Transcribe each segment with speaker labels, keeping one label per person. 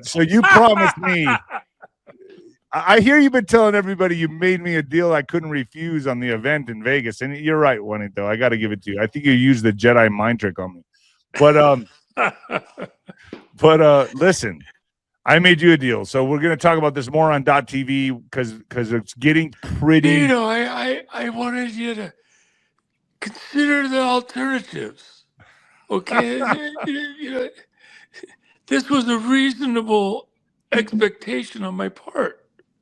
Speaker 1: So you promised me. I hear you've been telling everybody you made me a deal I couldn't refuse on the event in Vegas, and you're right, Juanito. I got to give it to you. I think you used the Jedi mind trick on me, but listen, I made you a deal, so we're going to talk about this more on .tv because it's getting pretty.
Speaker 2: I wanted you to consider the alternatives. Okay, this was a reasonable expectation on my part.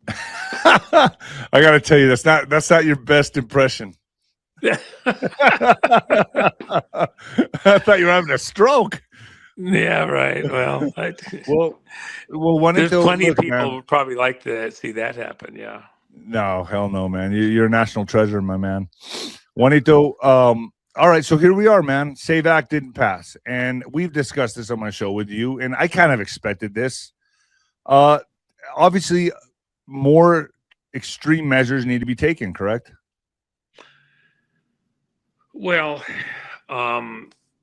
Speaker 1: I got to tell you, that's not your best impression. I thought you were having a stroke.
Speaker 2: Yeah, right. Well,
Speaker 1: Juanito,
Speaker 2: there's plenty of people
Speaker 1: man,
Speaker 2: who would probably like to see that happen. Yeah.
Speaker 1: No, hell no, man. You're a national treasure, my man. Juanito, all right, so here we are, man. Save Act didn't pass. And we've discussed this on my show with you, and I kind of expected this. Obviously, more extreme measures need to be taken, correct?
Speaker 2: Well,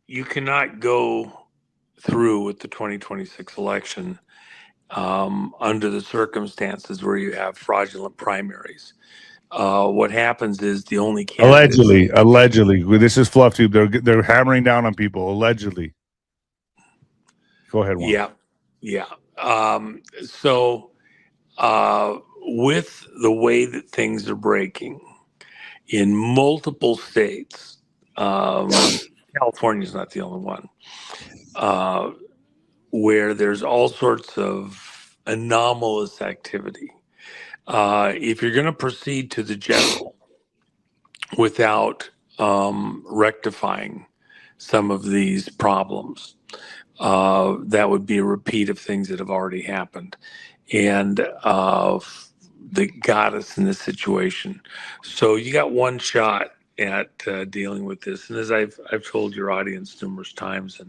Speaker 2: you cannot go through with the 2026 election under the circumstances where you have fraudulent primaries. What happens is the only candidates...
Speaker 1: Allegedly, this is fluff tube. They're hammering down on people. Allegedly. Go ahead, Juan.
Speaker 2: Yeah. So with the way that things are breaking in multiple states, California is not the only one, where there's all sorts of anomalous activity. If you're going to proceed to the general without rectifying some of these problems, that would be a repeat of things that have already happened, and that got us in this situation. So you got one shot at dealing with this, and as I've told your audience numerous times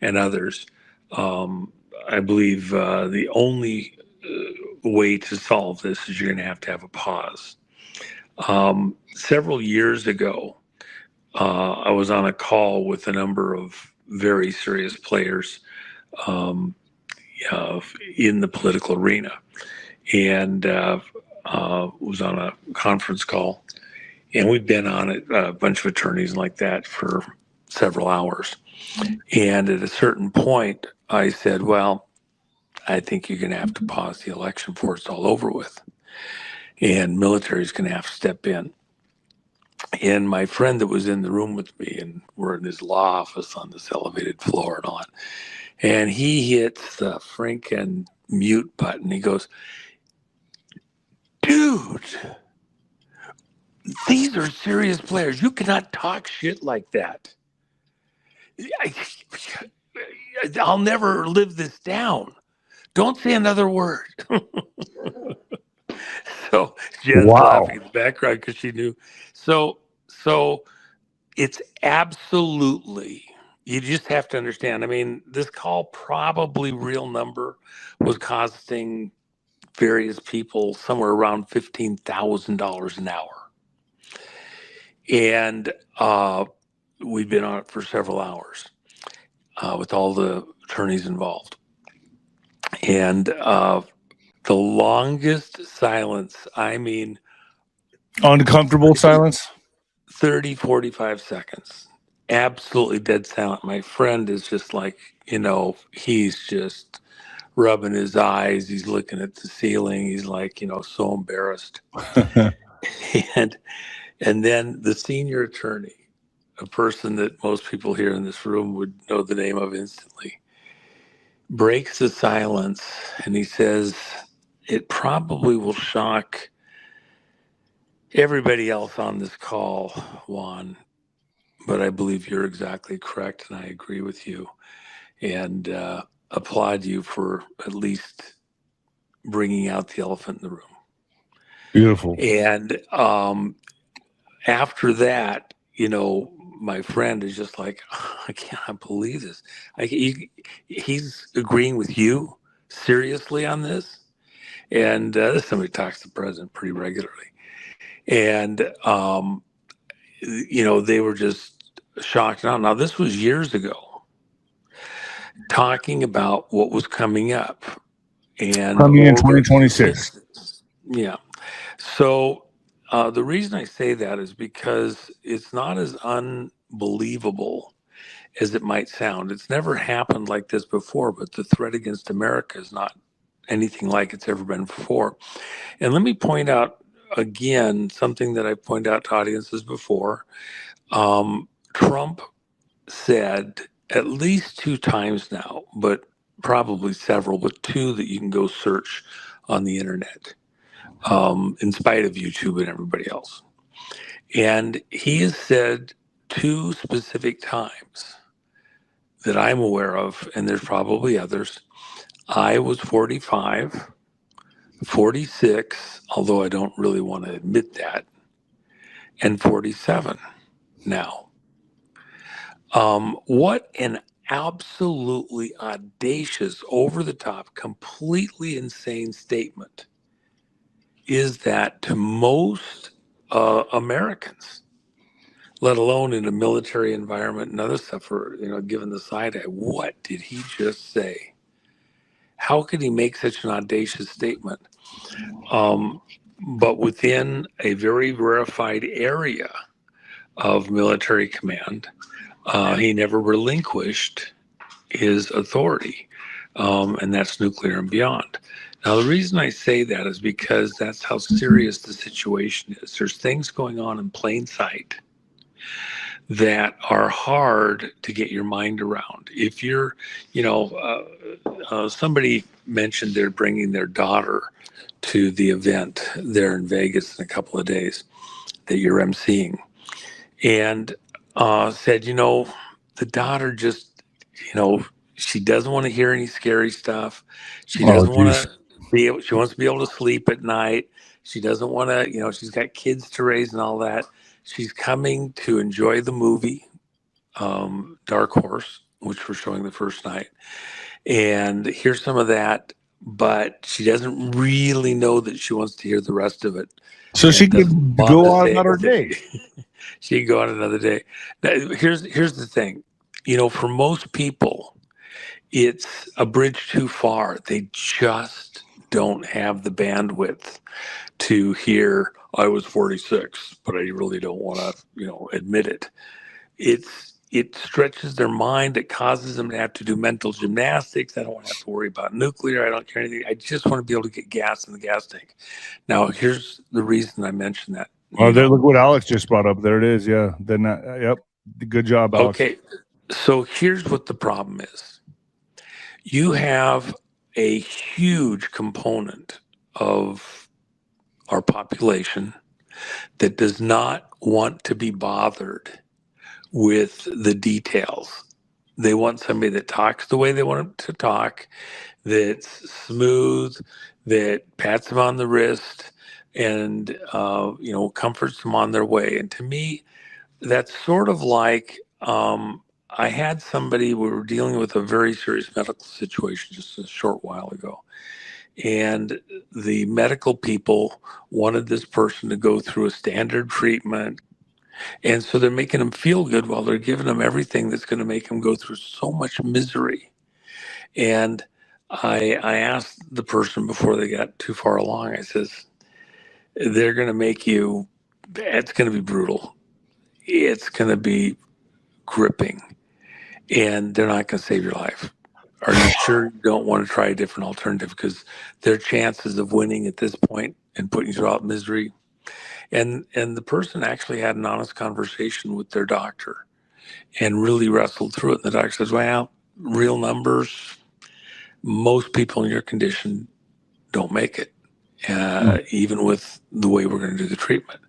Speaker 2: and others, I believe the only way to solve this is you're going to have a pause. Several years ago, I was on a call with a number of very serious players in the political arena, and was on a conference call, and we've been on it, a bunch of attorneys like that, for several hours. And at a certain point, I said, well, I think you're going to have to pause the election before it's all over with, and military is going to have to step in. And my friend that was in the room with me, and we're in his law office on this elevated floor and on, and he hits the freaking mute button. He goes, dude, these are serious players. You cannot talk shit like that. I'll never live this down. Don't say another word. So Jen's laughing in the background because she knew. So it's absolutely, you just have to understand. I mean, this call, probably real number, was costing various people somewhere around $15,000 an hour. And we've been on it for several hours with all the attorneys involved. And the longest silence, I mean...
Speaker 1: Uncomfortable silence?
Speaker 2: 30, 45 seconds. Absolutely dead silent. My friend is just like, he's just rubbing his eyes. He's looking at the ceiling. He's like, so embarrassed. And then the senior attorney, a person that most people here in this room would know the name of instantly, breaks the silence, and he says, it probably will shock everybody else on this call, Juan, but I believe you're exactly correct, and I agree with you, and applaud you for at least bringing out the elephant in the room.
Speaker 1: Beautiful.
Speaker 2: And after that, my friend is just like, I cannot believe this. He's agreeing with you seriously on this. And somebody talks to the president pretty regularly. And, they were just shocked. Now, this was years ago, talking about what was coming up. and
Speaker 1: Coming in
Speaker 2: or with
Speaker 1: 2026.
Speaker 2: statistics. Yeah. So the reason I say that is because it's not as unbelievable as it might sound. It's never happened like this before, but the threat against America is not anything like it's ever been before. And let me point out again something that I've pointed out to audiences before. Trump said at least 2 times now, but probably several, but two that you can go search on the internet, in spite of YouTube and everybody else. And he has said 2 specific times that I'm aware of, and there's probably others. I was 45, 46, although I don't really want to admit that, and 47 now. What an absolutely audacious, over the top, completely insane statement is that to most Americans, let alone in a military environment and other stuff, or given the side eye. What did he just say? How could he make such an audacious statement? But within a very rarefied area of military command, he never relinquished his authority, and that's nuclear and beyond. Now, the reason I say that is because that's how serious the situation is. There's things going on in plain sight that are hard to get your mind around. If you're, somebody mentioned they're bringing their daughter to the event there in Vegas in a couple of days that you're emceeing, and said, the daughter just, she doesn't want to hear any scary stuff. She
Speaker 1: Oh,
Speaker 2: doesn't want
Speaker 1: geez.
Speaker 2: to be able, she wants to be able to sleep at night. She doesn't want to, she's got kids to raise and all that. She's coming to enjoy the movie, Dark Horse, which we're showing the first night, and hear some of that. But she doesn't really know that she wants to hear the rest of it.
Speaker 1: So she
Speaker 2: And doesn't
Speaker 1: could
Speaker 2: want
Speaker 1: go
Speaker 2: to
Speaker 1: on
Speaker 2: say
Speaker 1: another
Speaker 2: anything.
Speaker 1: day.
Speaker 2: She can go on another day. Now, here's the thing. For most people, it's a bridge too far. They just don't have the bandwidth to hear, I was 46, but I really don't want to, admit it. It stretches their mind. It causes them to have to do mental gymnastics. I don't want to have to worry about nuclear. I don't care anything. I just want to be able to get gas in the gas tank. Now, here's the reason I mentioned that.
Speaker 1: Oh, there, look what Alex just brought up. There it is. Yeah. Then, yep. Good job, Alex.
Speaker 2: Okay, so here's what the problem is. You have a huge component of our population that does not want to be bothered with the details. They want somebody that talks the way they want to talk, that's smooth, that pats them on the wrist, and comforts them on their way. And to me, that's sort of like I had somebody, we were dealing with a very serious medical situation just a short while ago. And the medical people wanted this person to go through a standard treatment. And so they're making them feel good while they're giving them everything that's going to make them go through so much misery. And I asked the person before they got too far along, I says, they're going to make you, it's going to be brutal. It's going to be gripping, and they're not going to save your life. Are you sure you don't want to try a different alternative? Because their chances of winning at this point and putting you throughout misery. And the person actually had an honest conversation with their doctor and really wrestled through it. And the doctor says, well, real numbers, most people in your condition don't make it, even with the way we're going to do the treatment.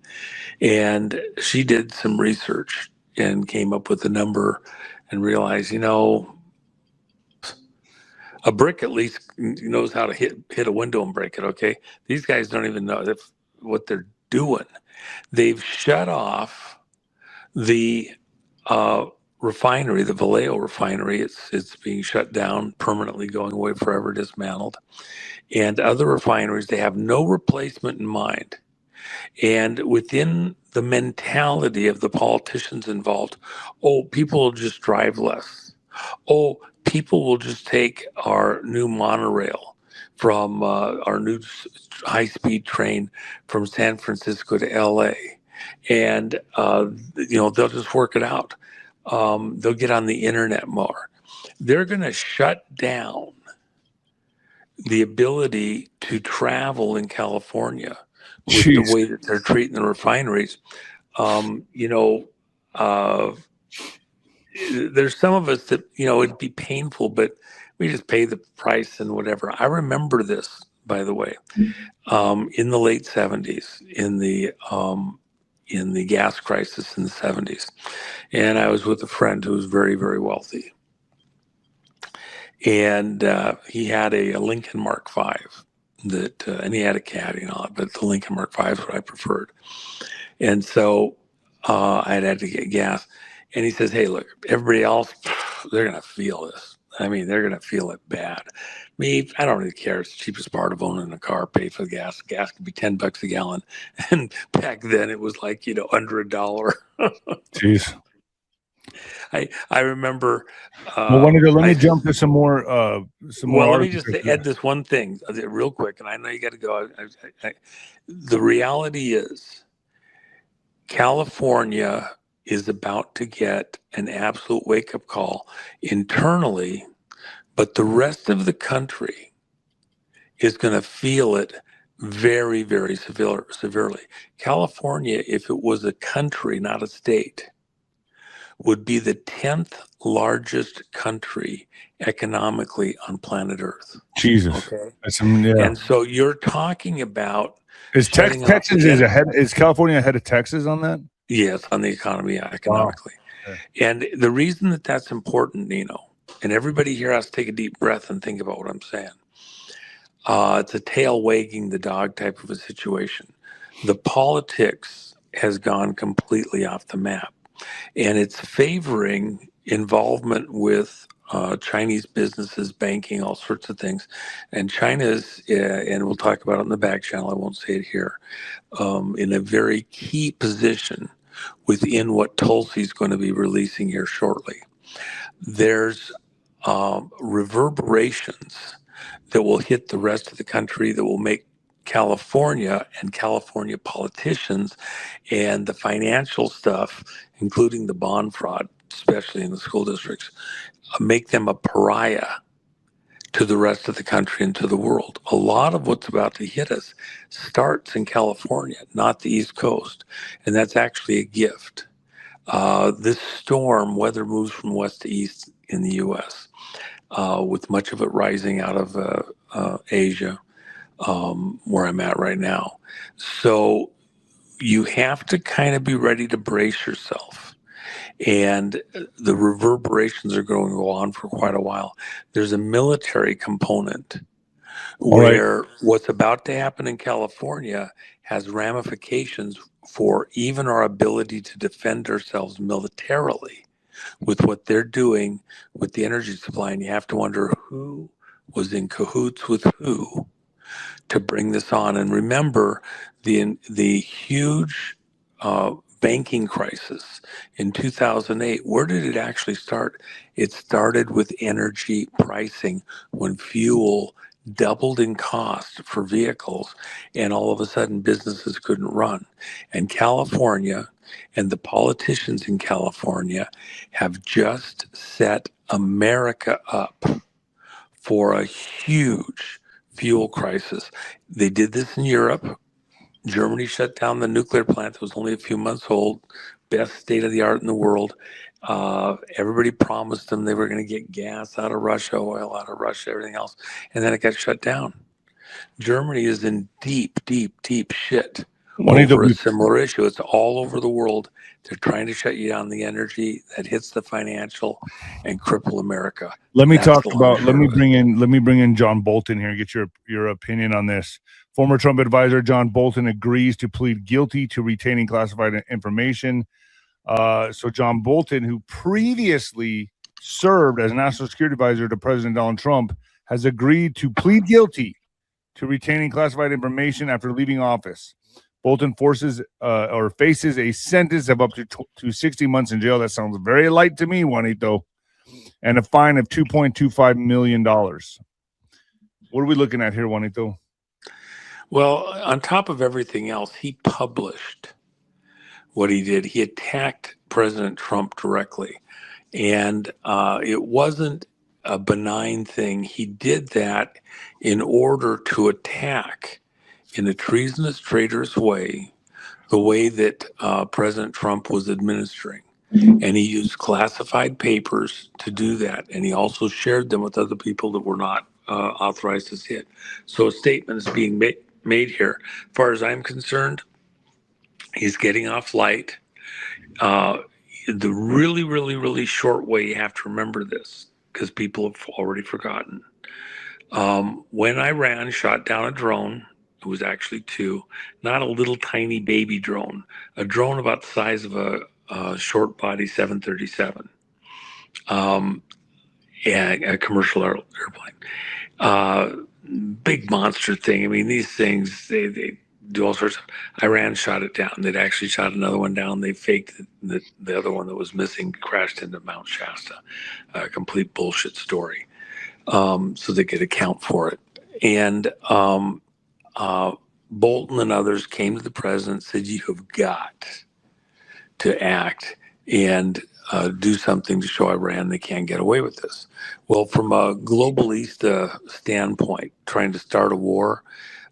Speaker 2: And she did some research and came up with a number and realized, a brick at least knows how to hit a window and break it. Okay, these guys don't even know what they're doing. They've shut off the refinery, the Vallejo refinery. It's being shut down permanently, going away forever, dismantled. And other refineries, they have no replacement in mind. And within the mentality of the politicians involved, oh, people will just drive less. Oh, people will just take our new monorail from our new high-speed train from San Francisco to LA. And, they'll just work it out. They'll get on the internet more. They're going to shut down the ability to travel in California with the way that they're treating the refineries. There's some of us that, it'd be painful, but we just pay the price and whatever. I remember this, by the way, in the late 70s, in the gas crisis in the 70s. And I was with a friend who was very, very wealthy. And he had a Lincoln Mark V and he had a Caddy and all that, but the Lincoln Mark V is what I preferred. And so I'd had to get gas. And he says, hey, look, everybody else, they're going to feel this. I mean, they're going to feel it bad. Me, I don't really care. It's the cheapest part of owning a car, pay for the gas. Gas could be $10 a gallon. And back then it was like, under $1.
Speaker 1: Jeez.
Speaker 2: I remember.
Speaker 1: Well, let me jump to some more.
Speaker 2: Let me just add this one thing real quick, and I know you got to go. The reality is, California is about to get an absolute wake-up call internally, but the rest of the country is going to feel it very, very severely. California, if it was a country, not a state, would be the 10th largest country economically on planet Earth.
Speaker 1: Jesus.
Speaker 2: Okay.
Speaker 1: Yeah.
Speaker 2: And so you're talking about
Speaker 1: is California ahead of Texas on that?
Speaker 2: Yes, on the economy, economically. Wow. Yeah. And the reason that that's important, Nino, and everybody here has to take a deep breath and think about what I'm saying. It's a tail wagging the dog type of a situation. The politics has gone completely off the map. And it's favoring involvement with Chinese businesses, banking, all sorts of things. And China's, and we'll talk about it in the back channel, I won't say it here, in a very key position within what Tulsi's going to be releasing here shortly. There's reverberations that will hit the rest of the country that will make California and California politicians and the financial stuff, including the bond fraud, especially in the school districts, make them a pariah to the rest of the country and to the world. A lot of what's about to hit us starts in California, not the East Coast. And that's actually a gift. This storm, weather moves from west to east in the U.S., with much of it rising out of Asia, where I'm at right now. So you have to kind of be ready to brace yourself. And the reverberations are going to go on for quite a while. There's a military component where what's about to happen in California has ramifications for even our ability to defend ourselves militarily with what they're doing with the energy supply. And you have to wonder who was in cahoots with who to bring this on. And remember the huge banking crisis in 2008. Where did it actually start? It started with energy pricing when fuel doubled in cost for vehicles, and all of a sudden businesses couldn't run. And California and the politicians in California have just set America up for a huge fuel crisis. They did this in Europe. Germany shut down the nuclear plant that was only a few months old, best state of the art in the world. Everybody promised them they were going to get gas out of Russia, oil out of Russia, everything else. And then it got shut down. Germany is in deep, deep, deep shit over a similar issue. It's all over the world. They're trying to shut you down the energy that hits the financial and cripple America.
Speaker 1: Let me bring in John Bolton here and get your opinion on this. Former Trump advisor John Bolton agrees to plead guilty to retaining classified information. So John Bolton, who previously served as national security advisor to President Donald Trump, has agreed to plead guilty to retaining classified information after leaving office. Bolton faces a sentence of up to 60 months in jail. That sounds very light to me, Juanito. And a fine of $2.25 million. What are we looking at here, Juanito?
Speaker 2: Well, on top of everything else, he published what he did. He attacked President Trump directly. And it wasn't a benign thing. He did that in order to attack in a treasonous, traitorous way, the way that President Trump was administering. And he used classified papers to do that. And he also shared them with other people that were not authorized to see it. So a statement is being made here. As far as I'm concerned, he's getting off light. The really, really, really short way you have to remember this, because people have already forgotten. When Iran shot down a drone, it was actually two, not a little tiny baby drone, a drone about the size of a short body 737, and a commercial airplane. Big monster thing. I mean, these things, they do all sorts of. Iran shot it down. They'd actually shot another one down. They faked that the other one that was missing crashed into Mount Shasta. A complete bullshit story. So they could account for it. And Bolton and others came to the president, said, "You have got to act and do something to show Iran they can't get away with this." Well, from a globalista standpoint, trying to start a war,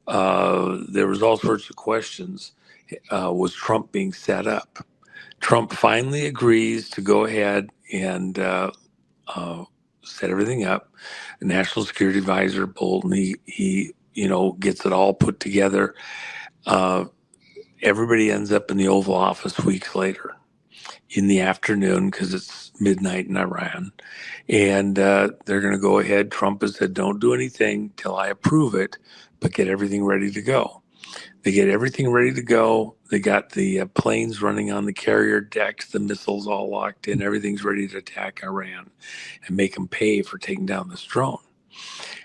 Speaker 2: there was all sorts of questions. Was Trump being set up? Trump finally agrees to go ahead and set everything up. The National Security Advisor Bolton, he gets it all put together. Everybody ends up in the Oval Office weeks later in the afternoon, because it's midnight in Iran. And they're going to go ahead. Trump has said, "Don't do anything till I approve it, but get everything ready to go." They get everything ready to go. They got the planes running on the carrier decks, the missiles all locked in. Everything's ready to attack Iran and make them pay for taking down this drone.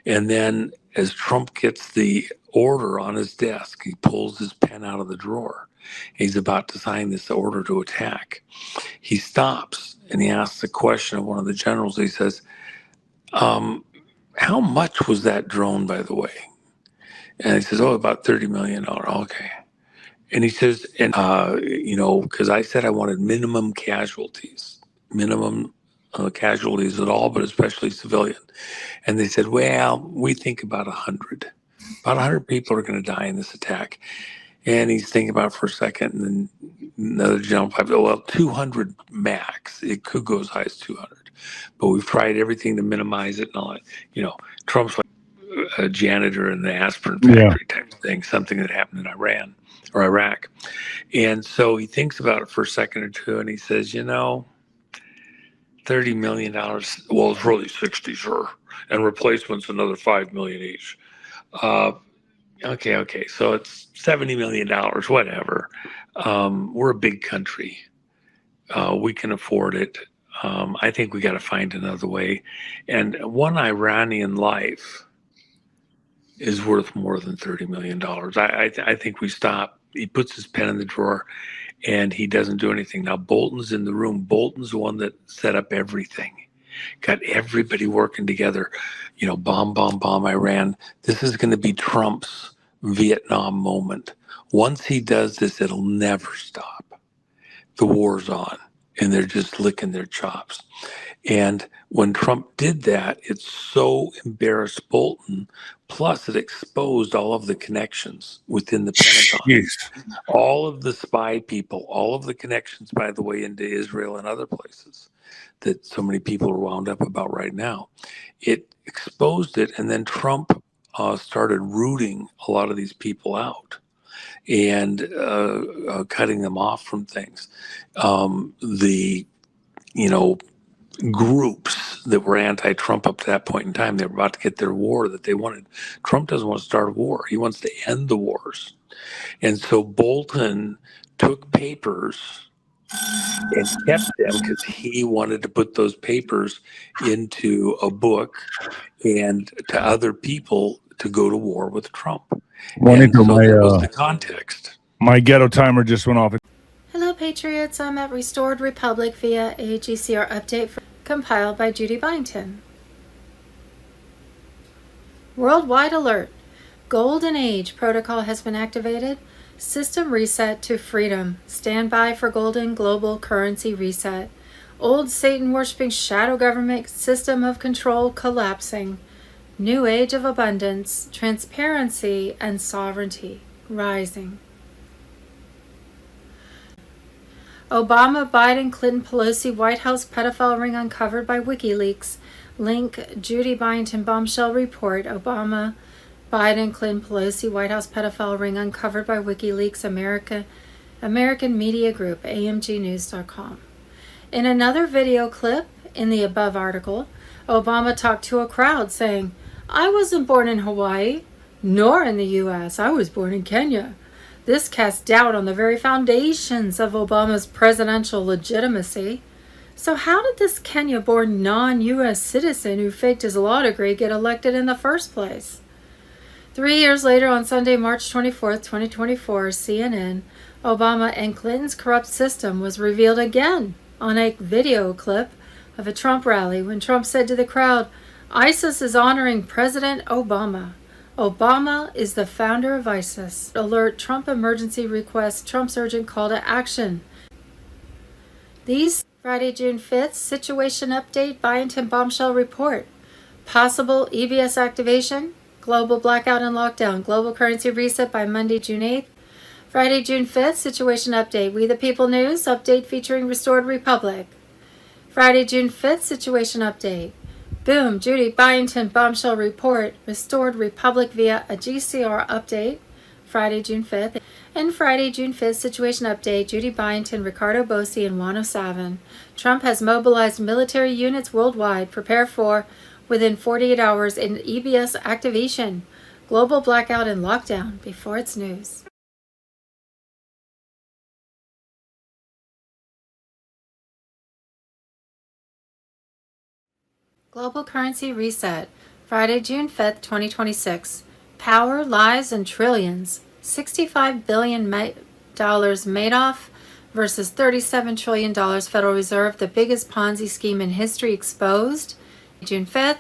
Speaker 2: And then as Trump gets the order on his desk, he pulls his pen out of the drawer. He's about to sign this order to attack. He stops and he asks a question of one of the generals. He says, "How much was that drone, by the way?" And he says, "Oh, about $30 million. Okay." And he says, because I said I wanted minimum casualties at all, but especially civilian. And they said, "Well, we think about 100. About 100 people are going to die in this attack." And he's thinking about it for a second, and then another general piped, "Oh, well, 200 max. It could go as high as 200. But we've tried everything to minimize it and all that." Trump's like a janitor in the aspirin factory type of thing, something that happened in Iran or Iraq. And so he thinks about it for a second or two, and he says, $30 million. Well, it's really 60, sir. And replacements another $5 million each. Okay. So it's $70 million, whatever. We're a big country. We can afford it. I think we got to find another way. And one Iranian life is worth more than $30 million. I think we stop. He puts his pen in the drawer and he doesn't do anything. Now, Bolton's in the room. Bolton's the one that set up everything, got everybody working together. Bomb Iran. This is going to be Trump's Vietnam moment. Once he does this, it'll never stop. The war's on, and they're just licking their chops. And when Trump did that, it so embarrassed Bolton. Plus, it exposed all of the connections within the Pentagon.
Speaker 1: Jeez.
Speaker 2: All of the spy people, all of the connections, by the way, into Israel and other places that so many people are wound up about right now. It exposed it, and then Trump started rooting a lot of these people out and cutting them off from things. The groups that were anti-Trump up to that point in time, they were about to get their war that they wanted. Trump doesn't want to start a war. He wants to end the wars. And so Bolton took papers and kept them because he wanted to put those papers into a book and to other people to go to war with Trump. And so that was the context.
Speaker 1: My ghetto timer just went off.
Speaker 3: Hello, Patriots. I'm at Restored Republic via a GCR update compiled by Judy Byington. Worldwide alert. Golden Age protocol has been activated. System reset to freedom. Stand by for golden global currency reset. Old Satan-worshipping shadow government system of control collapsing. New age of abundance, transparency, and sovereignty rising. Obama, Biden, Clinton, Pelosi, White House pedophile ring uncovered by WikiLeaks. Link Judy Byington bombshell report. Obama, Biden, Clinton, Pelosi, White House pedophile ring uncovered by WikiLeaks. American Media Group, amgnews.com. In another video clip in the above article, Obama talked to a crowd saying, "I wasn't born in Hawaii, nor in the U.S. I was born in Kenya." This casts doubt on the very foundations of Obama's presidential legitimacy. So how did this Kenya-born non-U.S. citizen who faked his law degree get elected in the first place? 3 years later, on Sunday, March 24, 2024, CNN, Obama and Clinton's corrupt system was revealed again on a video clip of a Trump rally when Trump said to the crowd, "ISIS is honoring President Obama. Obama is the founder of ISIS. Alert Trump emergency request, Trump's urgent call to action." These Friday, June 5th, situation update, Byington bombshell report. Possible EBS activation, global blackout and lockdown, global currency reset by Monday, June 8th. Friday, June 5th, situation update, We the People News, update featuring Restored Republic. Friday, June 5th, situation update. Boom, Judy Byington bombshell report, Restored Republic via a GCR update, Friday, June 5th. And Friday, June 5th, situation update, Judy Byington, Ricardo Bossi, and Juan O'Savin. Trump has mobilized military units worldwide. Prepare for, within 48 hours, an EBS activation, global blackout and lockdown before it's news. Global currency reset, Friday, June 5th, 2026. Power, lies, and trillions. $65 billion Madoff versus $37 trillion Federal Reserve, the biggest Ponzi scheme in history exposed. June 5th,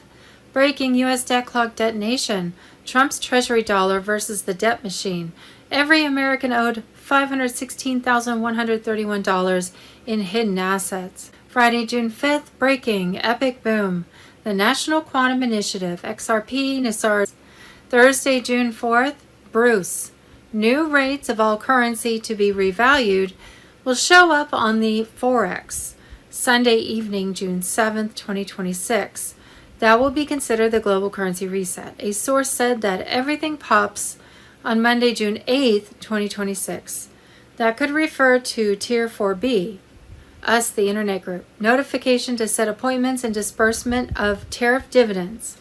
Speaker 3: breaking U.S. debt clock detonation. Trump's treasury dollar versus the debt machine. Every American owed $516,131 in hidden assets. Friday, June 5th, breaking, epic boom. The National Quantum Initiative, XRP, NISAR. Thursday, June 4th, Bruce. New rates of all currency to be revalued will show up on the Forex. Sunday evening, June 7th, 2026. That will be considered the global currency reset. A source said that everything pops on Monday, June 8th, 2026. That could refer to Tier 4B. Us, the Internet Group. Notification to set appointments and disbursement of tariff dividends.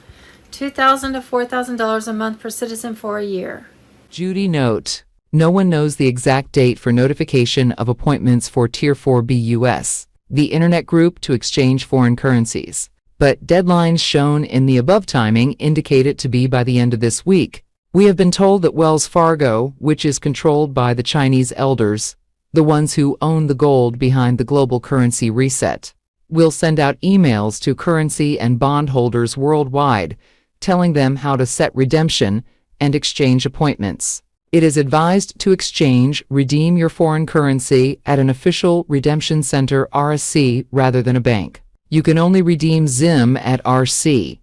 Speaker 3: $2,000 to $4,000 a month per citizen for a year.
Speaker 4: Judy note, no one knows the exact date for notification of appointments for Tier 4B US, the Internet Group to exchange foreign currencies. But deadlines shown in the above timing indicate it to be by the end of this week. We have been told that Wells Fargo, which is controlled by the Chinese elders, the ones who own the gold behind the global currency reset, will send out emails to currency and bondholders worldwide, telling them how to set redemption and exchange appointments. It is advised to redeem your foreign currency at an official redemption center RSC rather than a bank. You can only redeem ZIM at RC.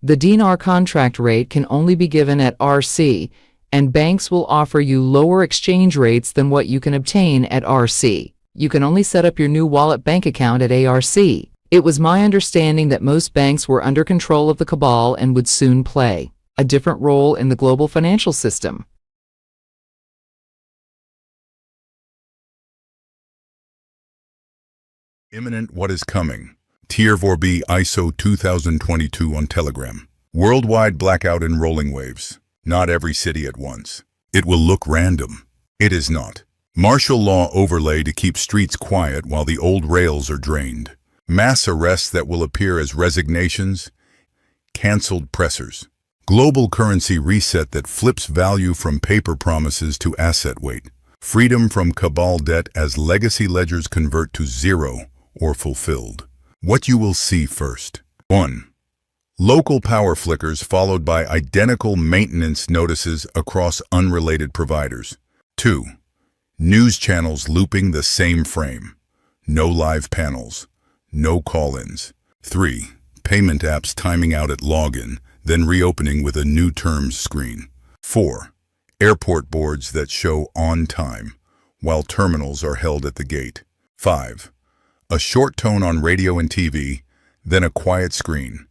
Speaker 4: The dinar contract rate can only be given at RC, and banks will offer you lower exchange rates than what you can obtain at RC. You can only set up your new wallet bank account at ARC. It was my understanding that most banks were under control of the cabal and would soon play a different role in the global financial system.
Speaker 5: Imminent what is coming. Tier 4B ISO 2022 on Telegram. Worldwide blackout and rolling waves. Not every city at once. It will look random. It is not. Martial law overlay to keep streets quiet while the old rails are drained. Mass arrests that will appear as resignations. Cancelled pressers. Global currency reset that flips value from paper promises to asset weight. Freedom from cabal debt as legacy ledgers convert to zero or fulfilled. What you will see first. 1. Local power flickers followed by identical maintenance notices across unrelated providers. 2. News channels looping the same frame. No live panels. No call-ins. 3. Payment apps timing out at login, then reopening with a new terms screen. 4. Airport boards that show on time, while terminals are held at the gate. 5. A short tone on radio and TV, then a quiet screen.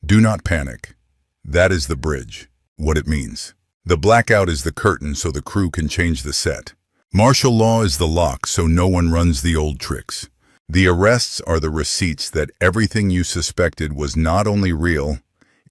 Speaker 5: Do not panic. That is the bridge. What it means. The blackout is the curtain so the crew can change the set. Martial law is the lock so no one runs the old tricks. The arrests are the receipts that everything you suspected was not only real,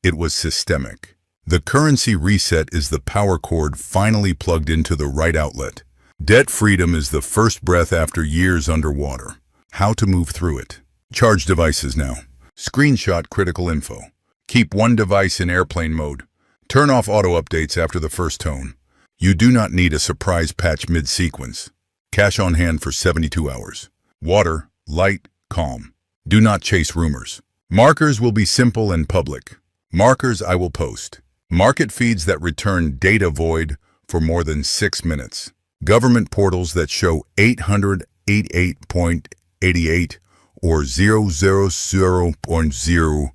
Speaker 5: it was systemic. The currency reset is the power cord finally plugged into the right outlet. Debt freedom is the first breath after years underwater. How to move through it. Charge devices now. Screenshot critical info. Keep one device in airplane mode. Turn off auto updates after the first tone. You do not need a surprise patch mid-sequence. Cash on hand for 72 hours. Water, light, calm. Do not chase rumors. Markers will be simple and public. Markers I will post. Market feeds that return data void for more than 6 minutes. Government portals that show 888.88 or 000.0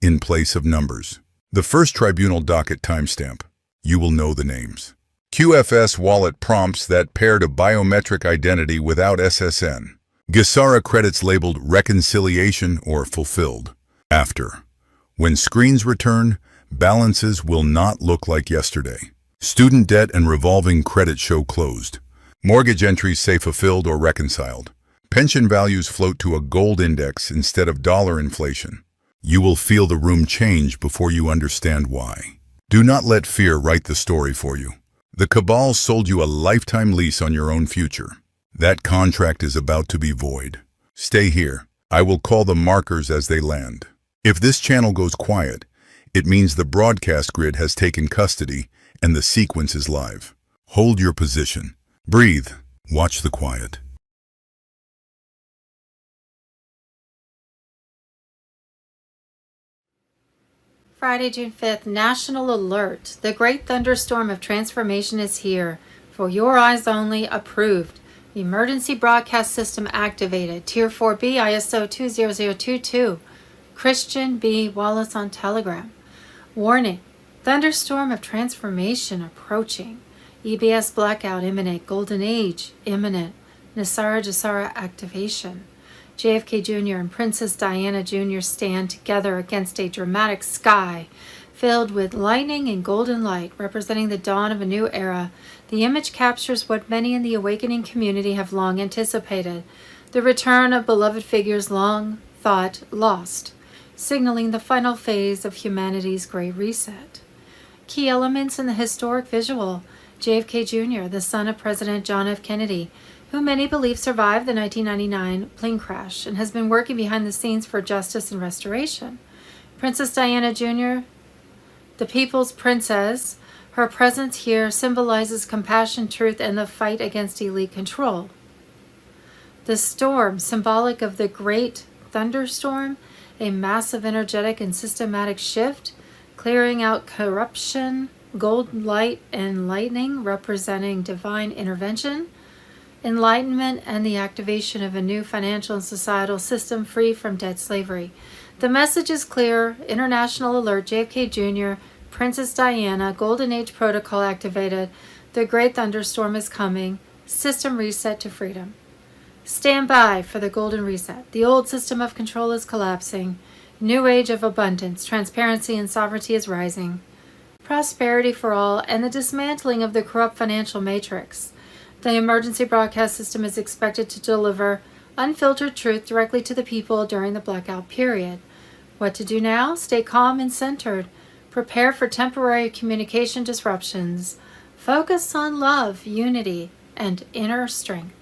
Speaker 5: in place of numbers. The first tribunal docket timestamp. You will know the names. QFS wallet prompts that pair to biometric identity without SSN. Gesara credits labeled reconciliation or fulfilled. After. When screens return, balances will not look like yesterday. Student debt and revolving credit show closed. Mortgage entries say fulfilled or reconciled. Pension values float to a gold index instead of dollar inflation. You will feel the room change before you understand why. Do not let fear write the story for you. The cabal sold you a lifetime lease on your own future. That contract is about to be void. Stay here. I will call the markers as they land. If this channel goes quiet, it means the broadcast grid has taken custody and the sequence is live. Hold your position. Breathe. Watch the quiet.
Speaker 3: Friday, June 5th, National Alert. The Great Thunderstorm of Transformation is here. For your eyes only, approved. Emergency Broadcast System activated. Tier 4B, ISO 20022. Christian B. Wallace on Telegram. Warning. Thunderstorm of Transformation approaching. EBS blackout imminent. Golden Age imminent. Nasara Jasara activation. JFK Jr. and Princess Diana Jr. stand together against a dramatic sky filled with lightning and golden light, representing the dawn of a new era. The image captures what many in the awakening community have long anticipated, the return of beloved figures long thought lost, signaling the final phase of humanity's Great Reset. Key elements in the historic visual: JFK Jr., the son of President John F. Kennedy, who many believe survived the 1999 plane crash and has been working behind the scenes for justice and restoration. Princess Diana Jr., the people's princess, her presence here symbolizes compassion, truth, and the fight against elite control. The storm, symbolic of the great thunderstorm, a massive energetic and systematic shift, clearing out corruption, golden light and lightning representing divine intervention, enlightenment, and the activation of a new financial and societal system free from debt slavery. The message is clear. International alert, JFK Jr., Princess Diana, Golden Age protocol activated. The great thunderstorm is coming. System reset to freedom. Stand by for the golden reset. The old system of control is collapsing. New age of abundance, transparency, and sovereignty is rising. Prosperity for all and the dismantling of the corrupt financial matrix. The emergency broadcast system is expected to deliver unfiltered truth directly to the people during the blackout period. What to do now? Stay calm and centered. Prepare for temporary communication disruptions. Focus on love, unity, and inner strength.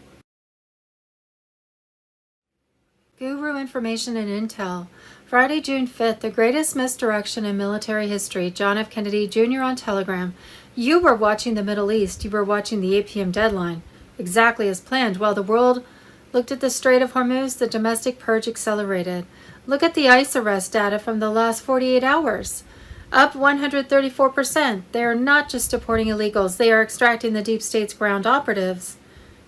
Speaker 3: Guru Information and Intel. Friday, June 5th, the greatest misdirection in military history. John F. Kennedy Jr. on Telegram. You were watching the Middle East. You were watching the 8 p.m. deadline. Exactly as planned. While the world looked at the Strait of Hormuz, the domestic purge accelerated. Look at the ICE arrest data from the last 48 hours. Up 134%. They are not just deporting illegals, they are extracting the deep state's ground operatives.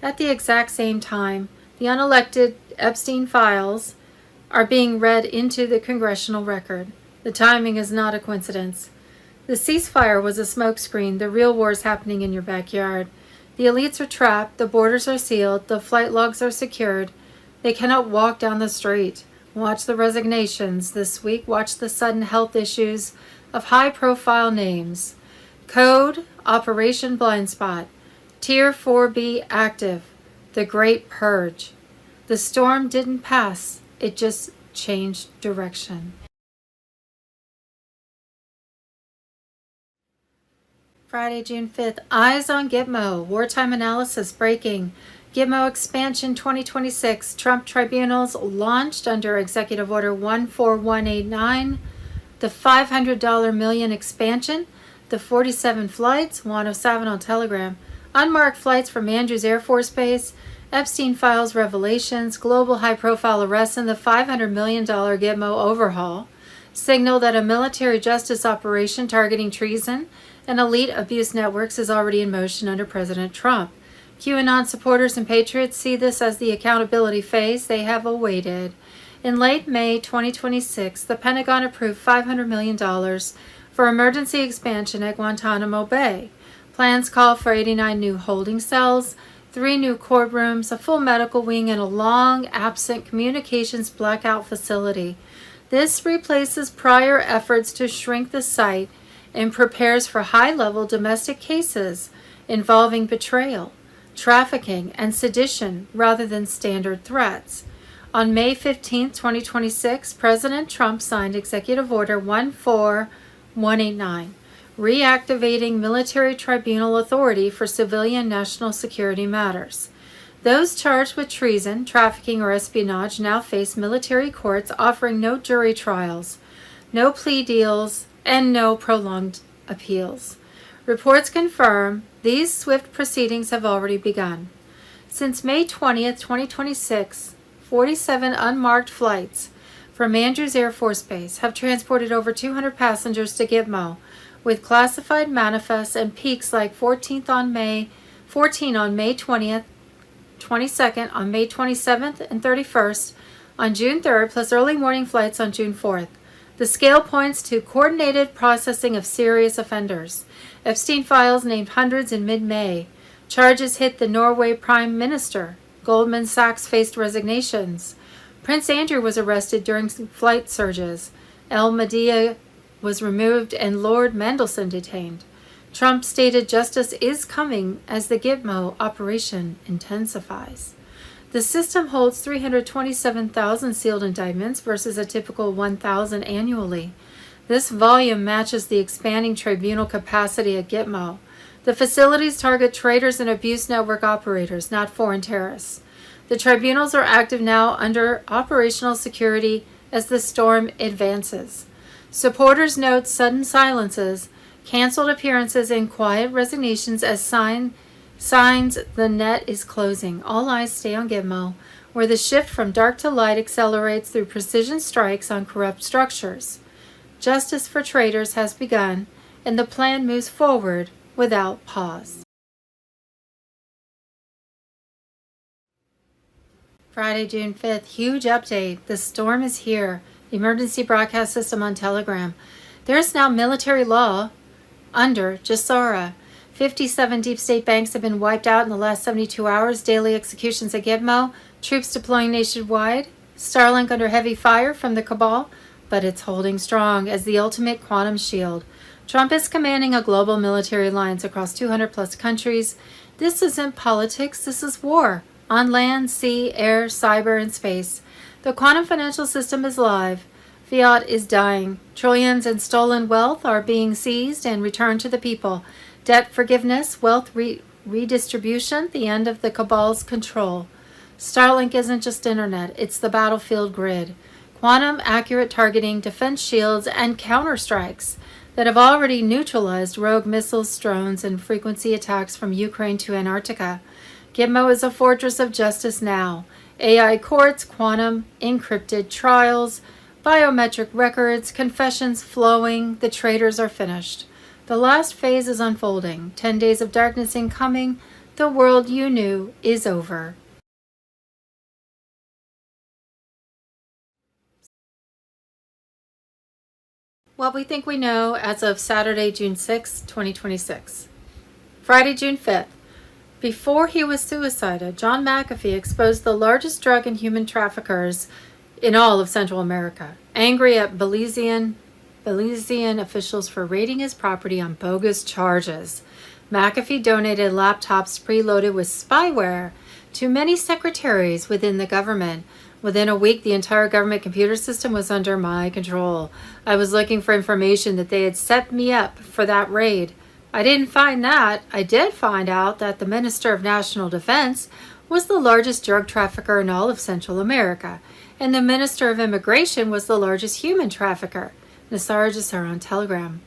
Speaker 3: At the exact same time, the unelected Epstein files are being read into the congressional record. The timing is not a coincidence. The ceasefire was a smokescreen. The real war is happening in your backyard. The elites are trapped. The borders are sealed. The flight logs are secured. They cannot walk down the street. Watch the resignations this week. Watch the sudden health issues of high-profile names. Code Operation Blindspot. Tier 4B active. The Great Purge. The storm didn't pass. It just changed direction. Friday, June 5th. Eyes on Gitmo. Wartime analysis breaking. Gitmo expansion 2026. Trump tribunals launched under Executive Order 14189. The $500 million expansion. The 47 flights. 107 on Telegram. Unmarked flights from Andrews Air Force Base. Epstein files revelations. Global high-profile arrests and the $500 million Gitmo overhaul. Signal that a military justice operation targeting treason and elite abuse networks is already in motion under President Trump. QAnon supporters and patriots see this as the accountability phase they have awaited. In late May 2026, the Pentagon approved $500 million for emergency expansion at Guantanamo Bay. Plans call for 89 new holding cells, 3 new courtrooms, a full medical wing, and a long-absent communications blackout facility. This replaces prior efforts to shrink the site and prepares for high-level domestic cases involving betrayal, trafficking, and sedition rather than standard threats. On May 15, 2026, President Trump signed Executive Order 14189, reactivating military tribunal authority for civilian national security matters. Those charged with treason, trafficking, or espionage now face military courts offering no jury trials, no plea deals, and no prolonged appeals. Reports confirm these swift proceedings have already begun. Since May 20th, 2026, 47 unmarked flights from Andrews Air Force Base have transported over 200 passengers to Gitmo, with classified manifests and peaks like 14 on May 20th, 22nd on May 27th and 31st on June 3rd, plus early morning flights on June 4th. The scale points to coordinated processing of serious offenders. Epstein files named hundreds in mid-May. Charges hit the Norway Prime Minister. Goldman Sachs faced resignations. Prince Andrew was arrested during flight surges. El Medea was removed and Lord Mandelson detained. Trump stated justice is coming as the Gitmo operation intensifies. The system holds 327,000 sealed indictments versus a typical 1,000 annually. This volume matches the expanding tribunal capacity at Gitmo. The facilities target traitors and abuse network operators, not foreign terrorists. The tribunals are active now under operational security as the storm advances. Supporters note sudden silences, canceled appearances, and quiet resignations as signs the net is closing. All eyes stay on Gitmo, where the shift from dark to light accelerates through precision strikes on corrupt structures. Justice for traitors has begun, and the plan moves forward without pause. Friday, June 5th, huge update. The storm is here. The emergency broadcast system on Telegram. There's now military law under Jassara. 57 deep state banks have been wiped out in the last 72 hours. Daily executions at Gitmo. Troops deploying nationwide. Starlink under heavy fire from the cabal, but it's holding strong as the ultimate quantum shield. Trump is commanding a global military alliance across 200 plus countries. This isn't politics, this is war. On land, sea, air, cyber, and space. The quantum financial system is live. Fiat is dying. Trillions in stolen wealth are being seized and returned to the people. Debt forgiveness, wealth redistribution, the end of the cabal's control. Starlink isn't just internet, it's the battlefield grid. Quantum accurate targeting, defense shields, and counterstrikes that have already neutralized rogue missiles, drones, and frequency attacks from Ukraine to Antarctica. Gitmo is a fortress of justice now. AI courts, quantum, encrypted trials, Biometric records, confessions flowing, the traitors are finished. The last phase is unfolding. 10 days of darkness incoming. The world you knew is over. What we think we know as of Saturday, June 6, 2026. Friday, June 5th. Before he was suicided, John McAfee exposed the largest drug and human traffickers in all of Central America, angry at Belizean officials for raiding his property on bogus charges. McAfee donated laptops preloaded with spyware to many secretaries within the government. Within a week, the entire government computer system was under my control. I was looking for information that they had set me up for that raid. I didn't find that. I did find out that the Minister of National Defense was the largest drug trafficker in all of Central America, and the Minister of Immigration was the largest human trafficker. Nassar Jassar on Telegram.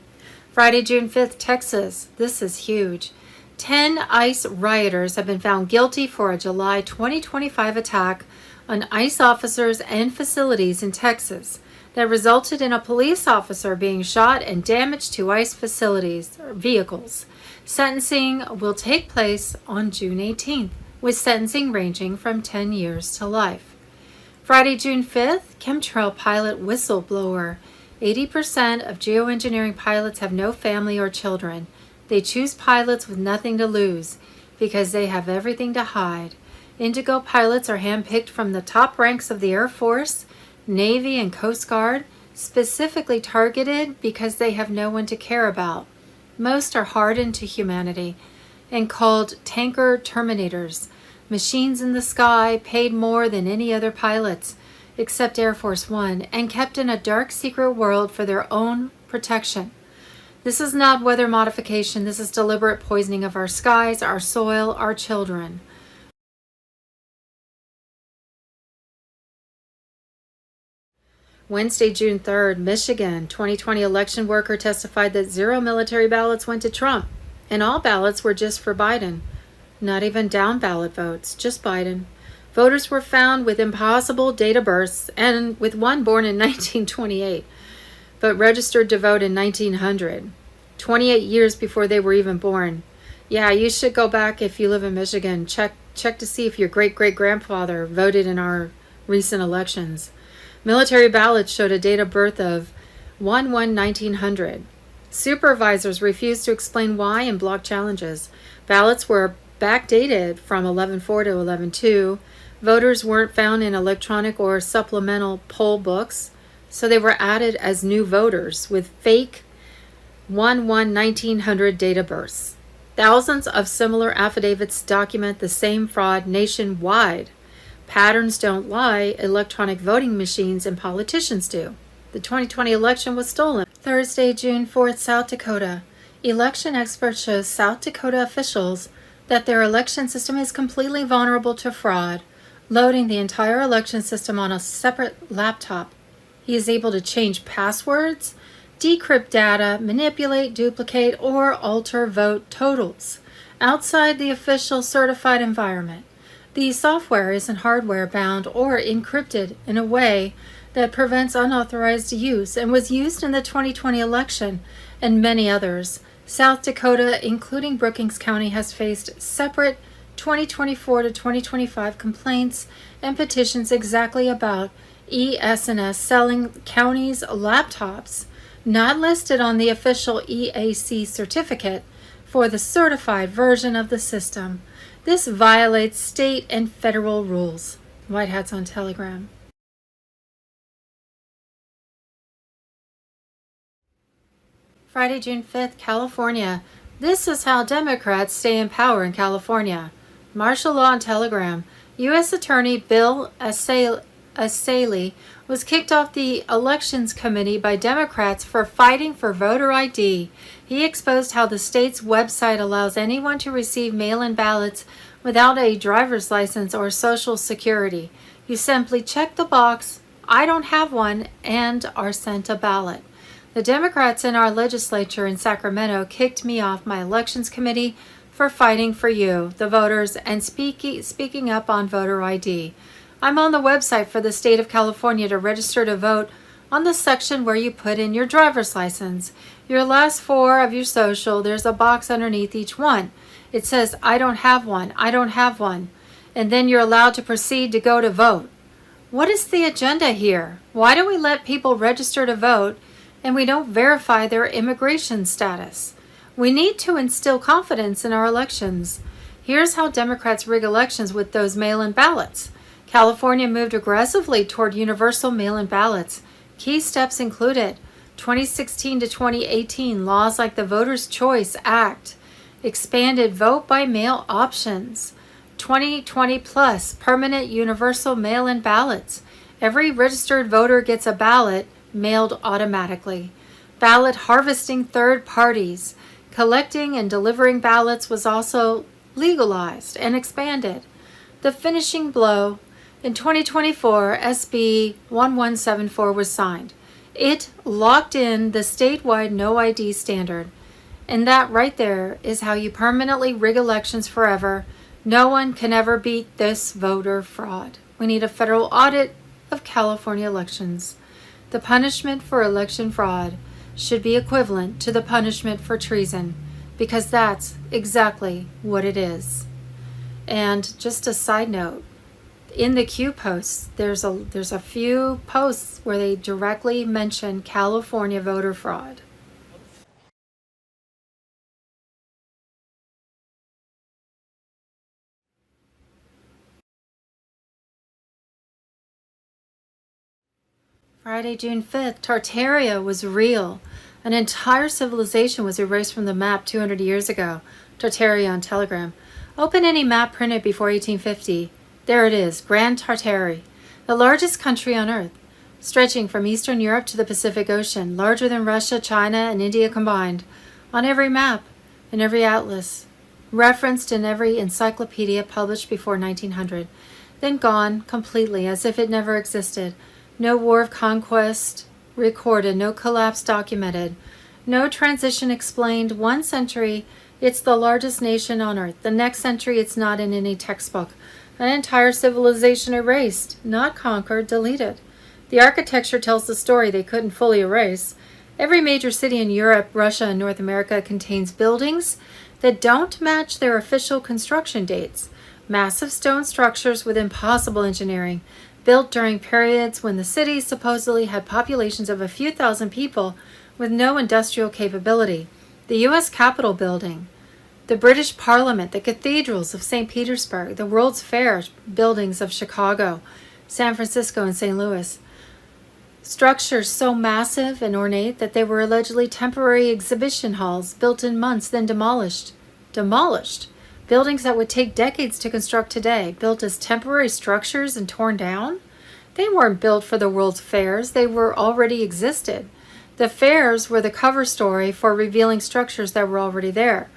Speaker 3: Friday, June 5th, Texas. This is huge. 10 ICE rioters have been found guilty for a July 2025 attack on ICE officers and facilities in Texas that resulted in a police officer being shot and damage to ICE facilities or vehicles. Sentencing will take place on June 18th, with sentencing ranging from 10 years to life. Friday, June 5th, chemtrail pilot whistleblower. 80% of geoengineering pilots have no family or children. They choose pilots with nothing to lose because they have everything to hide. Indigo pilots are handpicked from the top ranks of the Air Force, Navy, and Coast Guard, specifically targeted because they have no one to care about. Most are hardened to humanity and called tanker terminators, machines in the sky paid more than any other pilots, except Air Force One, and kept in a dark secret world for their own protection. This is not weather modification. This is deliberate poisoning of our skies, our soil, our children. Wednesday, June 3rd, Michigan. 2020 election worker testified that 0 military ballots went to Trump, and all ballots were just for Biden. Not even down ballot votes, just Biden. Voters were found with impossible date of births, and with one born in 1928, but registered to vote in 1900, 28 years before they were even born. Yeah, you should go back if you live in Michigan. Check to see if your great-great-grandfather voted in our recent elections. Military ballots showed a date of birth of 1/1/1900. Supervisors refused to explain why and blocked challenges. Ballots were backdated from 11/4 to 11/2. Voters weren't found in electronic or supplemental poll books, so they were added as new voters with fake 1/1/1900 date of births. Thousands of similar affidavits document the same fraud nationwide. Patterns don't lie, electronic voting machines and politicians do. The 2020 election was stolen. Thursday, June 4th, South Dakota. Election experts show South Dakota officials that their election system is completely vulnerable to fraud, loading the entire election system on a separate laptop. He is able to change passwords, decrypt data, manipulate, duplicate, or alter vote totals outside the official certified environment. The software isn't hardware bound or encrypted in a way that prevents unauthorized use and was used in the 2020 election and many others. South Dakota, including Brookings County, has faced separate 2024 to 2025 complaints and petitions exactly about ES&S selling counties laptops not listed on the official EAC certificate for the certified version of the system. This violates state and federal rules. White Hats on Telegram. Friday, June 5th, California. This is how Democrats stay in power in California. Martial law on Telegram. U.S. Attorney Bill Asalee was kicked off the Elections Committee by Democrats for fighting for voter ID. He exposed how the state's website allows anyone to receive mail-in ballots without a driver's license or social security. You simply check the box, "I don't have one," and are sent a ballot. The Democrats in our legislature in Sacramento kicked me off my Elections Committee for fighting for you, the voters, and speaking up on voter ID. I'm on the website for the state of California to register to vote on the section where you put in your driver's license. Your last four of your social, there's a box underneath each one. It says, I don't have one, I don't have one. And then you're allowed to proceed to go to vote. What is the agenda here? Why do we let people register to vote and we don't verify their immigration status? We need to instill confidence in our elections. Here's how Democrats rig elections with those mail-in ballots. California moved aggressively toward universal mail-in ballots. Key steps included 2016 to 2018 laws like the Voters' Choice Act, expanded vote-by-mail options, 2020 plus permanent universal mail-in ballots. Every registered voter gets a ballot mailed automatically. Ballot harvesting third parties. Collecting and delivering ballots was also legalized and expanded. The finishing blow, in 2024, SB 1174 was signed. It locked in the statewide no ID standard. And that right there is how you permanently rig elections forever. No one can ever beat this voter fraud. We need a federal audit of California elections. The punishment for election fraud should be equivalent to the punishment for treason, because that's exactly what it is. And just a side note, in the Q posts, there's a few posts where they directly mention California voter fraud. Friday, June 5th, Tartaria was real. An entire civilization was erased from the map 200 years ago. Tartaria on Telegram. Open any map printed before 1850. There it is, Grand Tartary, the largest country on Earth, stretching from Eastern Europe to the Pacific Ocean, larger than Russia, China, and India combined. On every map, in every atlas, referenced in every encyclopedia published before 1900, then gone completely as if it never existed. No war of conquest recorded, no collapse documented, no transition explained. One century, it's the largest nation on Earth. The next century, it's not in any textbook. An entire civilization erased, not conquered, deleted. The architecture tells the story they couldn't fully erase. Every major city in Europe, Russia, and North America contains buildings that don't match their official construction dates. Massive stone structures with impossible engineering, built during periods when the cities supposedly had populations of a few thousand people with no industrial capability. The U.S. Capitol building, the British Parliament, the cathedrals of St. Petersburg, the World's Fair buildings of Chicago, San Francisco, and St. Louis. Structures so massive and ornate that they were allegedly temporary exhibition halls built in months, then demolished. Demolished. Buildings that would take decades to construct today, built as temporary structures and torn down? They weren't built for the World's Fairs. They were already existed. The fairs were the cover story for revealing structures that were already there,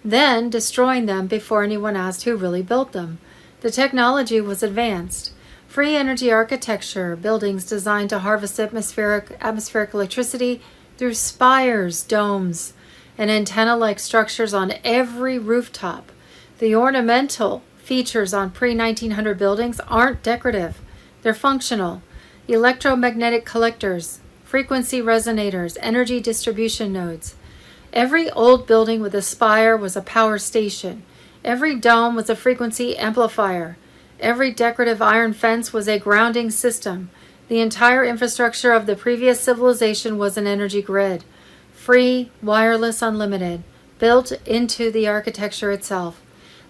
Speaker 3: then destroying them before anyone asked who really built them. The technology was advanced. Free energy architecture, buildings designed to harvest atmospheric electricity through spires, domes, and antenna-like structures on every rooftop. The ornamental features on pre-1900 buildings aren't decorative. They're functional. Electromagnetic collectors, frequency resonators, energy distribution nodes. Every old building with a spire was a power station. Every dome was a frequency amplifier. Every decorative iron fence was a grounding system. The entire infrastructure of the previous civilization was an energy grid. Free, wireless, unlimited, built into the architecture itself.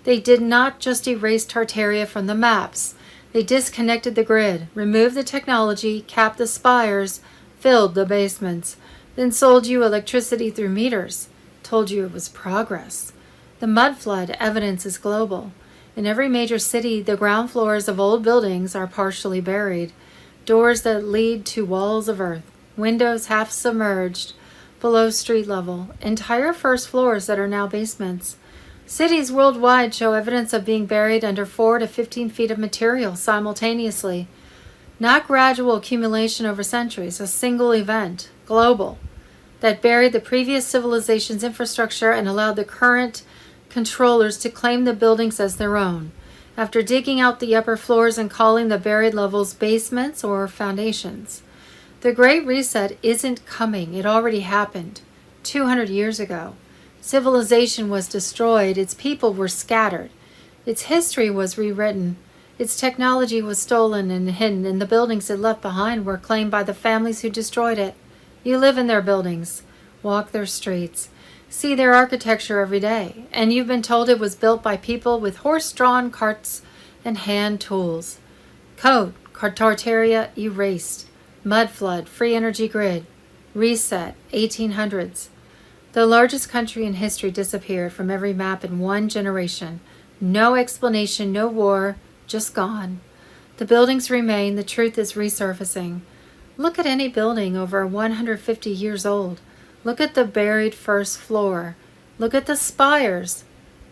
Speaker 3: They did not just erase Tartaria from the maps. They disconnected the grid, removed the technology, capped the spires, filled the basements, then sold you electricity through meters, told you it was progress. The mud flood evidence is global. In every major city, the ground floors of old buildings are partially buried, doors that lead to walls of earth, windows half submerged below street level, entire first floors that are now basements. Cities worldwide show evidence of being buried under 4 to 15 feet of material simultaneously. Not gradual accumulation over centuries, a single event, global, that buried the previous civilization's infrastructure and allowed the current controllers to claim the buildings as their own, after digging out the upper floors and calling the buried levels basements or foundations. The Great Reset isn't coming. It already happened 200 years ago. Civilization was destroyed. Its people were scattered. Its history was rewritten. Its technology was stolen and hidden, and the buildings it left behind were claimed by the families who destroyed it. You live in their buildings, walk their streets, see their architecture every day, and you've been told it was built by people with horse-drawn carts and hand tools. Code, Tartaria erased. Mud flood, free energy grid. Reset, 1800s. The largest country in history disappeared from every map in one generation. No explanation, no war, just gone. The buildings remain, the truth is resurfacing. Look at any building over 150 years old. Look at the buried first floor. Look at the spires.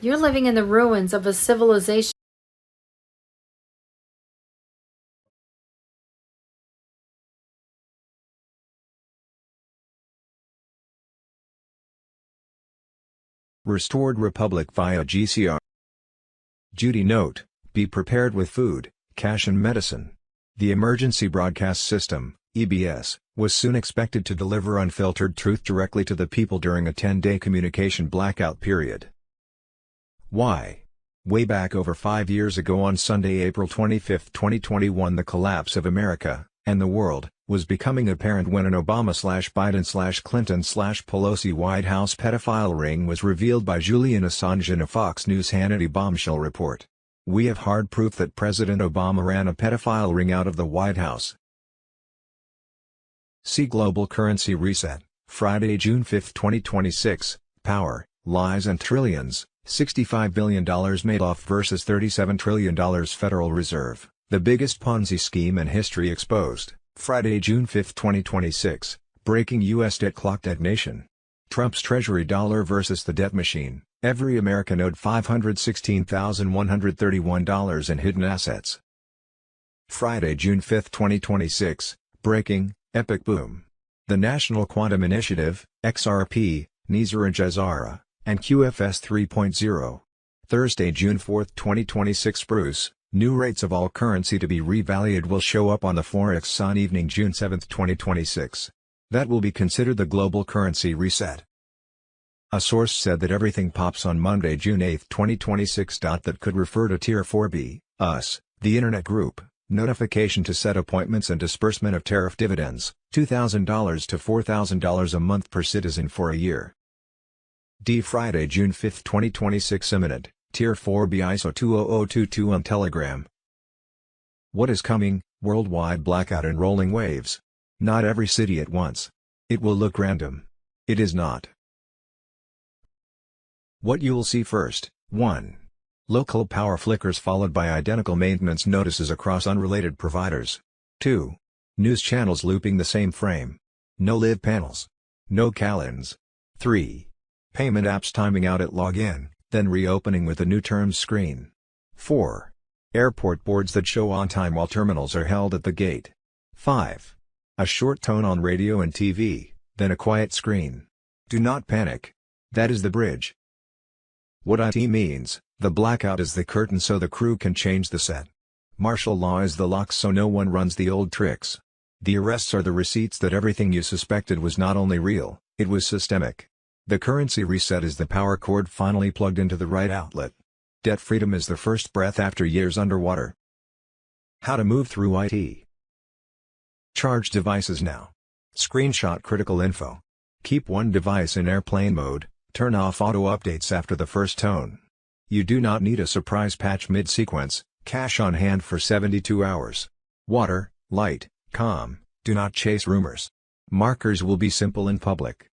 Speaker 3: You're living in the ruins of a civilization.
Speaker 6: Restored Republic via GCR. Duty note: be prepared with food, cash and medicine. The Emergency Broadcast System, EBS, was soon expected to deliver unfiltered truth directly to the people during a 10-day communication blackout period. Why? Way back over 5 years ago on Sunday, April 25, 2021, the collapse of America, and the world, was becoming apparent when an Obama/Biden/Clinton/Pelosi White House pedophile ring was revealed by Julian Assange in a Fox News Hannity bombshell report. We have hard proof that President Obama ran a pedophile ring out of the White House. See Global Currency Reset, Friday, June 5, 2026, Power, Lies and Trillions, $65 billion Madoff versus $37 trillion Federal Reserve, the biggest Ponzi scheme in history exposed. Friday, June 5, 2026, breaking U.S. debt clock detonation. Trump's Treasury dollar versus the debt machine. Every American owed $516,131 in hidden assets. Friday, June 5, 2026, breaking, epic boom. The National Quantum Initiative, XRP, Nizar Jazara, and QFS 3.0. Thursday, June 4, 2026, Bruce. New rates of all currency to be revalued will show up on the Forex Sun evening June 7, 2026. That will be considered the global currency reset. A source said that everything pops on Monday, June 8, 2026. That could refer to Tier 4B, US, the Internet Group, notification to set appointments and disbursement of tariff dividends, $2,000 to $4,000 a month per citizen for a year. D. Friday, June 5, 2026, imminent. Tier 4B ISO 20022 on Telegram. What is coming? Worldwide blackout and rolling waves. Not every city at once. It will look random. It is not. What you will see first: 1. Local power flickers followed by identical maintenance notices across unrelated providers. 2. News channels looping the same frame. No live panels. No call-ins. 3. Payment apps timing out at login, then reopening with a new terms screen. 4. Airport boards that show on time while terminals are held at the gate. 5. A short tone on radio and TV, then a quiet screen. Do not panic. That is the bridge. What IT means: the blackout is the curtain so the crew can change the set. Martial law is the lock so no one runs the old tricks. The arrests are the receipts that everything you suspected was not only real, it was systemic. The currency reset is the power cord finally plugged into the right outlet. Debt freedom is the first breath after years underwater. How to move through IT. Charge devices now. Screenshot critical info. Keep one device in airplane mode, turn off auto updates after the first tone. You do not need a surprise patch mid-sequence, cash on hand for 72 hours. Water, light, calm, do not chase rumors. Markers will be simple and public.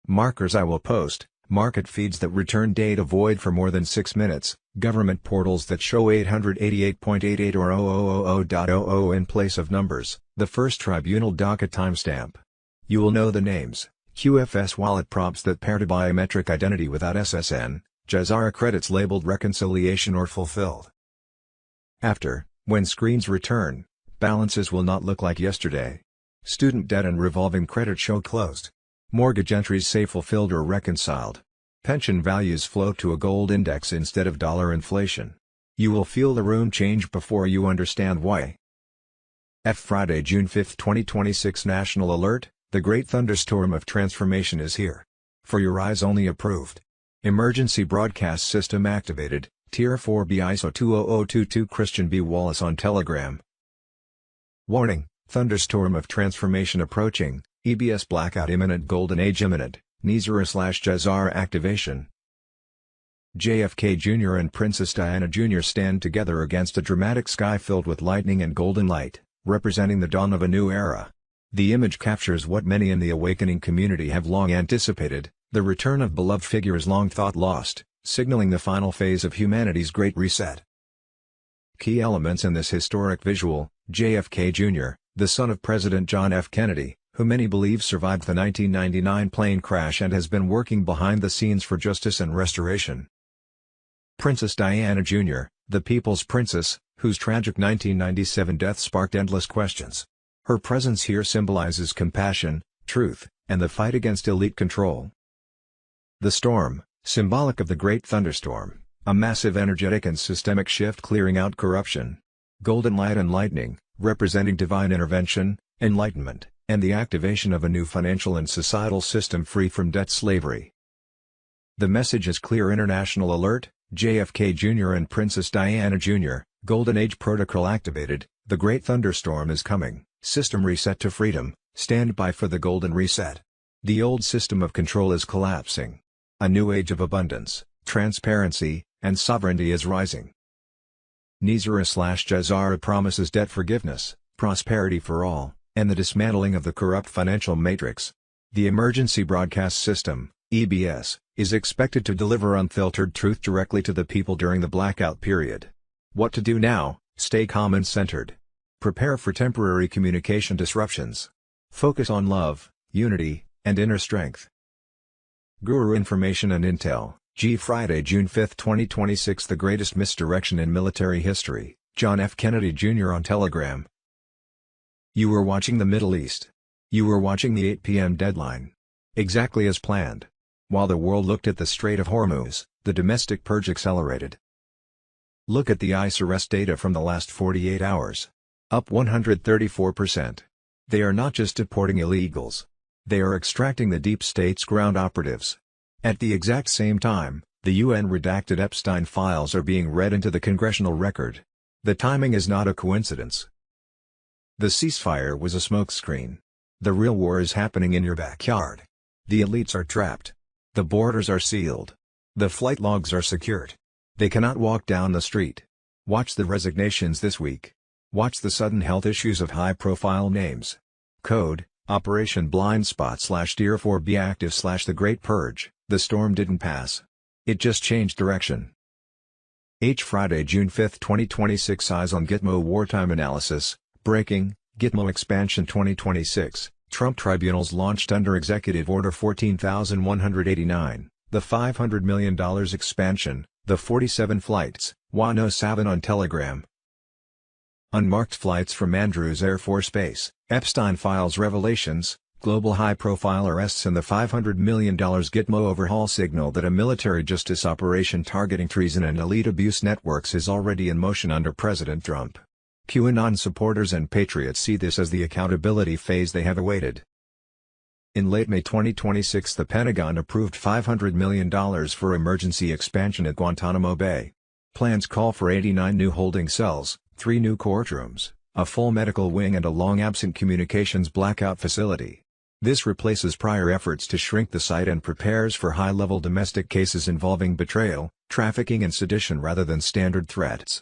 Speaker 6: Markers I will post: market feeds that return data void for more than 6 minutes, government portals that show 888.88 or 0000.00 in place of numbers, the first tribunal docket timestamp. You will know the names: QFS wallet props that pair to biometric identity without SSN, Jazara credits labeled reconciliation or fulfilled. After, when screens return, balances will not look like yesterday. Student debt and revolving credit show closed. Mortgage entries say fulfilled or reconciled. Pension values float to a gold index instead of dollar inflation. You will feel the room change before you understand why. Friday, June 5, 2026 National Alert, the Great Thunderstorm of Transformation is here. For your eyes only approved. Emergency Broadcast System activated, Tier 4B ISO 20022 Christian B. Wallace on Telegram. Warning, Thunderstorm of Transformation approaching, EBS blackout imminent, Golden Age imminent, Nizar/Jazar activation. JFK Jr. and Princess Diana Jr. stand together against a dramatic sky filled with lightning and golden light, representing the dawn of a new era. The image captures what many in the awakening community have long anticipated, the return of beloved figures long thought lost, signaling the final phase of humanity's Great Reset. Key elements in this historic visual: JFK Jr., the son of President John F. Kennedy, who many believe survived the 1999 plane crash and has been working behind the scenes for justice and restoration. Princess Diana Jr., the People's Princess, whose tragic 1997 death sparked endless questions. Her presence here symbolizes compassion, truth, and the fight against elite control. The storm, symbolic of the Great Thunderstorm, a massive energetic and systemic shift clearing out corruption. Golden light and lightning, representing divine intervention, enlightenment, and the activation of a new financial and societal system free from debt slavery. The message is clear: international alert, JFK Jr. and Princess Diana Jr., Golden Age protocol activated, the Great Thunderstorm is coming, system reset to freedom, stand by for the Golden Reset. The old system of control is collapsing. A new age of abundance, transparency, and sovereignty is rising. Nizar/Jazara promises debt forgiveness, prosperity for all, and the dismantling of the corrupt financial matrix. The Emergency Broadcast System, EBS, is expected to deliver unfiltered truth directly to the people during the blackout period. What to do now? Stay calm and centered. Prepare for temporary communication disruptions. Focus on love, unity, and inner strength. Guru Information and Intel, Friday, June 5, 2026 The greatest misdirection in military history, John F. Kennedy Jr. on Telegram. You were watching the Middle East. You were watching the 8 p.m. deadline. Exactly as planned. While the world looked at the Strait of Hormuz, the domestic purge accelerated. Look at the ICE arrest data from the last 48 hours. Up 134%. They are not just deporting illegals. They are extracting the deep state's ground operatives. At the exact same time, the UN-redacted Epstein files are being read into the congressional record. The timing is not a coincidence. The ceasefire was a smokescreen. The real war is happening in your backyard. The elites are trapped. The borders are sealed. The flight logs are secured. They cannot walk down the street. Watch the resignations this week. Watch the sudden health issues of high-profile names. Code, Operation Blind Spot/Tier 4B active/ The Great Purge. The storm didn't pass. It just changed direction. Friday, June 5, 2026 Eyes on Gitmo Wartime Analysis. Breaking, Gitmo Expansion 2026. Trump tribunals launched under Executive Order 14,189, the $500 million expansion, the 47 flights, Wano 7 on Telegram. Unmarked flights from Andrews Air Force Base, Epstein Files revelations, global high-profile arrests and the $500 million Gitmo overhaul signal that a military justice operation targeting treason and elite abuse networks is already in motion under President Trump. QAnon supporters and patriots see this as the accountability phase they have awaited. In late May 2026, the Pentagon approved $500 million for emergency expansion at Guantanamo Bay. Plans call for 89 new holding cells, 3 new courtrooms, a full medical wing and a long-absent communications blackout facility. This replaces prior efforts to shrink the site and prepares for high-level domestic cases involving betrayal, trafficking and sedition rather than standard threats.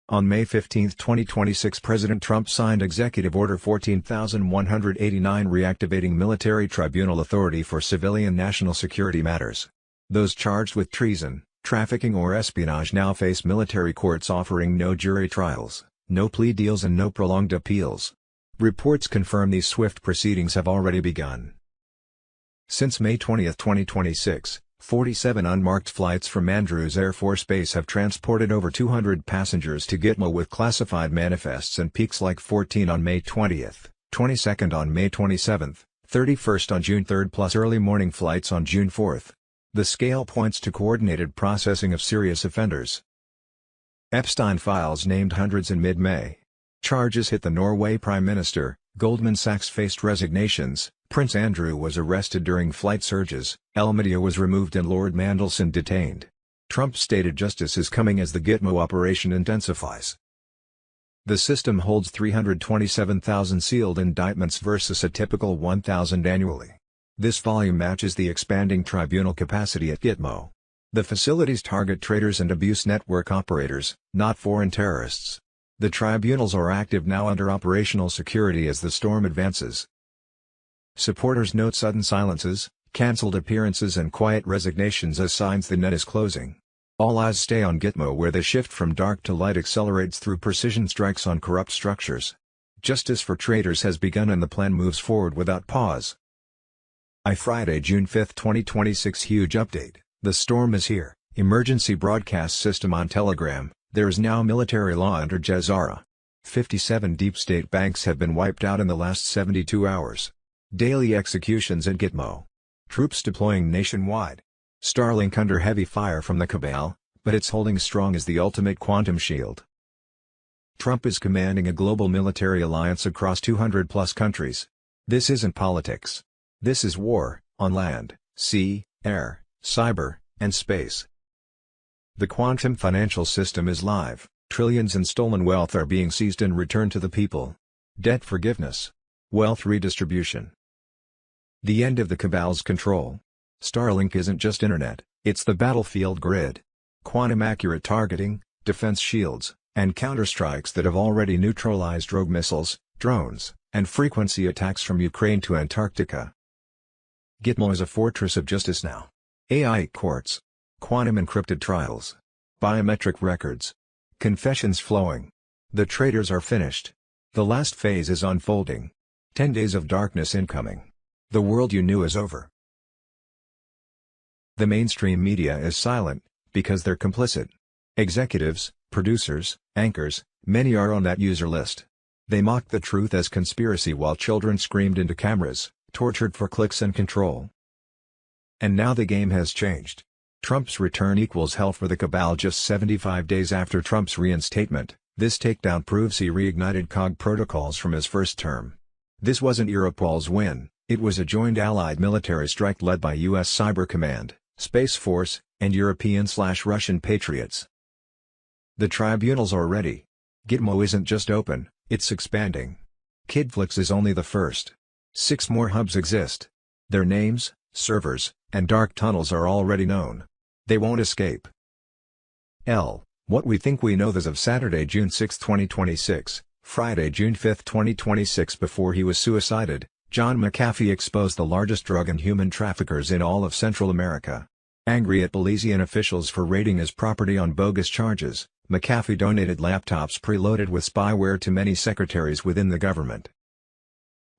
Speaker 6: On May 15, 2026, President Trump signed Executive Order 14,189 reactivating military tribunal authority for civilian national security matters. Those charged with treason, trafficking or espionage now face military courts offering no jury trials, no plea deals and no prolonged appeals. Reports confirm these swift proceedings have already begun. Since May 20, 2026, 47 unmarked flights from Andrews Air Force Base have transported over 200 passengers to Gitmo with classified manifests and peaks like 14 on May 20th, 22nd on May 27th, 31st on June 3rd plus early morning flights on June 4th. The scale points to coordinated processing of serious offenders. Epstein Files named hundreds in mid-May. Charges hit the Norway Prime Minister. Goldman Sachs faced resignations. Prince Andrew was arrested during flight surges. Elmedia was removed and Lord Mandelson detained. Trump stated justice is coming as the Gitmo operation intensifies. The system holds 327,000 sealed indictments versus a typical 1,000 annually. This volume matches the expanding tribunal capacity at Gitmo. The facilities target traders and abuse network operators, not foreign terrorists. The tribunals are active now under operational security as the storm advances. Supporters note sudden silences, cancelled appearances and quiet resignations as signs the net is closing. All eyes stay on Gitmo, where the shift from dark to light accelerates through precision strikes on corrupt structures. Justice for traders has begun and the plan moves forward without pause. Friday, June 5, 2026 Huge update. The storm is here. Emergency broadcast system on Telegram. There is now military law under Jezara. 57 deep state banks have been wiped out in the last 72 hours. Daily executions at Gitmo. Troops deploying nationwide. Starlink under heavy fire from the cabal, but it's holding strong as the ultimate quantum shield. Trump is commanding a global military alliance across 200+ countries. This isn't politics. This is war, on land, sea, air, cyber, and space. The quantum financial system is live. Trillions in stolen wealth are being seized and returned to the people. Debt forgiveness. Wealth redistribution. The end of the cabal's control. Starlink isn't just internet, it's the battlefield grid. Quantum-accurate targeting, defense shields, and counterstrikes that have already neutralized rogue missiles, drones, and frequency attacks from Ukraine to Antarctica. Gitmo is a fortress of justice now. AI courts. Quantum encrypted trials. Biometric records. Confessions flowing. The traitors are finished. The last phase is unfolding. 10 days of darkness incoming. The world you knew is over. The mainstream media is silent, because they're complicit. Executives, producers, anchors, many are on that user list. They mocked the truth as conspiracy while children screamed into cameras, tortured for clicks and control. And now the game has changed. Trump's return equals hell for the cabal. Just 75 days after Trump's reinstatement, this takedown proves he reignited COG protocols from his first term. This wasn't Europol's win, it was a joint allied military strike led by U.S. Cyber Command, Space Force, and European/Russian patriots. The tribunals are ready. Gitmo isn't just open, it's expanding. Kidflix is only the first. 6 more hubs exist. Their names, servers, and dark tunnels are already known. They won't escape. What we think we know. As of Saturday, June 6, 2026, Friday, June 5, 2026. Before he was suicided, John McAfee exposed the largest drug and human traffickers in all of Central America. Angry at Belizean officials for raiding his property on bogus charges, McAfee donated laptops preloaded with spyware to many secretaries within the government.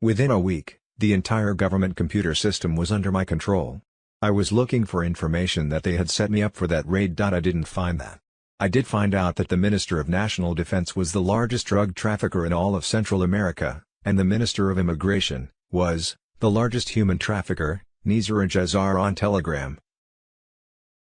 Speaker 6: Within a week, the entire government computer system was under my control. I was looking for information that they had set me up for that raid. I didn't find that. I did find out that the Minister of National Defense was the largest drug trafficker in all of Central America, and the Minister of Immigration was the largest human trafficker, Nizar Jazar on Telegram.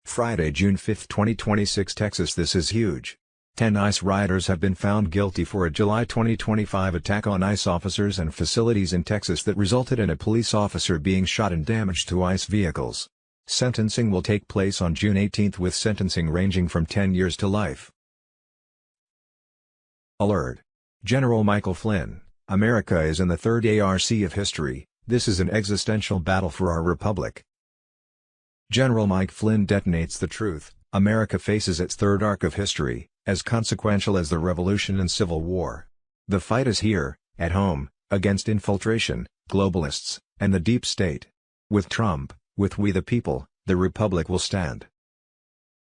Speaker 6: Friday, June 5, 2026 Texas. This is huge. 10 ICE riders have been found guilty for a July 2025 attack on ICE officers and facilities in Texas that resulted in a police officer being shot and damage to ICE vehicles. Sentencing will take place on June 18 with sentencing ranging from 10 years to life. Alert! General Michael Flynn, America is in the third ARC of history. This is an existential battle for our republic. General Mike Flynn detonates the truth. America faces its third arc of history, as consequential as the Revolution and Civil War. The fight is here, at home, against infiltration, globalists, and the deep state. With Trump, with we the people, the Republic will stand.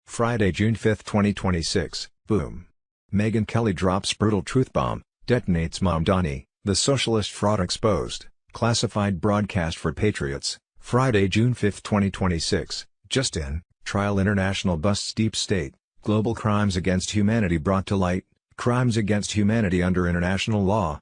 Speaker 6: Friday, June 5, 2026, boom. Megyn Kelly drops brutal truth bomb, detonates Mamdani, the socialist fraud exposed, classified broadcast for patriots. Friday, June 5, 2026, just in, trial international busts deep state, global crimes against humanity brought to light, crimes against humanity under international law.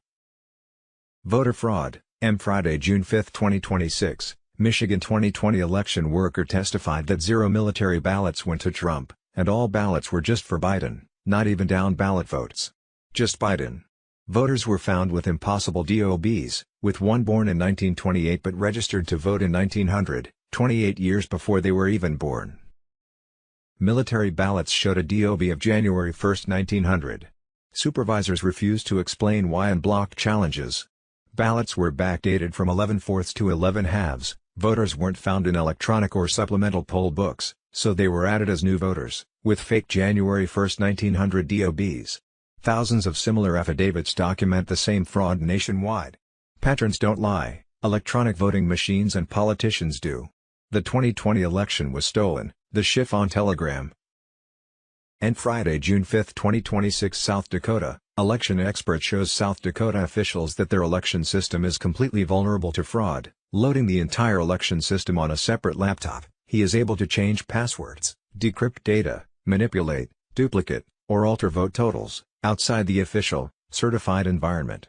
Speaker 6: Voter fraud, Friday, June 5, 2026, Michigan 2020 election worker testified that 0 military ballots went to Trump, and all ballots were just for Biden, not even down ballot votes. Just Biden. Voters were found with impossible DOBs, with one born in 1928 but registered to vote in 1900, 28 years before they were even born. Military ballots showed a DOB of January 1, 1900. Supervisors refused to explain why and blocked challenges. Ballots were backdated from 11/4 to 11/2. Voters weren't found in electronic or supplemental poll books, so they were added as new voters, with fake January 1, 1900 DOBs. Thousands of similar affidavits document the same fraud nationwide. Patrons don't lie, electronic voting machines and politicians do. The 2020 election was stolen, the chiffon telegram. And Friday, June 5, 2026, South Dakota, election expert shows South Dakota officials that their election system is completely vulnerable to fraud. Loading the entire election system on a separate laptop, he is able to change passwords, decrypt data, manipulate, duplicate, or alter vote totals, outside the official, certified environment.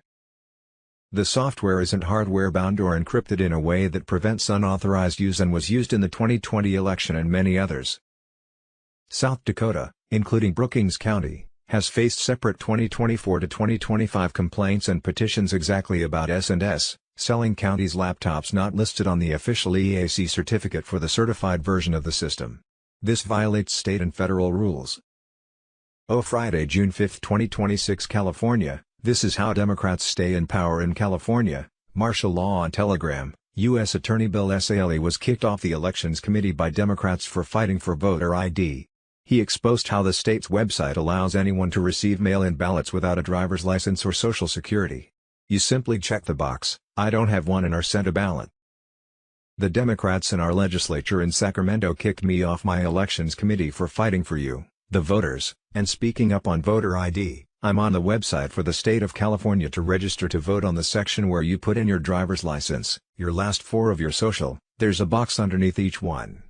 Speaker 6: The software isn't hardware-bound or encrypted in a way that prevents unauthorized use and was used in the 2020 election and many others. South Dakota, including Brookings County, has faced separate 2024 to 2025 complaints and petitions exactly about S&S, selling counties laptops not listed on the official EAC certificate for the certified version of the system. This violates state and federal rules. Friday, June 5, 2026, California, this is how Democrats stay in power in California. Martial law on Telegram. U.S. Attorney Bill Saley was kicked off the Elections Committee by Democrats for fighting for voter ID. He exposed how the state's website allows anyone to receive mail-in ballots without a driver's license or social security. You simply check the box, "I don't have one," and are sent a ballot. The Democrats in our legislature in Sacramento kicked me off my Elections Committee for fighting for you, the voters, and speaking up on voter ID. I'm on the website for the state of California to register to vote. On the section where you put in your driver's license, your last four of your social, there's a box underneath each one.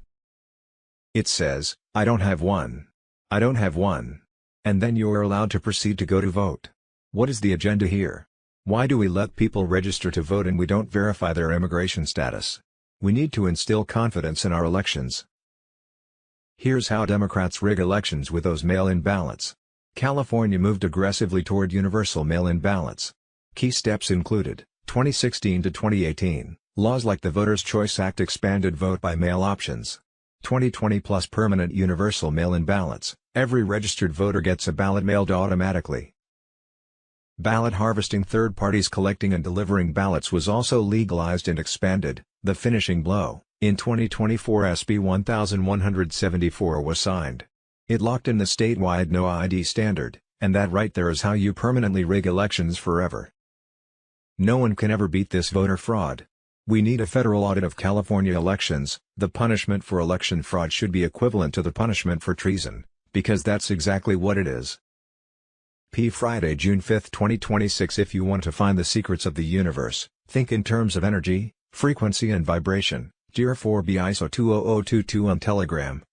Speaker 6: It says, "I don't have one. I don't have one." And then you are allowed to proceed to go to vote. What is the agenda here? Why do we let people register to vote and we don't verify their immigration status? We need to instill confidence in our elections. Here's how Democrats rig elections with those mail-in ballots. California moved aggressively toward universal mail-in ballots. Key steps included, 2016 to 2018, laws like the Voters' Choice Act expanded vote-by-mail options. 2020 plus permanent universal mail-in ballots, every registered voter gets a ballot mailed automatically. Ballot harvesting, third parties collecting and delivering ballots was also legalized and expanded. The finishing blow, in 2024 SB 1174 was signed. It locked in the statewide no ID standard, and that right there is how you permanently rig elections forever. No one can ever beat this voter fraud. We need a federal audit of California elections. The punishment for election fraud should be equivalent to the punishment for treason, because that's exactly what it is. Friday, June 5, 2026. If you want to find the secrets of the universe, think in terms of energy, frequency and vibration. Tier 4B ISO 20022 on Telegram.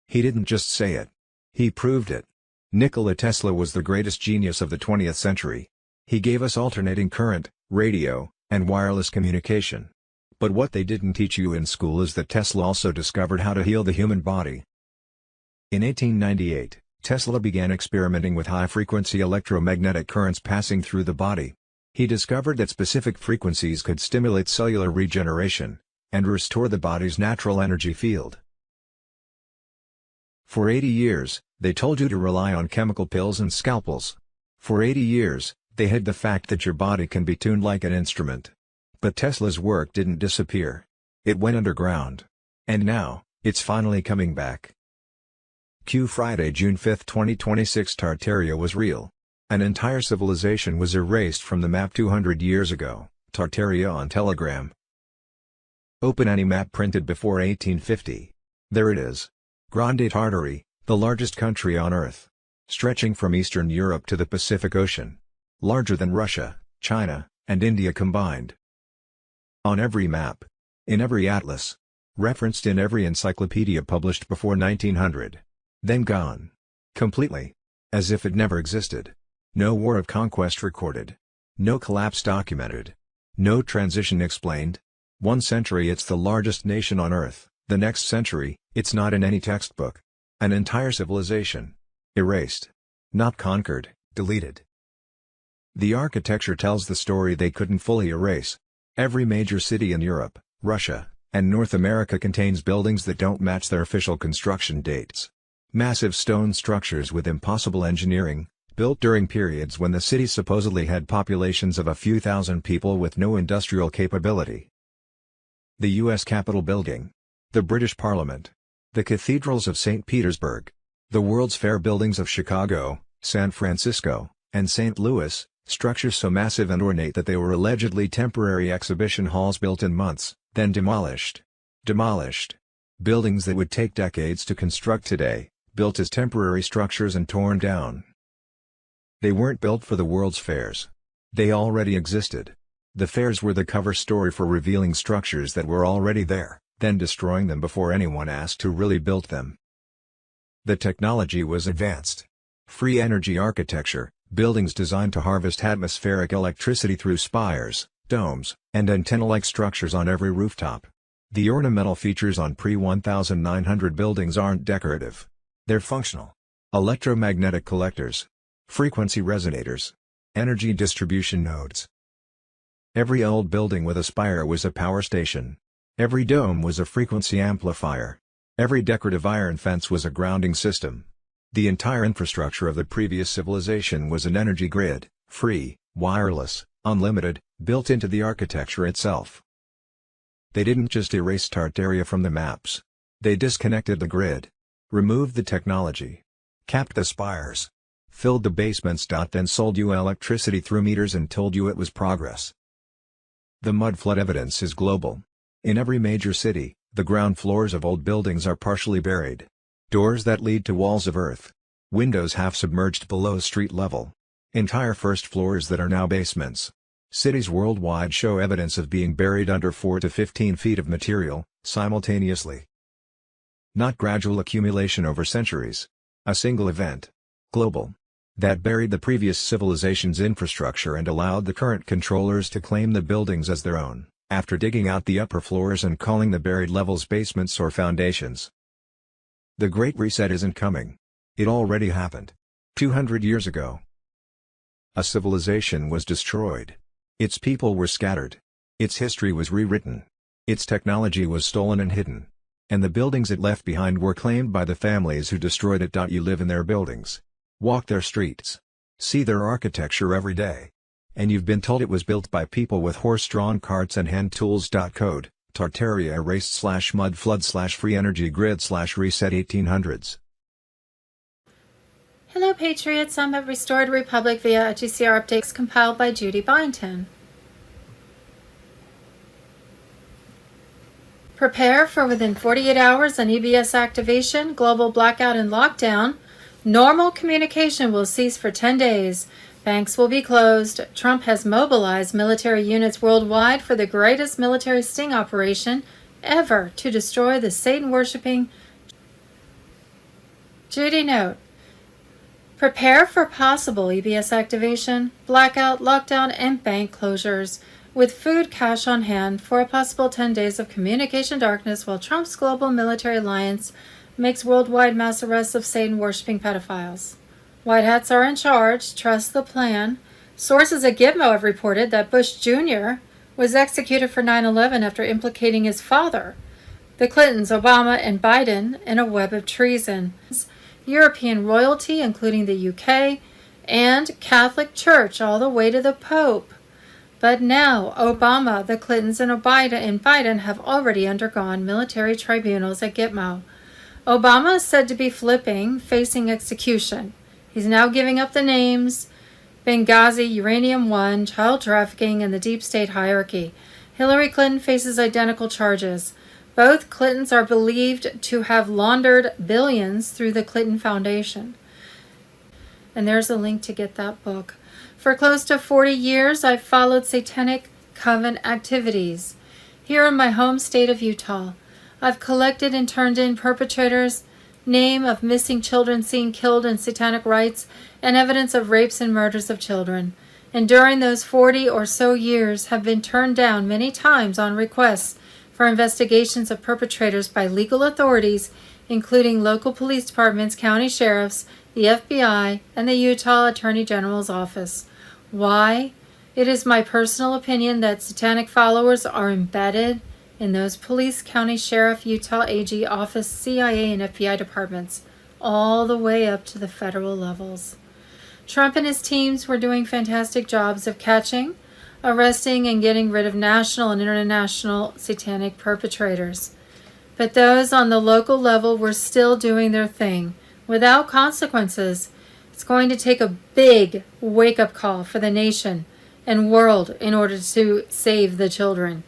Speaker 6: He didn't just say it. He proved it. Nikola Tesla was the greatest genius of the 20th century. He gave us alternating current, radio, and wireless communication. But what they didn't teach you in school is that Tesla also discovered how to heal the human body. In 1898, Tesla began experimenting with high-frequency electromagnetic currents passing through the body. He discovered that specific frequencies could stimulate cellular regeneration and restore the body's natural energy field. For 80 years, they told you to rely on chemical pills and scalpels. For 80 years, they hid the fact that your body can be tuned like an instrument. But Tesla's work didn't disappear. It went underground. And now, it's finally coming back. Friday, June 5, 2026. Tartaria was real. An entire civilization was erased from the map 200 years ago. Tartaria on Telegram. Open any map printed before 1850. There it is. Grande Tartary, the largest country on Earth. Stretching from Eastern Europe to the Pacific Ocean. Larger than Russia, China, and India combined. On every map. In every atlas. Referenced in every encyclopedia published before 1900. Then gone. Completely. As if it never existed. No war of conquest recorded. No collapse documented. No transition explained. One century it's the largest nation on Earth, the next century, it's not in any textbook. An entire civilization. Erased. Not conquered, deleted. The architecture tells the story they couldn't fully erase. Every major city in Europe, Russia, and North America contains buildings that don't match their official construction dates. Massive stone structures with impossible engineering, built during periods when the city supposedly had populations of a few thousand people with no industrial capability. The U.S. Capitol building, the British Parliament, the cathedrals of St. Petersburg, the World's Fair buildings of Chicago, San Francisco, and St. Louis, structures so massive and ornate that they were allegedly temporary exhibition halls built in months, then demolished. Buildings that would take decades to construct today, built as temporary structures and torn down. They weren't built for the World's Fairs. They already existed. The fairs were the cover story for revealing structures that were already there, then destroying them before anyone asked who really built them. The technology was advanced. Free energy architecture, buildings designed to harvest atmospheric electricity through spires, domes, and antenna-like structures on every rooftop. The ornamental features on pre-1900 buildings aren't decorative. They're functional. Electromagnetic collectors. Frequency resonators. Energy distribution nodes. Every old building with a spire was a power station. Every dome was a frequency amplifier. Every decorative iron fence was a grounding system. The entire infrastructure of the previous civilization was an energy grid, free, wireless, unlimited, built into the architecture itself. They didn't just erase Tartaria from the maps. They disconnected the grid, removed the technology, capped the spires, filled the basements. Then sold you electricity through meters and told you it was progress. The mud flood evidence is global. In every major city, the ground floors of old buildings are partially buried. Doors that lead to walls of earth. Windows half submerged below street level. Entire first floors that are now basements. Cities worldwide show evidence of being buried under 4 to 15 feet of material, simultaneously. Not gradual accumulation over centuries. A single event. Global. That buried the previous civilization's infrastructure and allowed the current controllers to claim the buildings as their own, after digging out the upper floors and calling the buried levels basements or foundations. The Great Reset isn't coming. It already happened. 200 years ago. A civilization was destroyed. Its people were scattered. Its history was rewritten. Its technology was stolen and hidden. And the buildings it left behind were claimed by the families who destroyed it. You live in their buildings. Walk their streets. See their architecture every day. And you've been told it was built by people with horse-drawn carts and hand tools. Code, Tartaria erased /mud flood /free energy grid /reset 1800s.
Speaker 3: Hello Patriots, I'm at Restored Republic via a GCR updates compiled by Judy Byington. Prepare for within 48 hours an EBS activation, global blackout and lockdown. Normal communication will cease for 10 days. Banks will be closed. Trump has mobilized military units worldwide for the greatest military sting operation ever to destroy the Satan-worshipping. Judy note. Prepare for possible EBS activation, blackout, lockdown, and bank closures, with food cash on hand for a possible 10 days of communication darkness while Trump's global military alliance makes worldwide mass arrests of Satan-worshipping pedophiles. White hats are in charge. Trust the plan. Sources at Gitmo have reported that Bush Jr. was executed for 9/11 after implicating his father, the Clintons, Obama, and Biden in a web of treason. European royalty, including the UK, and Catholic Church, all the way to the Pope. But now, Obama, the Clintons, and Biden have already undergone military tribunals at Gitmo. Obama is said to be flipping, facing execution. He's now giving up the names: Benghazi, Uranium One, child trafficking, and the deep state hierarchy. Hillary Clinton faces identical charges. Both Clintons are believed to have laundered billions through the Clinton Foundation. And there's a link to get that book. For close to 40 years, I've followed satanic coven activities. Here in my home state of Utah, I've collected and turned in perpetrators' name of missing children seen killed in satanic rites and evidence of rapes and murders of children. And during those 40 or so years have been turned down many times on requests for investigations of perpetrators by legal authorities, including local police departments, county sheriffs, the FBI, and the Utah Attorney General's office. Why? It is my personal opinion that satanic followers are embedded in those police, county sheriff, Utah AG office, CIA, and FBI departments, all the way up to the federal levels. Trump and his teams were doing fantastic jobs of catching, arresting, and getting rid of national and international satanic perpetrators. But those on the local level were still doing their thing without consequences. It's going to take a big wake-up call for the nation and world in order to save the children.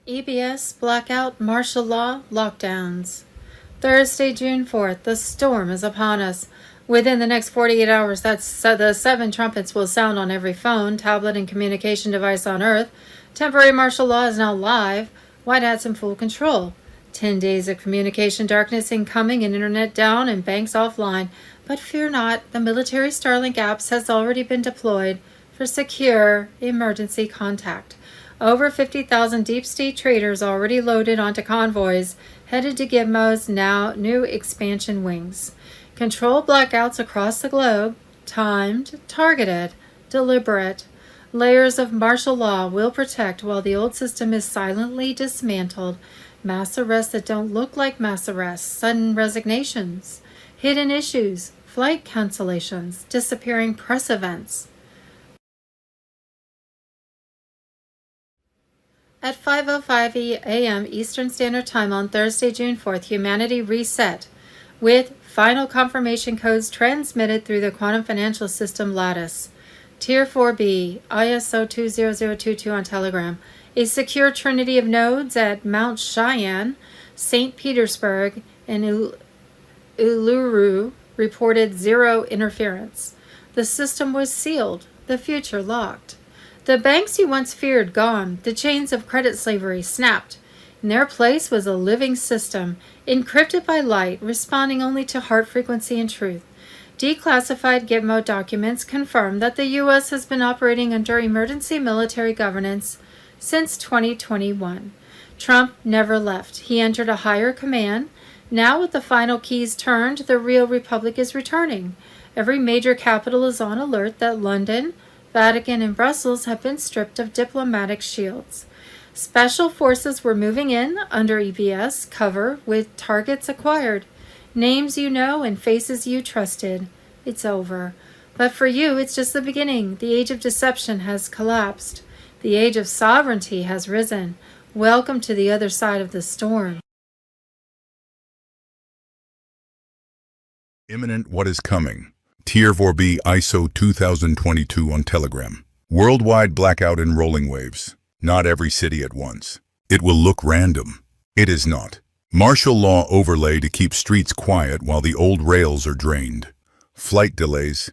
Speaker 3: EBS, blackout, martial law, lockdowns. Thursday, June 4th, the storm is upon us. Within the next 48 hours, the 7 trumpets will sound on every phone, tablet, and communication device on Earth. Temporary martial law is now live. White Hat's in full control. 10 days of communication darkness incoming and internet down and banks offline. But fear not, the military Starlink apps has already been deployed for secure emergency contact. Over 50,000 deep state traders already loaded onto convoys headed to Gizmo's now new expansion wings. Controlled blackouts across the globe, timed, targeted, deliberate. Layers of martial law will protect while the old system is silently dismantled. Mass arrests that don't look like mass arrests, sudden resignations, hidden issues, flight cancellations, disappearing press events. At 5:05 a.m. Eastern Standard Time on Thursday, June 4th, humanity reset with final confirmation codes transmitted through the Quantum Financial System Lattice. Tier 4B, ISO 20022 on Telegram. A secure trinity of nodes at Mount Cheyenne, St. Petersburg, and Uluru reported zero interference. The system was sealed, the future locked. The banks you once feared gone, the chains of credit slavery snapped. In their place was a living system, encrypted by light, responding only to heart frequency and truth. Declassified Gizmo documents confirm that the U.S. has been operating under emergency military governance since 2021. Trump never left. He entered a higher command. Now with the final keys turned, the real republic is returning. Every major capital is on alert that London, Vatican, and Brussels have been stripped of diplomatic shields. Special forces were moving in under EBS cover with targets acquired. Names you know and faces you trusted. It's over. But for you, it's just the beginning. The age of deception has collapsed. The age of sovereignty has risen. Welcome to the other side of the storm.
Speaker 5: Imminent what is coming. Tier 4B ISO 2022 on Telegram. Worldwide blackout in rolling waves. Not every city at once. It will look random. It is not. Martial law overlay to keep streets quiet while the old rails are drained. Flight delays.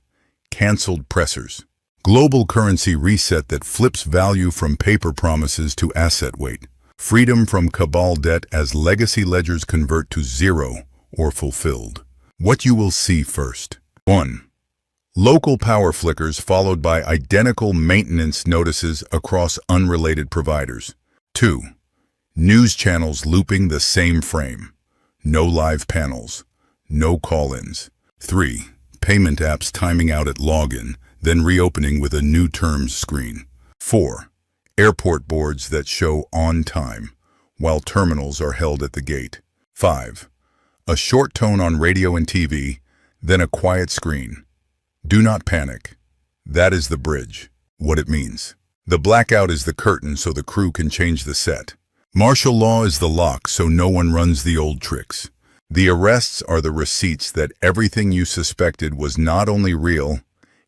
Speaker 5: Cancelled pressers. Global currency reset that flips value from paper promises to asset weight. Freedom from cabal debt as legacy ledgers convert to zero or fulfilled. What you will see first. 1. Local power flickers followed by identical maintenance notices across unrelated providers. 2. News channels looping the same frame. No live panels. No call-ins. 3. Payment apps timing out at login, then reopening with a new terms screen. 4. Airport boards that show on time, while terminals are held at the gate. 5. A short tone on radio and TV, then a quiet screen. Do not panic. That is the bridge. What it means. The blackout is the curtain so the crew can change the set. Martial law is the lock so no one runs the old tricks. The arrests are the receipts that everything you suspected was not only real,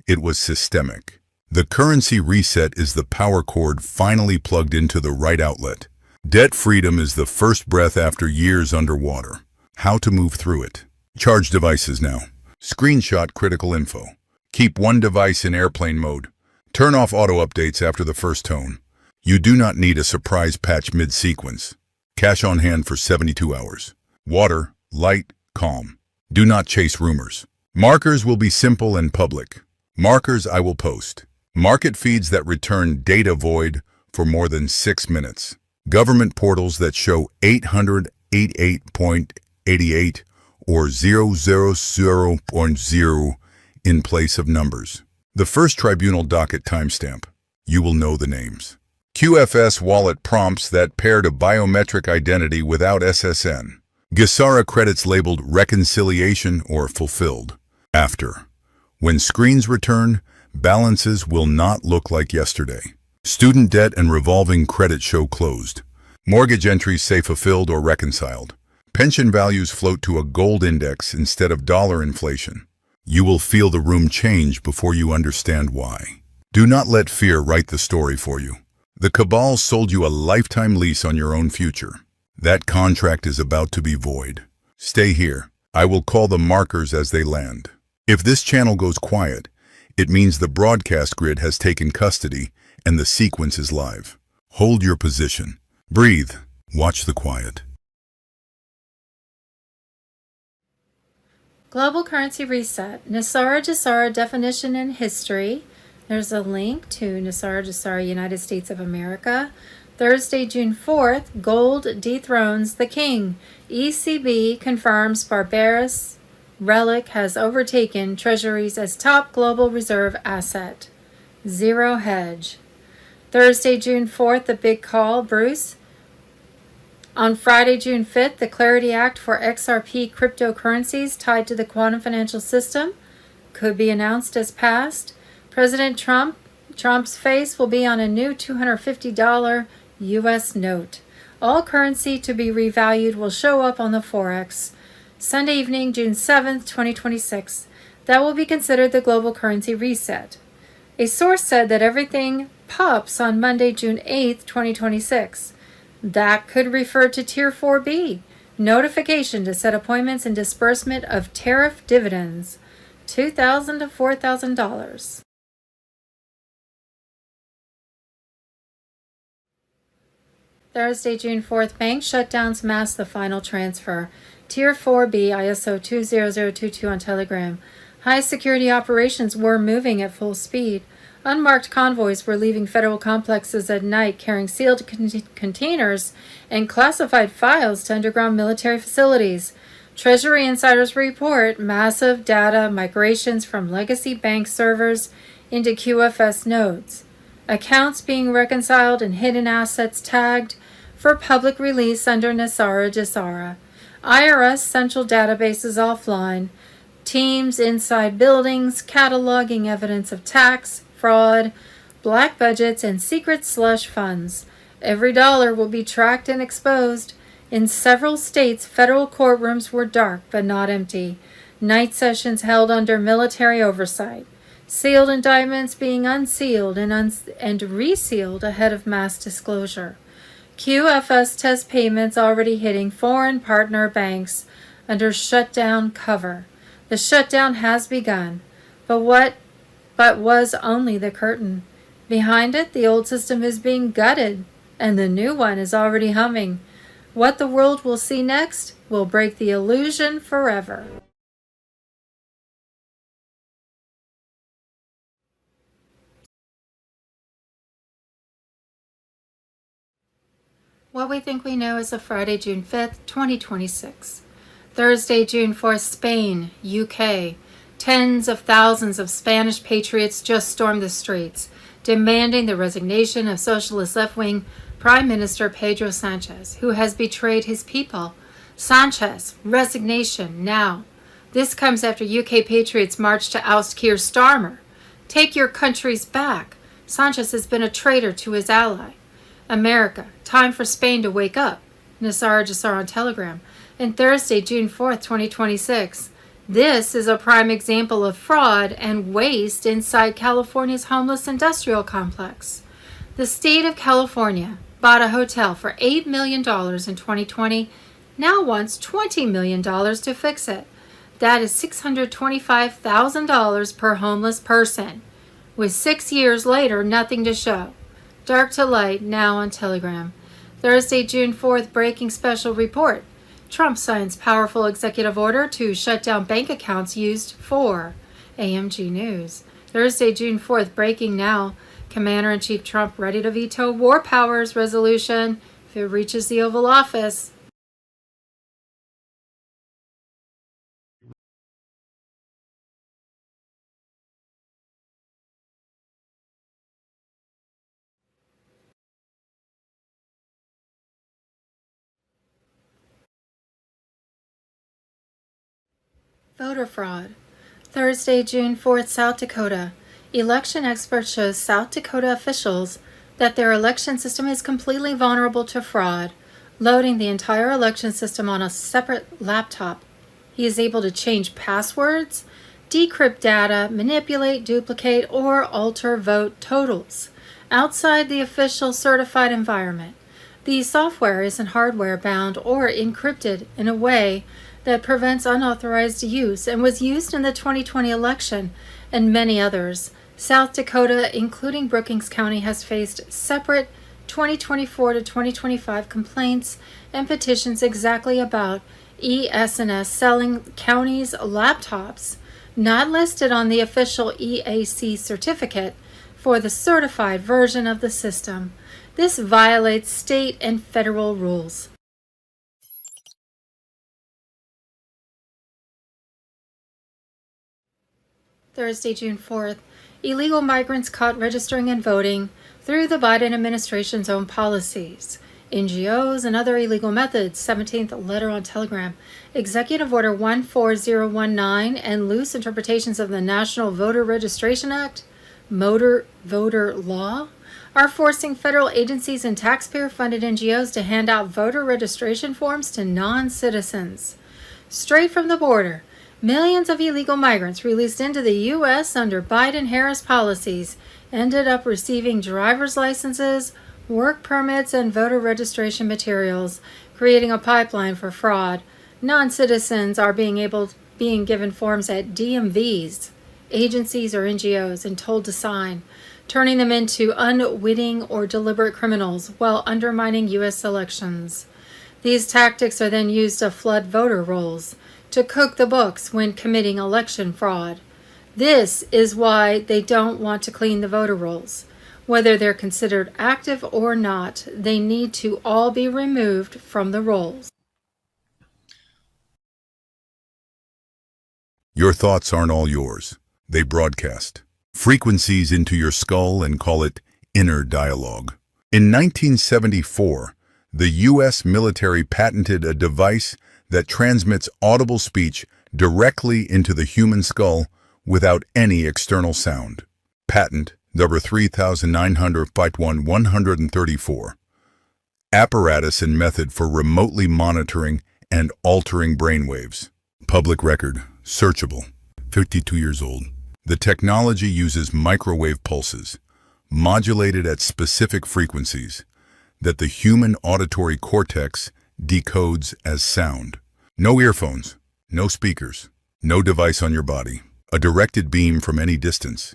Speaker 5: it was systemic. The currency reset is the power cord finally plugged into the right outlet. Debt freedom is the first breath after years underwater. How to move through it. Charge devices now. Screenshot critical info. Keep one device in airplane mode. Turn off auto updates after the first tone. You do not need a surprise patch mid-sequence. Cash on hand for 72 hours. Water, light, calm. Do not chase rumors. Markers will be simple and public. Markers I will post. Market feeds that return data void for more than 6 minutes. Government portals that show 88.88 or 000.0 in place of numbers. The first tribunal docket timestamp. You will know the names. QFS wallet prompts that pair to biometric identity without SSN. GESARA credits labeled reconciliation or fulfilled. After. When screens return, balances will not look like yesterday. Student debt and revolving credit show closed. Mortgage entries say fulfilled or reconciled. Pension values float to a gold index instead of dollar inflation. You will feel the room change before you understand why. Do not let fear write the story for you. The cabal sold you a lifetime lease on your own future. That contract is about to be void. Stay here. I will call the markers as they land. If this channel goes quiet, it means the broadcast grid has taken custody and the sequence is live. Hold your position. Breathe. Watch the quiet.
Speaker 3: Global Currency Reset, Nisara Jisara Definition and History. There's a link to Nisara Jisara United States of America. Thursday, June 4th, gold dethrones the king. ECB confirms barbarous relic has overtaken treasuries as top global reserve asset. Zero hedge. Thursday, June 4th, the big call, Bruce. On Friday, June 5th, the Clarity Act for XRP cryptocurrencies tied to the quantum financial system could be announced as passed. President Trump's face will be on a new $250 U.S. note. All currency to be revalued will show up on the Forex. Sunday evening, June 7th, 2026. That will be considered the global currency reset. A source said that everything pops on Monday, June 8th, 2026. That could refer to Tier 4B, notification to set appointments and disbursement of tariff dividends, $2,000 to $4,000. Thursday, June 4th, bank shutdowns mask the final transfer. Tier 4B ISO 20022 on Telegram. High security operations were moving at full speed. Unmarked convoys were leaving federal complexes at night carrying sealed containers and classified files to underground military facilities. Treasury insiders report massive data migrations from legacy bank servers into QFS nodes. Accounts being reconciled and hidden assets tagged for public release under Nisara Jisara. IRS central databases offline. Teams inside buildings cataloging evidence of tax, fraud, black budgets, and secret slush funds. Every dollar will be tracked and exposed. In several states, federal courtrooms were dark but not empty. Night sessions held under military oversight. Sealed indictments being unsealed and resealed ahead of mass disclosure. QFS test payments already hitting foreign partner banks under shutdown cover. The shutdown has begun, but was only the curtain. Behind it, the old system is being gutted, and the new one is already humming. What the world will see next will break the illusion forever. What we think we know is a Friday, June 5th, 2026. Thursday, June 4th, Spain, UK. Tens of thousands of Spanish patriots just stormed the streets, demanding the resignation of socialist left-wing Prime Minister Pedro Sanchez, who has betrayed his people. Sanchez, resignation, now. This comes after UK patriots marched to oust Keir Starmer. Take your countries back. Sanchez has been a traitor to his ally. America, time for Spain to wake up. Nisara Jisara on Telegram. And Thursday, June 4th, 2026. This is a prime example of fraud and waste inside California's homeless industrial complex. The state of California bought a hotel for $8 million in 2020, now wants $20 million to fix it. That is $625,000 per homeless person, with 6 years later nothing to show. Dark to light, now on Telegram. Thursday, June 4th, breaking special report. Trump signs powerful executive order to shut down bank accounts used for AMG News. Thursday, June 4th, breaking now. Commander-in-Chief Trump ready to veto war powers resolution if it reaches the Oval Office. Voter fraud. Thursday, June 4th, South Dakota. Election experts show South Dakota officials that their election system is completely vulnerable to fraud, loading the entire election system on a separate laptop. He is able to change passwords, decrypt data, manipulate, duplicate, or alter vote totals outside the official certified environment. The software isn't hardware bound or encrypted in a way that prevents unauthorized use and was used in the 2020 election and many others. South Dakota, including Brookings County, has faced separate 2024 to 2025 complaints and petitions exactly about ES&S selling counties laptops not listed on the official EAC certificate for the certified version of the system. This violates state and federal rules. Thursday, June 4th, illegal migrants caught registering and voting through the Biden administration's own policies, NGOs, and other illegal methods. 17th letter on Telegram. Executive Order 14019 and loose interpretations of the National Voter Registration Act, Motor Voter Law, are forcing federal agencies and taxpayer-funded NGOs to hand out voter registration forms to non-citizens. Straight from the border, millions of illegal migrants released into the U.S. under Biden-Harris policies ended up receiving driver's licenses, work permits, and voter registration materials, creating a pipeline for fraud. Non-citizens are being given forms at DMVs, agencies, or NGOs and told to sign, turning them into unwitting or deliberate criminals while undermining U.S. elections. These tactics are then used to flood voter rolls, to cook the books when committing election fraud. This is why they don't want to clean the voter rolls. Whether they're considered active or not, they need to all be removed from the rolls.
Speaker 5: Your thoughts aren't all yours. They broadcast frequencies into your skull and call it inner dialogue. In 1974, the U.S. military patented a device that transmits audible speech directly into the human skull without any external sound. Patent number 3900-134. Apparatus and method for remotely monitoring and altering brainwaves. Public record, searchable, 52 years old. The technology uses microwave pulses, modulated at specific frequencies, that the human auditory cortex decodes as sound. No earphones, no speakers, no device on your body. A directed beam from any distance,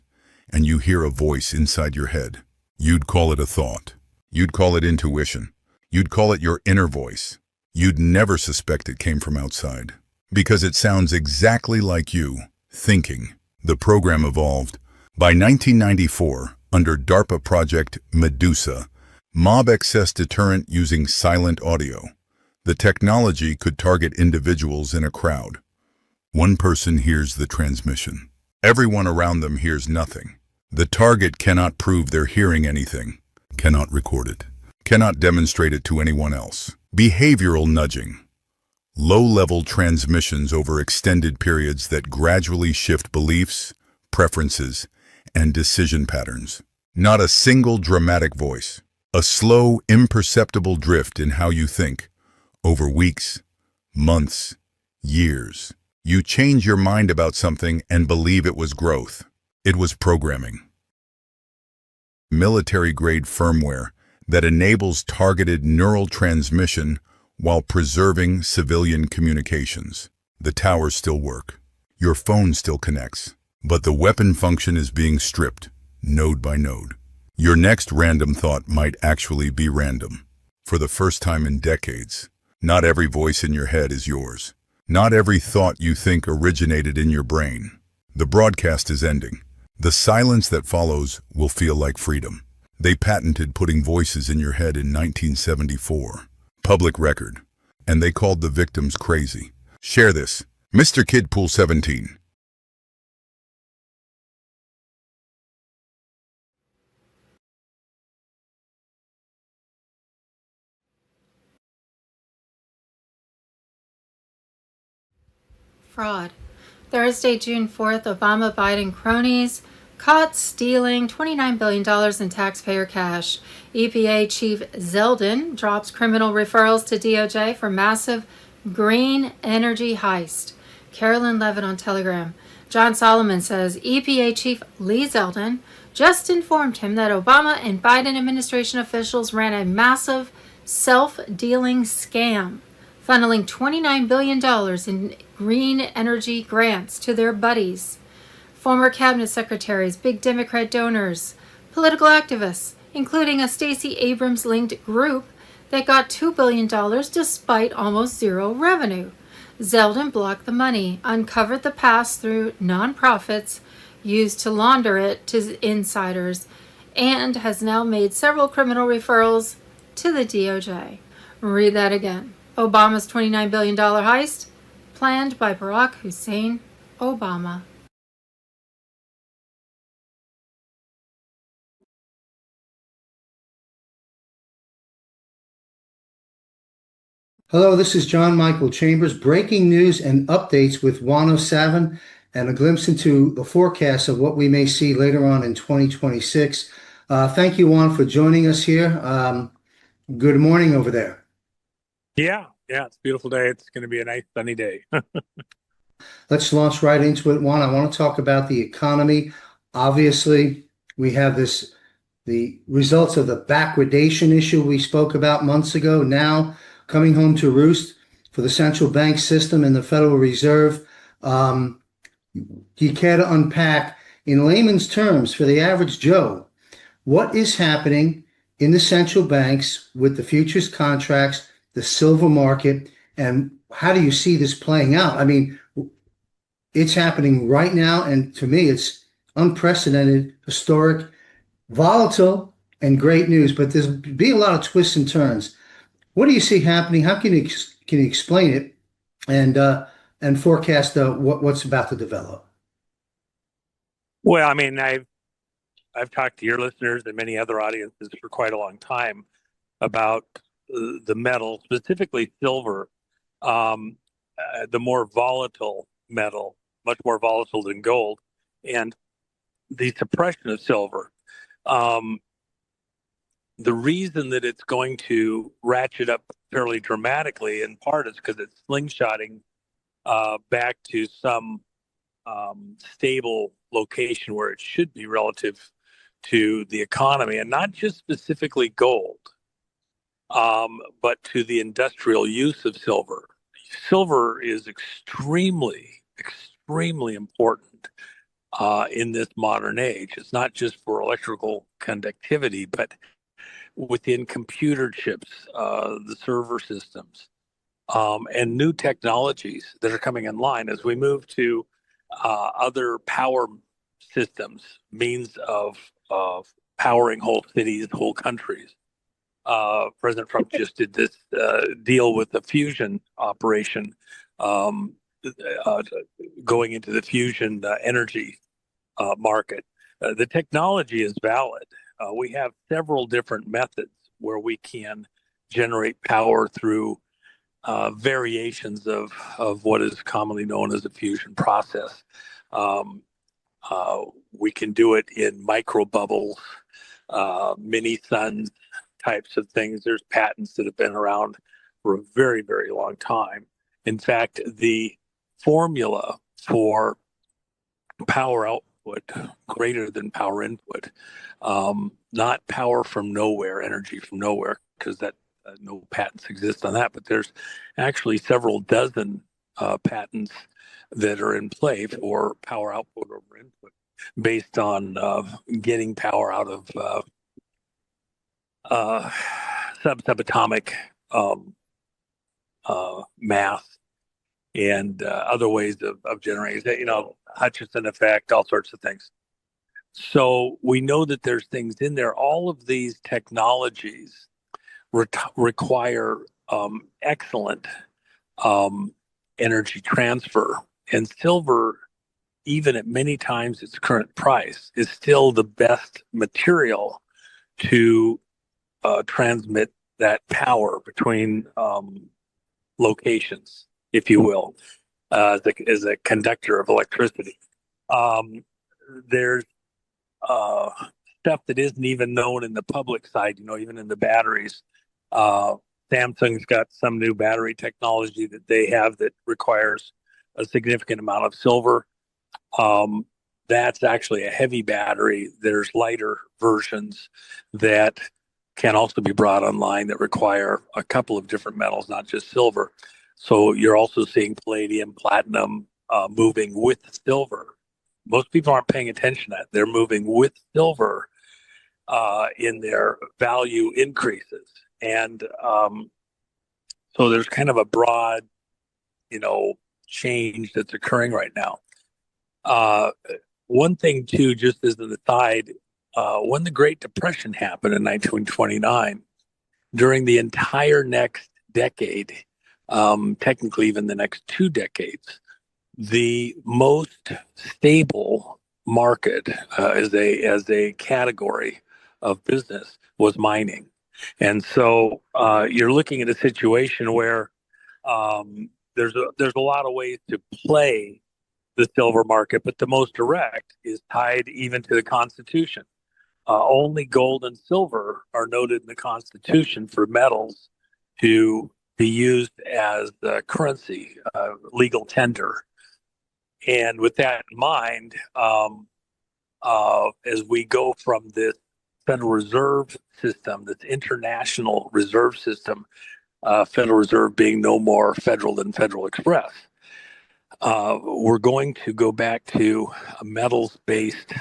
Speaker 5: and you hear a voice inside your head. You'd call it a thought. You'd call it intuition. You'd call it your inner voice. You'd never suspect it came from outside, because it sounds exactly like you, thinking. The program evolved. By 1994, under DARPA project Medusa, mob excess deterrent using silent audio, the technology could target individuals in a crowd. One person hears the transmission. Everyone around them hears nothing. The target cannot prove they're hearing anything, cannot record it, cannot demonstrate it to anyone else. Behavioral nudging. Low-level transmissions over extended periods that gradually shift beliefs, preferences, and decision patterns. Not a single dramatic voice. A slow, imperceptible drift in how you think. Over weeks, months, years. You change your mind about something and believe it was growth. It was programming. Military-grade firmware that enables targeted neural transmission while preserving civilian communications. The towers still work. Your phone still connects. But the weapon function is being stripped, node by node. Your next random thought might actually be random. For the first time in decades, not every voice in your head is yours. Not every thought you think originated in your brain. The broadcast is ending. The silence that follows will feel like freedom. They patented putting voices in your head in 1974. Public record. And they called the victims crazy. Share this. Mr. Kidpool 17.
Speaker 3: Fraud. Thursday, June 4th, Obama Biden cronies caught stealing $29 billion in taxpayer cash. EPA Chief Zeldin drops criminal referrals to DOJ for massive green energy heist. Carolyn Levitt on Telegram. John Solomon says EPA Chief Lee Zeldin just informed him that Obama and Biden administration officials ran a massive self-dealing scam, funneling $29 billion in green energy grants to their buddies, former cabinet secretaries, big Democrat donors, political activists, including a Stacey Abrams-linked group that got $2 billion despite almost zero revenue. Zeldin blocked the money, uncovered the pass-through nonprofits used to launder it to insiders, and has now made several criminal referrals to the DOJ. Read that again. Obama's $29 billion heist, planned by Barack Hussein Obama.
Speaker 7: Hello, this is John Michael Chambers. Breaking news and updates with Juan O'Savin and a glimpse into the forecast of what we may see later on in 2026. Thank you, Juan, for joining us here. Good morning over there.
Speaker 2: Yeah, it's a beautiful day. It's going to be a nice sunny day.
Speaker 7: Let's launch right into it, Juan. I want to talk about the economy. Obviously, we have the results of the backwardation issue we spoke about months ago now coming home to roost for the central bank system and the Federal Reserve. Do you care to unpack, in layman's terms, for the average Joe, what is happening in the central banks with the futures contracts, the silver market, and how do you see this playing out? I mean, it's happening right now, and to me, it's unprecedented, historic, volatile, and great news, but there's been a lot of twists and turns. What do you see happening? How can you explain it and forecast what's about to develop?
Speaker 2: Well, I mean, I've talked to your listeners and many other audiences for quite a long time about the metal, specifically silver, the more volatile metal, much more volatile than gold, and the suppression of silver. The reason that it's going to ratchet up fairly dramatically, in part, is because it's slingshotting back to some stable location where it should be relative to the economy, and not just specifically gold, but to the industrial use of silver. Silver is extremely important in this modern age. It's not just for electrical conductivity, but within computer chips, the server systems, and new technologies that are coming in line as we move to other power systems, means of powering whole cities, whole countries. President Trump just did this deal with the fusion operation, going into the fusion energy market. The technology is valid. We have several different methods where we can generate power through variations of what is commonly known as a fusion process. We can do it in micro bubbles, mini suns types of things. There's patents that have been around for a very, very long time. In fact, the formula for power output greater than power input, not power from nowhere, energy from nowhere, because that no patents exist on that, but there's actually several dozen patents that are in play for power output over input, based on getting power out of subatomic mass and other ways of generating, Hutchison effect, all sorts of things. So we know that there's things in there. All of these technologies require excellent energy transfer, and silver, even at many times its current price, is still the best material to transmit that power between locations, if you will. as a conductor of electricity. There's stuff that isn't even known in the public side, even in the batteries. Samsung's got some new battery technology that they have that requires a significant amount of silver. That's actually a heavy battery. There's lighter versions that can also be brought online that require a couple of different metals, not just silver. So you're also seeing palladium, platinum moving with silver. Most people aren't paying attention to that. They're moving with silver in their value increases. And so there's kind of a broad, change that's occurring right now. One thing, too, just as an aside, when the Great Depression happened in 1929, during the entire next decade, technically even the next 2 decades, the most stable market as a category of business was mining. And so you're looking at a situation where there's a lot of ways to play the silver market, but the most direct is tied even to the Constitution. Only gold and silver are noted in the Constitution for metals to be used as currency, legal tender. And with that in mind, as we go from this Federal Reserve system, this international reserve system, Federal Reserve being no more federal than Federal Express, we're going to go back to a metals-based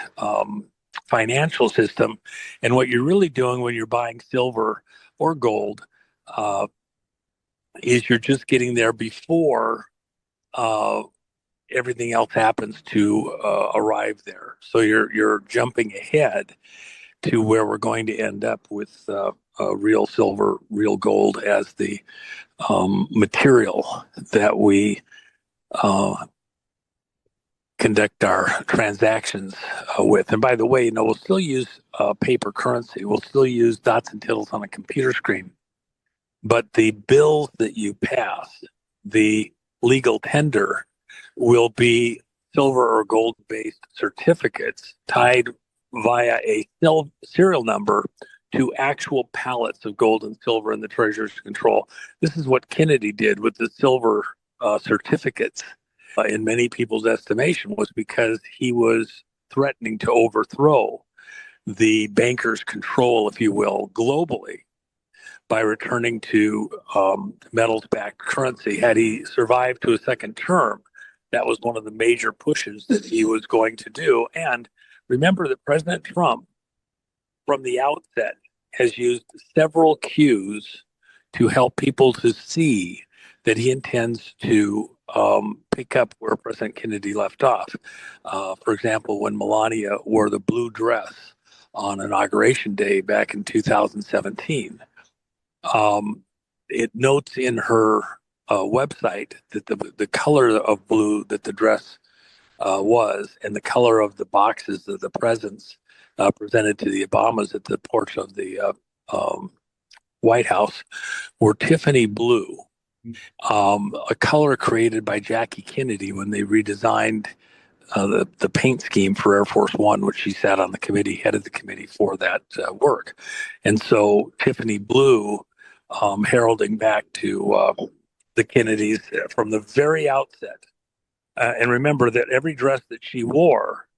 Speaker 2: financial system. And what you're really doing when you're buying silver or gold is you're just getting there before everything else happens to arrive there. So you're jumping ahead to where we're going to end up with real silver, real gold as the material that we conduct our transactions with. And by the way, we'll still use paper currency. We'll still use dots and tittles on a computer screen. But the bills that you pass, the legal tender, will be silver or gold-based certificates tied via a serial number to actual pallets of gold and silver in the Treasurer's control. This is what Kennedy did with the silver certificates. In many people's estimation, was because he was threatening to overthrow the bankers' control, if you will, globally by returning to metals-backed currency. Had he survived to a second term, that was one of the major pushes that he was going to do. And remember that President Trump, from the outset, has used several cues to help people to see that he intends to pick up where President Kennedy left off. For example, when Melania wore the blue dress on Inauguration Day back in 2017, it notes in her website that the color of blue that the dress was, and the color of the boxes that the presents presented to the Obamas at the porch of the White House were Tiffany blue. A color created by Jackie Kennedy when they redesigned the paint scheme for Air Force One, which she sat on the committee, headed the committee for that work. And so Tiffany blue, heralding back to the Kennedys from the very outset. And remember that every dress that she wore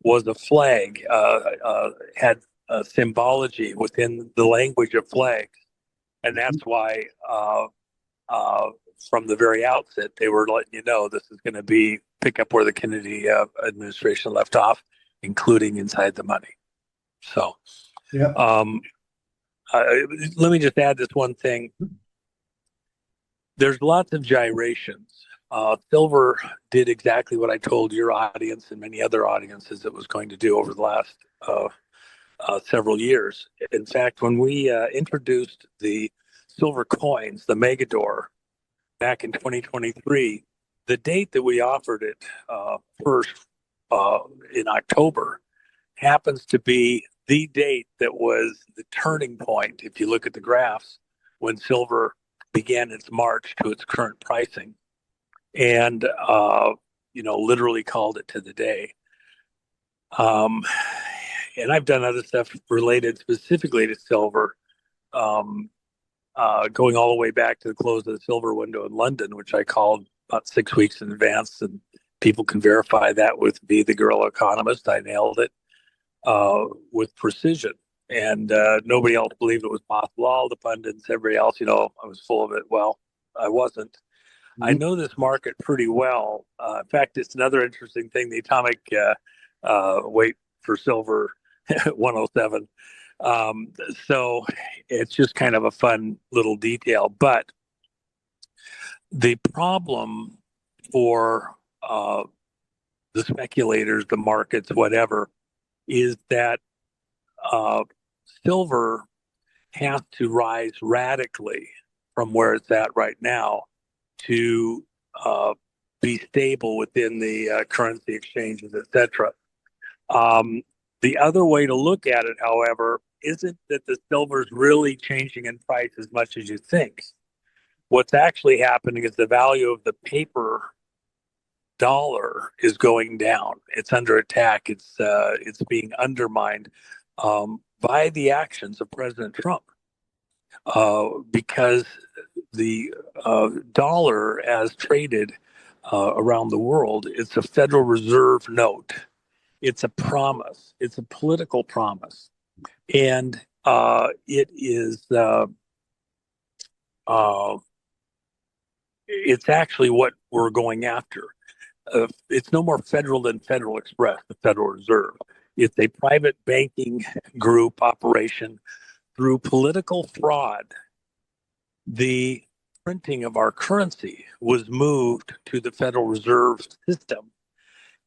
Speaker 2: was a flag, had symbology within the language of flags. And that's why from the very outset, they were letting you know this is going to be pick up where the Kennedy administration left off, including inside the money. So
Speaker 7: Yeah.
Speaker 2: let me just add this one thing. There's lots of gyrations. Silver did exactly what I told your audience and many other audiences it was going to do over the last several years. In fact, when we introduced the silver coins, the Megador, back in 2023, the date that we offered it first in October happens to be the date that was the turning point, if you look at the graphs, when silver began its march to its current pricing. and literally called it to the day. And I've done other stuff related specifically to silver, going all the way back to the close of the silver window in London, which I called about 6 weeks in advance, and people can verify that with me, the Guerrilla Economist. I nailed it with precision, and nobody else believed it was possible. All the pundits, everybody else, I was full of it. Well, I wasn't. I know this market pretty well. In fact, it's another interesting thing, the atomic weight for silver, 107. So it's just kind of a fun little detail. But the problem for the speculators, the markets, whatever, is that silver has to rise radically from where it's at right now to be stable within the currency exchanges, etc. The other way to look at it, however, isn't that the silver is really changing in price as much as you think. What's actually happening is the value of the paper dollar is going down. It's under attack. It's being undermined by the actions of President Trump, because the dollar, as traded around the world, it's a Federal Reserve note. It's a promise. It's a political promise, and it is. It's actually what we're going after. It's no more federal than Federal Express, the Federal Reserve. It's a private banking group operation. Through political fraud, the printing of our currency was moved to the Federal Reserve system.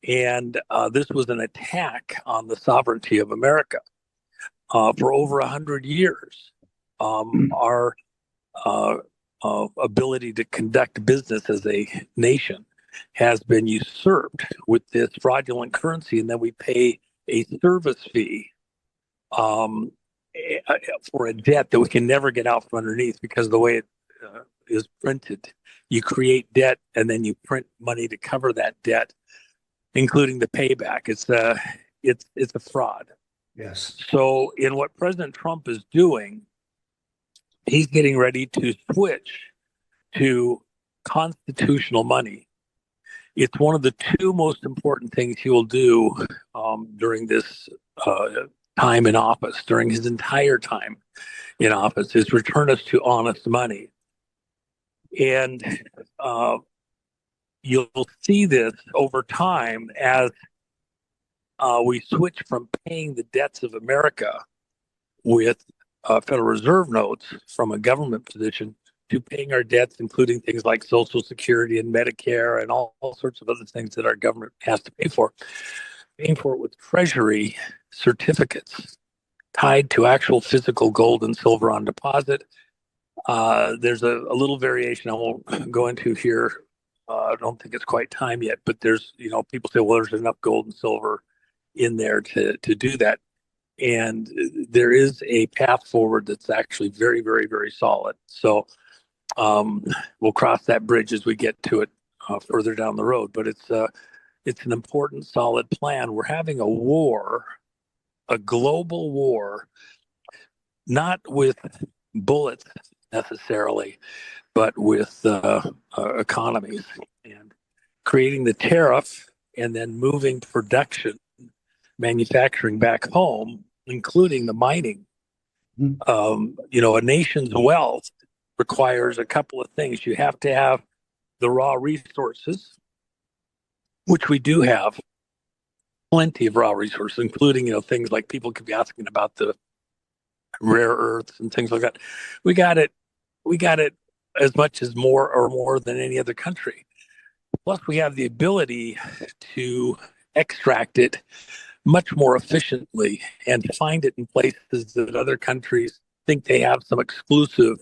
Speaker 2: And this was an attack on the sovereignty of America. For over 100 years, our ability to conduct business as a nation has been usurped with this fraudulent currency, and then we pay a service fee for a debt that we can never get out from underneath because of the way it is printed. You create debt, and then you print money to cover that debt, including the payback. It's a fraud.
Speaker 7: Yes.
Speaker 2: So, in what President Trump is doing, he's getting ready to switch to constitutional money. It's one of the two most important things he will do during this time in office, during his entire time in office, is return us to honest money. And you'll see this over time as we switch from paying the debts of America with Federal Reserve notes from a government position to paying our debts, including things like Social Security and Medicare and all sorts of other things that our government has to pay for, paying for it with Treasury certificates tied to actual physical gold and silver on deposit. There's a little variation I won't go into here. I don't think it's quite time yet, but there's, people say, well, there's enough gold and silver in there to do that. And there is a path forward that's actually very, very, very solid. So we'll cross that bridge as we get to it further down the road. But it's an important, solid plan. We're having a war, a global war, not with bullets necessarily, but with economies, and creating the tariff and then moving production, manufacturing back home, including the mining. A nation's wealth requires a couple of things. You have to have the raw resources, which we do have plenty of raw resources, including, things like people could be asking about the rare earths and things like that. We got it as much as more than any other country. Plus, we have the ability to extract it much more efficiently and find it in places that other countries think they have some exclusive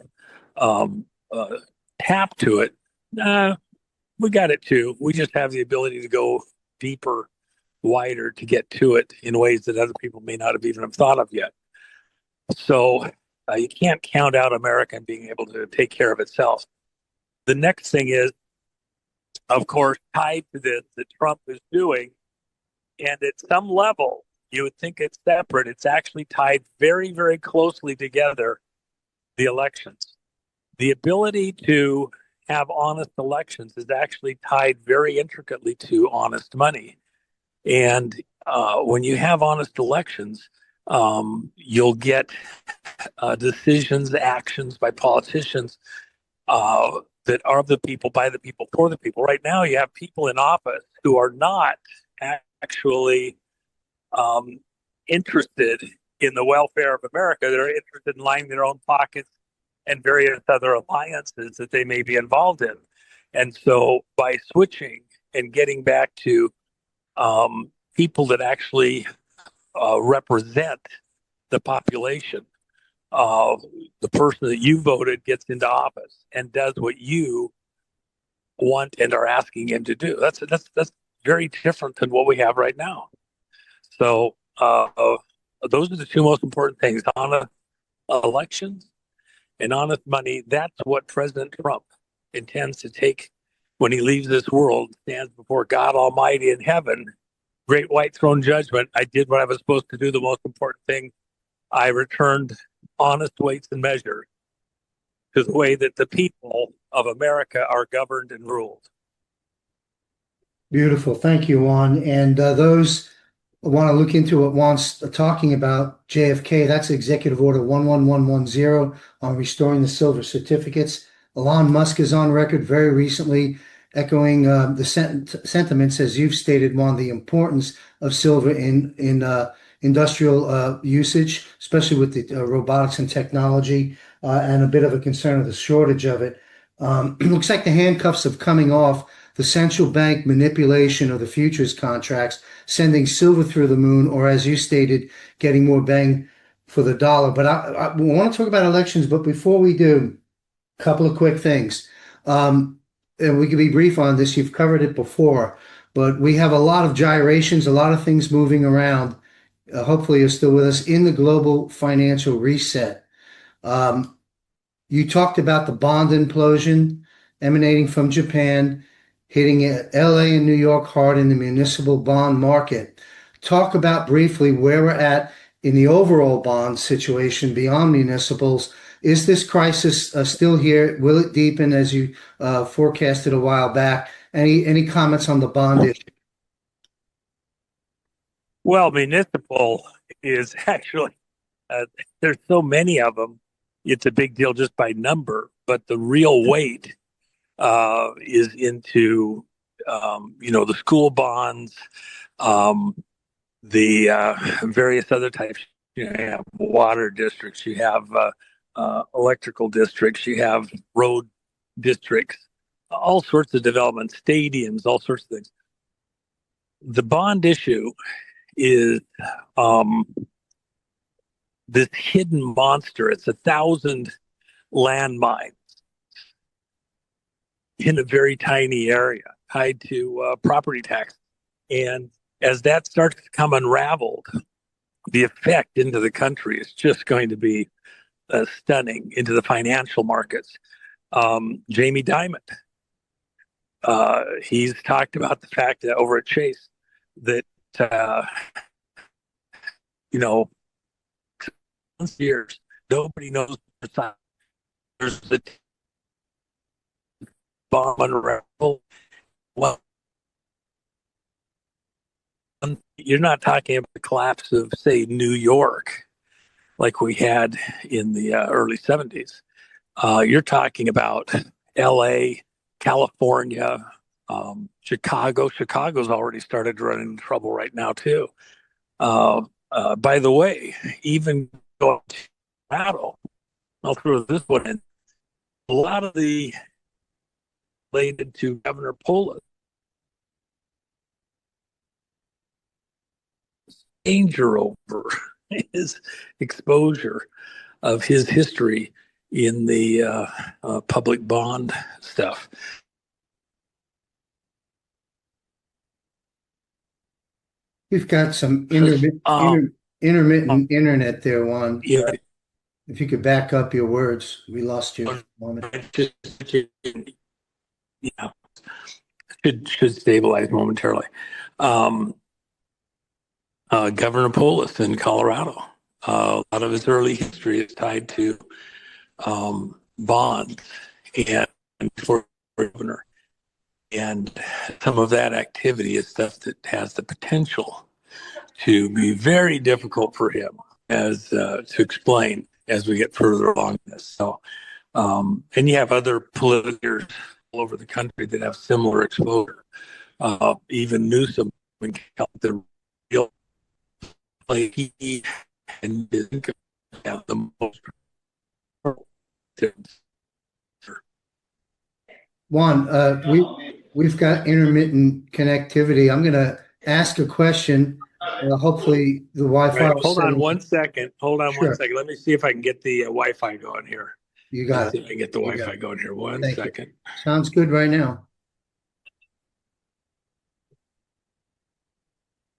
Speaker 2: tap to it. We got it too. We just have the ability to go deeper, wider to get to it in ways that other people may not have even have thought of yet. So you can't count out America being able to take care of itself. The next thing is of course, tied to this that Trump is doing. And at some level, you would think it's separate. It's actually tied very, very closely together, the elections. The ability to have honest elections is actually tied very intricately to honest money. And when you have honest elections, you'll get decisions, actions by politicians that are of the people, by the people, for the people. Right now, you have people in office who are not actually interested in the welfare of America. They're interested in lining their own pockets and various other alliances that they may be involved in. And so by switching and getting back to people that actually represent the population, the person that you voted gets into office and does what you want and are asking him to do. That's very different than what we have right now. So those are the two most important things: honest elections and honest money. That's what President Trump intends to take when he leaves this world, stands before God Almighty in heaven, great white throne judgment. I did what I was supposed to do. The most important thing, I returned honest weights and measures to the way that the people of America are governed and ruled.
Speaker 7: Beautiful. Thank you, Juan. And those want to look into it once talking about JFK, that's Executive Order 11110 on restoring the silver certificates. Elon Musk is on record very recently echoing the sentiments, as you've stated, Juan, the importance of silver in industrial usage, especially with the robotics and technology, and a bit of a concern of the shortage of it. It looks like the handcuffs are coming off the central bank manipulation of the futures contracts, sending silver through the moon, or as you stated, getting more bang for the dollar. But I want to talk about elections, but before we do, a couple of quick things. And we can be brief on this. You've covered it before, but we have a lot of gyrations, a lot of things moving around. Hopefully you're still with us in the global financial reset. You talked about the bond implosion emanating from Japan, hitting LA and New York hard in the municipal bond market. Talk about briefly where we're at in the overall bond situation beyond municipals. Is this crisis still here? Will it deepen as you forecasted a while back? Any comments on the bond issue?
Speaker 2: Well, municipal is actually, there's so many of them, it's a big deal just by number, but the real weight is into, the school bonds, the various other types. You have water districts, you have electrical districts, you have road districts, all sorts of development, stadiums, all sorts of things. The bond issue is this hidden monster. It's 1,000 landmines in a very tiny area tied to property tax. And as that starts to come unraveled, the effect into the country is just going to be stunning, into the financial markets. Jamie Dimon, he's talked about the fact that over at Chase that, years, nobody knows there's the bomb unravel. Well, you're not talking about the collapse of, say, New York, like we had in the early 70s. You're talking about LA, California, Chicago. Chicago's already started running into trouble right now, too. By the way, even going to Colorado, I'll throw this one in. A lot of the related to Governor Polis danger over his exposure of his history in the public bond stuff.
Speaker 7: We've got some intermittent internet there, Juan.
Speaker 2: Yeah.
Speaker 7: If you could back up your words, we lost you for a moment.
Speaker 2: Yeah. should stabilize momentarily. Governor Polis in Colorado, a lot of his early history is tied to bonds and for governor. And some of that activity is stuff that has the potential to be very difficult for him as to explain as we get further along this. So, and you have other politicos all over the country that have similar exposure. Even Newsom, the real play he and have the most.
Speaker 7: Juan, we've got intermittent connectivity. I'm going to ask a question. Hopefully the Wi-Fi.
Speaker 2: Right, hold on one second.
Speaker 7: Sure.
Speaker 2: Let me see if I can get the Wi-Fi going here.
Speaker 7: You got
Speaker 2: See
Speaker 7: it.
Speaker 2: if I can get the Wi-Fi going here. One
Speaker 7: Thank you.
Speaker 2: second.
Speaker 7: Sounds good right now.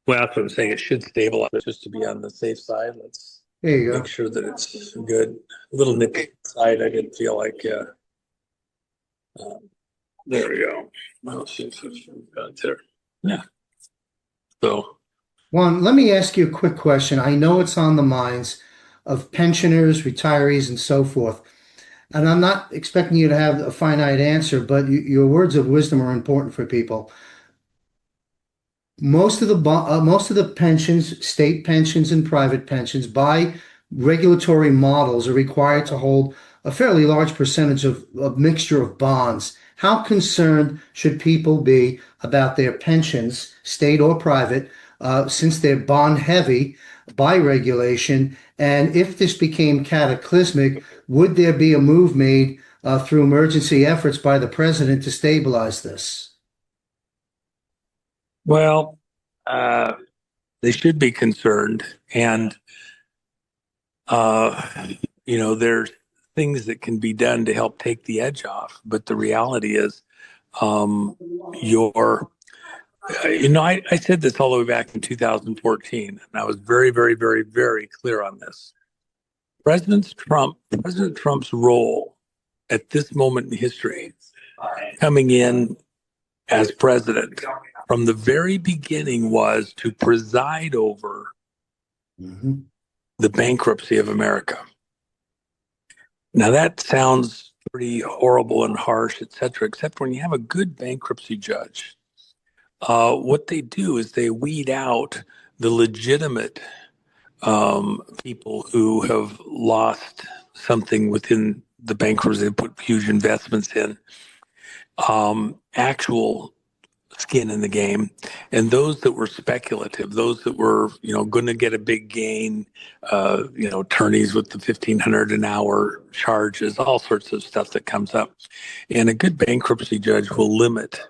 Speaker 2: Well, that's what I'm saying. It should stabilize just to be on the safe side. Let's
Speaker 7: There you go.
Speaker 2: make sure that it's good. A little nippy side. I didn't feel like. There we go. Let's see if it's there. Yeah. So.
Speaker 7: Juan, let me ask you a quick question. I know it's on the minds of pensioners, retirees, and so forth. And I'm not expecting you to have a finite answer, but your words of wisdom are important for people. Most of the pensions, state pensions and private pensions, by regulatory models, are required to hold a fairly large percentage of a mixture of bonds. How concerned should people be about their pensions, state or private, since they're bond heavy by regulation? And if this became cataclysmic, would there be a move made through emergency efforts by the president to stabilize this?
Speaker 2: Well, they should be concerned, and there's things that can be done to help take the edge off. But the reality is, I said this all the way back in 2014, and I was very, very, very, very clear on this. President Trump's role at this moment in history, coming in as president from the very beginning, was to preside over the bankruptcy of America. Now that sounds pretty horrible and harsh, et cetera, except when you have a good bankruptcy judge, what they do is they weed out the legitimate people who have lost something within the bankruptcy. They put huge investments in, actual skin in the game, and those that were speculative, those that were going to get a big gain, attorneys with the $1,500 an hour charges, all sorts of stuff that comes up. And a good bankruptcy judge will limit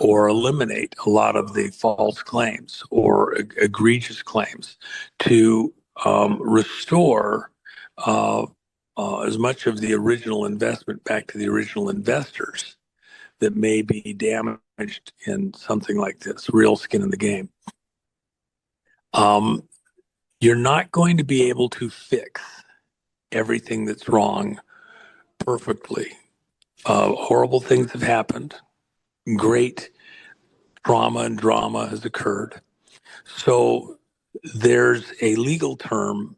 Speaker 2: or eliminate a lot of the false claims or egregious claims to restore as much of the original investment back to the original investors that may be damaged in something like this, real skin in the game. You're not going to be able to fix everything that's wrong perfectly. Horrible things have happened. Great trauma and drama has occurred. So there's a legal term.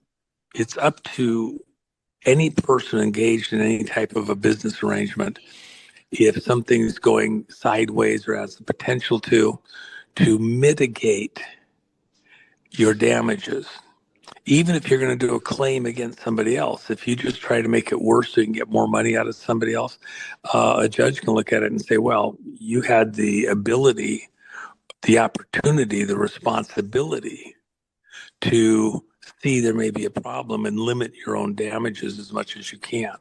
Speaker 2: It's up to any person engaged in any type of a business arrangement, if something's going sideways or has the potential to mitigate your damages. Even if you're going to do a claim against somebody else, if you just try to make it worse so you can get more money out of somebody else, a judge can look at it and say, well, you had the ability, the opportunity, the responsibility to see there may be a problem and limit your own damages as much as you can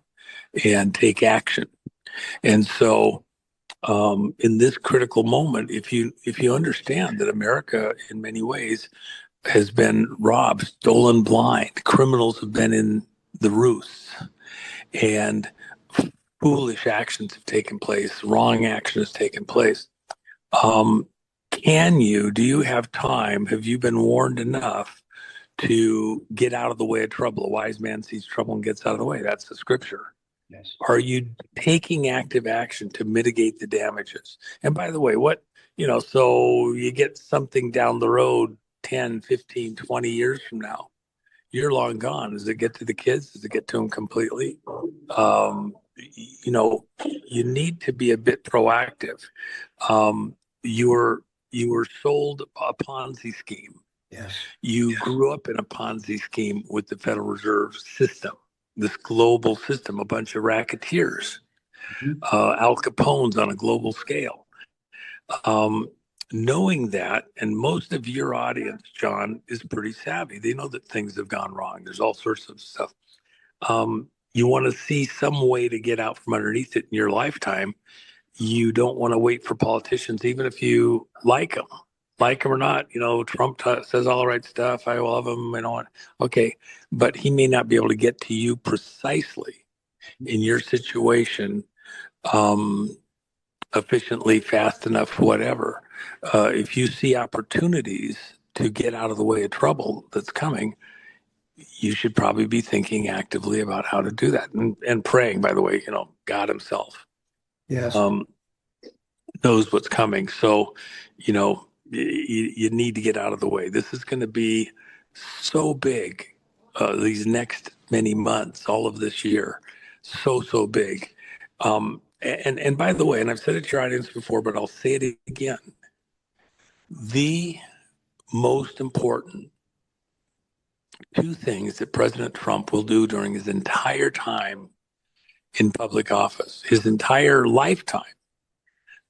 Speaker 2: and take action. And so in this critical moment, if you understand that America in many ways has been robbed, stolen blind, criminals have been in the roosts, and foolish actions have taken place, wrong action has taken place. Do you have time? Have you been warned enough to get out of the way of trouble? A wise man sees trouble and gets out of the way. That's the scripture.
Speaker 7: Yes.
Speaker 2: Are you taking active action to mitigate the damages? And by the way, so you get something down the road 10, 15, 20 years from now, you're long gone. Does it get to the kids? Does it get to them completely? You need to be a bit proactive. You were sold a Ponzi scheme.
Speaker 7: Yes.
Speaker 2: You grew up in a Ponzi scheme with the Federal Reserve system, this global system, a bunch of racketeers, Al Capone's on a global scale. Knowing that, and most of your audience, John, is pretty savvy. They know that things have gone wrong. There's all sorts of stuff. You want to see some way to get out from underneath it in your lifetime. You don't want to wait for politicians, even if you like them or not. Trump says all the right stuff. I love him. Okay, but he may not be able to get to you precisely in your situation efficiently, fast enough, whatever. If you see opportunities to get out of the way of trouble that's coming, you should probably be thinking actively about how to do that, and praying. By the way, God Himself,
Speaker 7: Yes.
Speaker 2: Knows what's coming. So, you need to get out of the way. This is going to be so big. These next many months, all of this year, so big. And by the way, and I've said it to your audience before, but I'll say it again. The most important two things that President Trump will do during his entire time in public office, his entire lifetime,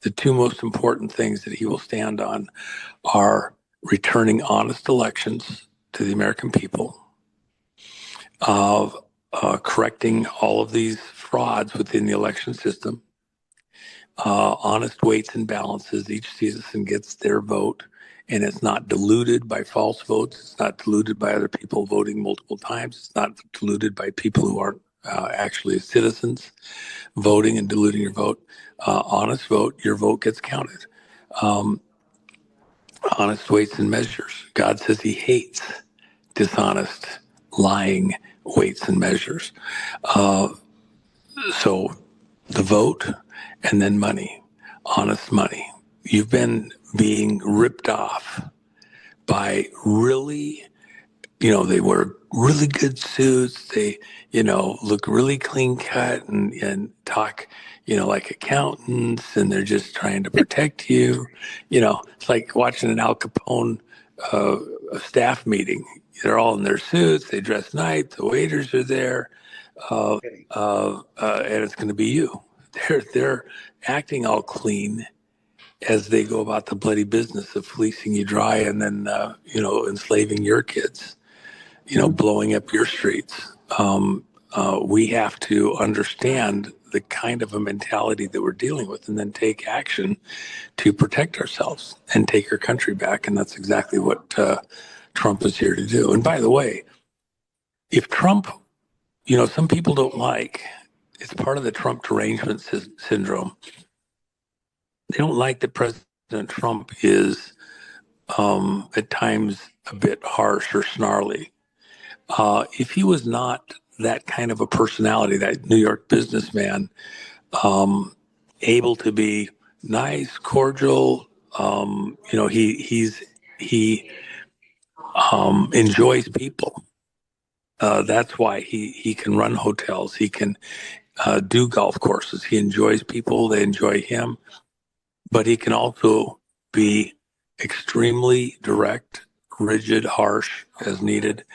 Speaker 2: the two most important things that he will stand on are returning honest elections to the American people, of correcting all of these frauds within the election system, honest weights and balances. Each citizen gets their vote, and it's not diluted by false votes. It's not diluted by other people voting multiple times. It's not diluted by people who aren't actually citizens voting and diluting your vote. Honest vote, your vote gets counted. Honest weights and measures. God says He hates dishonest, lying weights and measures. So the vote, and then money, honest money. You've been being ripped off by really, they wear really good suits. They, look really clean cut and talk, like accountants, and they're just trying to protect you. It's like watching an Al Capone a staff meeting. They're all in their suits. They dress nice. The waiters are there. And it's going to be you. They're acting all clean as they go about the bloody business of fleecing you dry, and then enslaving your kids, blowing up your streets. We have to understand the kind of a mentality that we're dealing with, and then take action to protect ourselves and take our country back. And that's exactly what Trump is here to do. And by the way, if Trump, some people don't like, it's part of the Trump derangement syndrome. They don't like that President Trump is at times a bit harsh or snarly. If he was not that kind of a personality, that New York businessman, able to be nice, cordial, he enjoys people. That's why he can run hotels. He can do golf courses. He enjoys people. They enjoy him. But he can also be extremely direct, rigid, harsh as needed,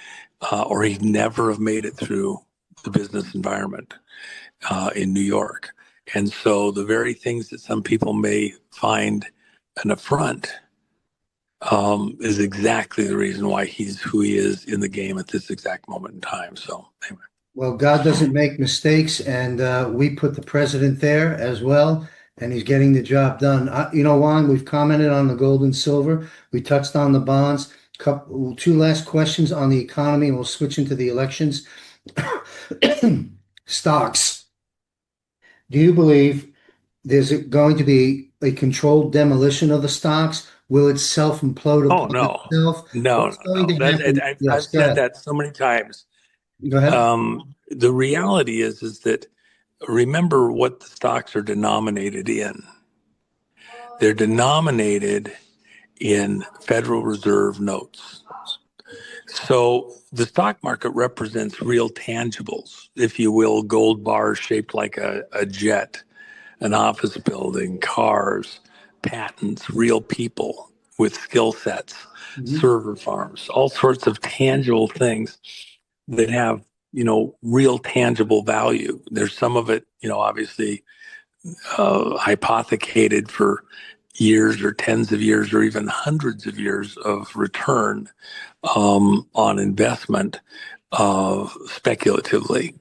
Speaker 2: or he'd never have made it through the business environment in New York. And so the very things that some people may find an affront is exactly the reason why he's who he is in the game at this exact moment in time. So anyway.
Speaker 7: Well, God doesn't make mistakes, and we put the president there as well, and he's getting the job done. Juan, we've commented on the gold and silver. We touched on the bonds. Two last questions on the economy, and we'll switch into the elections. Stocks. Do you believe there's going to be a controlled demolition of the stocks? Will it self-implode
Speaker 2: Oh,
Speaker 7: upon
Speaker 2: no.
Speaker 7: itself?
Speaker 2: No. I've said that so many times.
Speaker 7: Go ahead.
Speaker 2: The reality is that remember what the stocks are denominated in. They're denominated in Federal Reserve notes. So the stock market represents real tangibles, if you will, gold bars shaped like a jet, an office building, cars, patents, real people with skill sets, server farms, all sorts of tangible things that have, real tangible value. There's some of it, obviously hypothecated for years or tens of years or even hundreds of years of return on investment speculatively.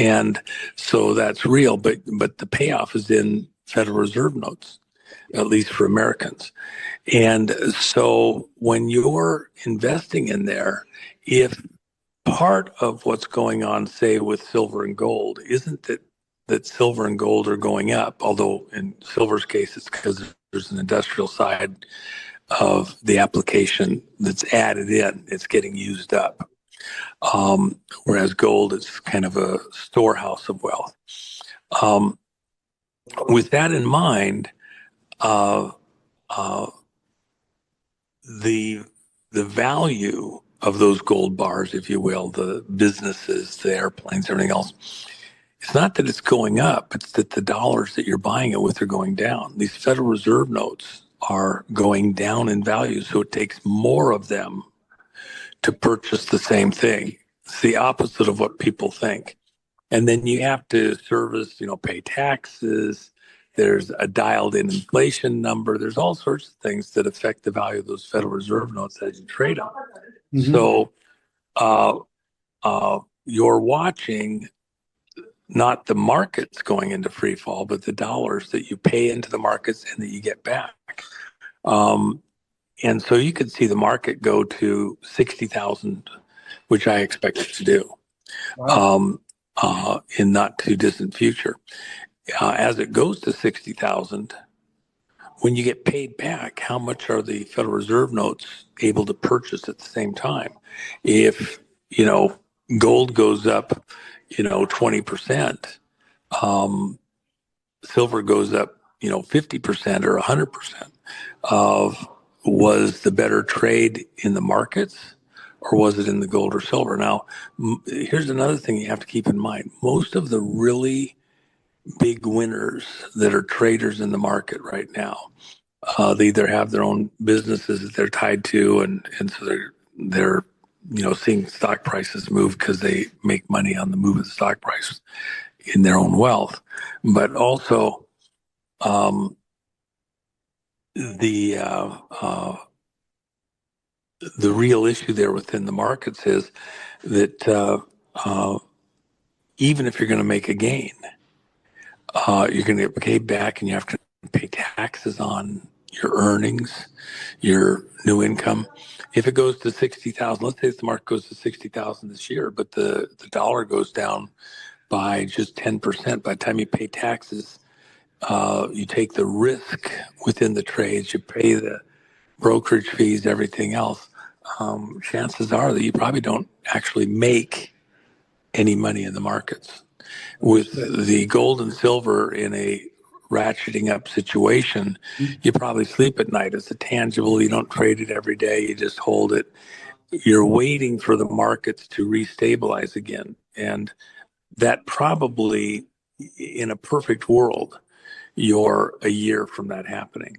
Speaker 2: And so that's real, but the payoff is in Federal Reserve notes, at least for Americans. And so when you're investing in there, if part of what's going on, say, with silver and gold, isn't that silver and gold are going up, although in silver's case, it's because there's an industrial side of the application that's added in. It's getting used up. Whereas gold is kind of a storehouse of wealth. With that in mind, the value of those gold bars, if you will, the businesses, the airplanes, everything else, it's not that it's going up, it's that the dollars that you're buying it with are going down. These Federal Reserve notes are going down in value, so it takes more of them to purchase the same thing. It's the opposite of what people think. And then you have to service, pay taxes. There's a dialed in inflation number. There's all sorts of things that affect the value of those Federal Reserve notes as you trade them. So you're watching not the markets going into free fall, but the dollars that you pay into the markets and that you get back. And so you could see the market go to 60,000, which I expect it to do in not too distant future. As it goes to 60,000, when you get paid back, how much are the Federal Reserve notes able to purchase at the same time? If, gold goes up, 20%, silver goes up, 50% or 100%, was the better trade in the markets or was it in the gold or silver? Now, here's another thing you have to keep in mind. Most of the really big winners that are traders in the market right now, they either have their own businesses that they're tied to, and so they're seeing stock prices move because they make money on the move of the stock price in their own wealth. But also, the real issue there within the markets is that even if you're going to make a gain, you're going to get paid back, and you have to pay taxes on your earnings, your new income. If it goes to 60,000, let's say the market goes to 60,000 this year, but the dollar goes down by just 10%. By the time you pay taxes, you take the risk within the trades, you pay the brokerage fees, everything else. Chances are that you probably don't actually make any money in the markets. With the gold and silver in a ratcheting up situation, you probably sleep at night. It's a tangible. You don't trade it every day. You just hold it. You're waiting for the markets to restabilize again. And that probably, in a perfect world, you're a year from that happening,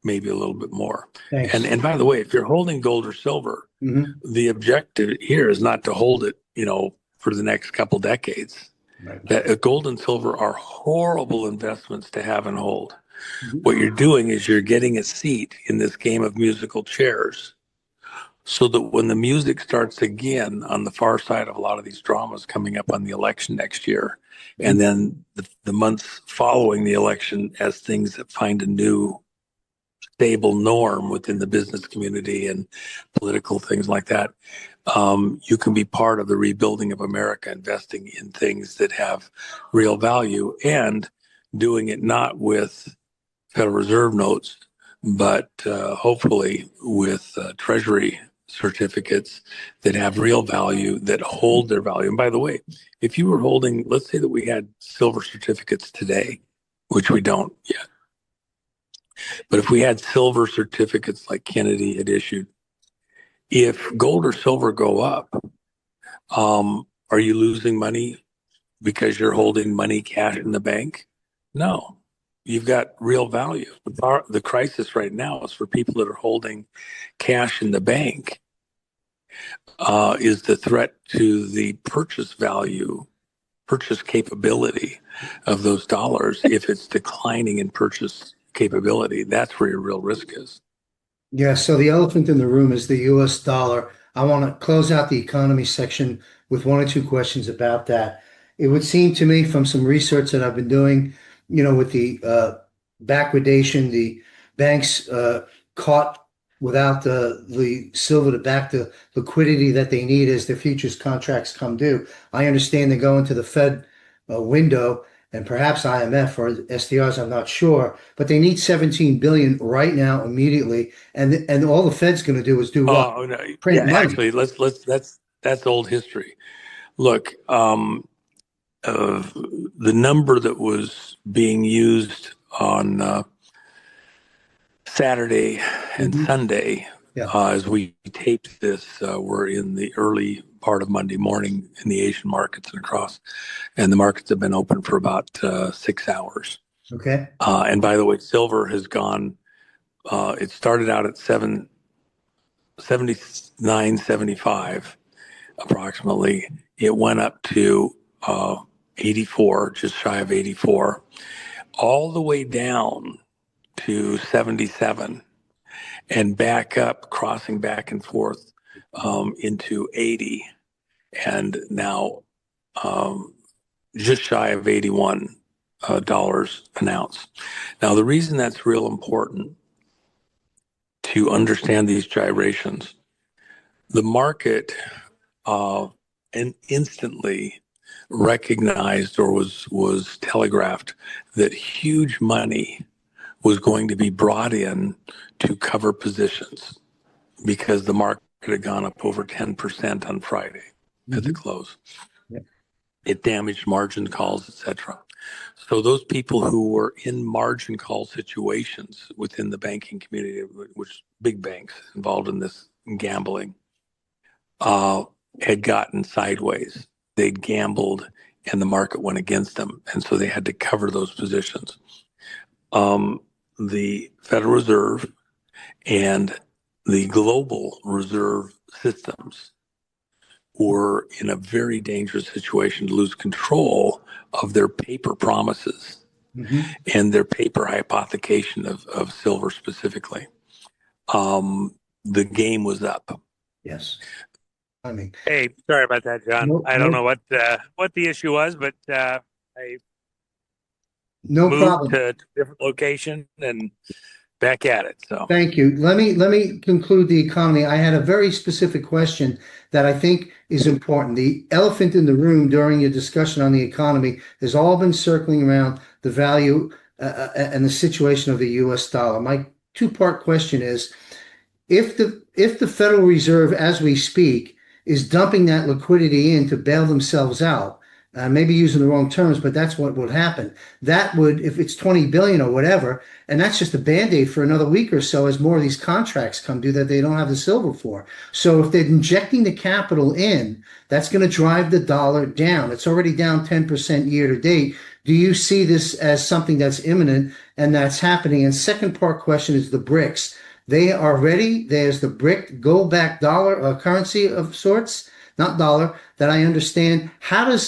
Speaker 2: maybe a little bit more.
Speaker 7: Thanks.
Speaker 2: And by the way, if you're holding gold or silver, the objective here is not to hold it, for the next couple decades. That gold and silver are horrible investments to have and hold. What you're doing is you're getting a seat in this game of musical chairs, so that when the music starts again on the far side of a lot of these dramas coming up on the election next year, and then the months following the election, as things find a new stable norm within the business community and political things like that, you can be part of the rebuilding of America, investing in things that have real value and doing it not with Federal Reserve notes, but hopefully with Treasury certificates that have real value, that hold their value. And by the way, if you were holding, let's say that we had silver certificates today, which we don't yet, but if we had silver certificates like Kennedy had issued, if gold or silver go up, are you losing money because you're holding money cash in the bank? No, you've got real value. The crisis right now is for people that are holding cash in the bank. Is the threat to the purchase value, purchase capability of those dollars. If it's declining in purchase capability, that's where your real risk is.
Speaker 7: Yeah, so the elephant in the room is the US dollar. I want to close out the economy section with one or two questions about that. It would seem to me from some research that I've been doing, with the backwardation, the banks caught without the silver to back the liquidity that they need as their futures contracts come due. I understand they go into the Fed window and perhaps IMF or SDRs, I'm not sure, but they need 17 billion right now, immediately, and all the Fed's going to do is do what?
Speaker 2: Oh no,
Speaker 7: Print money.
Speaker 2: actually, let's that's old history. Look, the number that was being used on Saturday and Sunday,
Speaker 7: Yeah.
Speaker 2: as we taped this, we're in the early part of Monday morning in the Asian markets and across, and the markets have been open for about 6 hours.
Speaker 7: Okay.
Speaker 2: And by the way, silver has gone. It started out at 79.75 approximately. It went up to 84, just shy of 84, all the way down to 77, and back up, crossing back and forth into 80, and now just shy of $81 an ounce. Now, the reason that's real important to understand these gyrations, the market and instantly recognized or was telegraphed that huge money was going to be brought in to cover positions because the market had gone up over 10% on Friday at the close.
Speaker 7: Yeah.
Speaker 2: It damaged margin calls, etc. So those people who were in margin call situations within the banking community, which big banks involved in this gambling, had gotten sideways. They'd gambled and the market went against them. And so they had to cover those positions. The Federal Reserve and the global reserve systems were in a very dangerous situation to lose control of their paper promises and their paper hypothecation of silver specifically. The game was up.
Speaker 7: Yes.
Speaker 8: Hey, sorry about that, John. I don't know what the issue was, but I
Speaker 7: No
Speaker 8: moved
Speaker 7: problem.
Speaker 8: to a different location and back at it. So
Speaker 7: Thank you. Let me conclude the economy. I had a very specific question that I think is important. The elephant in the room during your discussion on the economy has all been circling around the value and the situation of the US dollar. My two-part question is, if the Federal Reserve, as we speak, is dumping that liquidity in to bail themselves out, maybe using the wrong terms, but that's what would happen. That would, if it's 20 billion or whatever, and that's just a band-aid for another week or so as more of these contracts come due that they don't have the silver for. So if they're injecting the capital in, that's going to drive the dollar down. It's already down 10% year to date. Do you see this as something that's imminent and that's happening? And second part question is the BRICS. They are ready. There's the BRIC gold back dollar currency of sorts, not dollar, that I understand. How do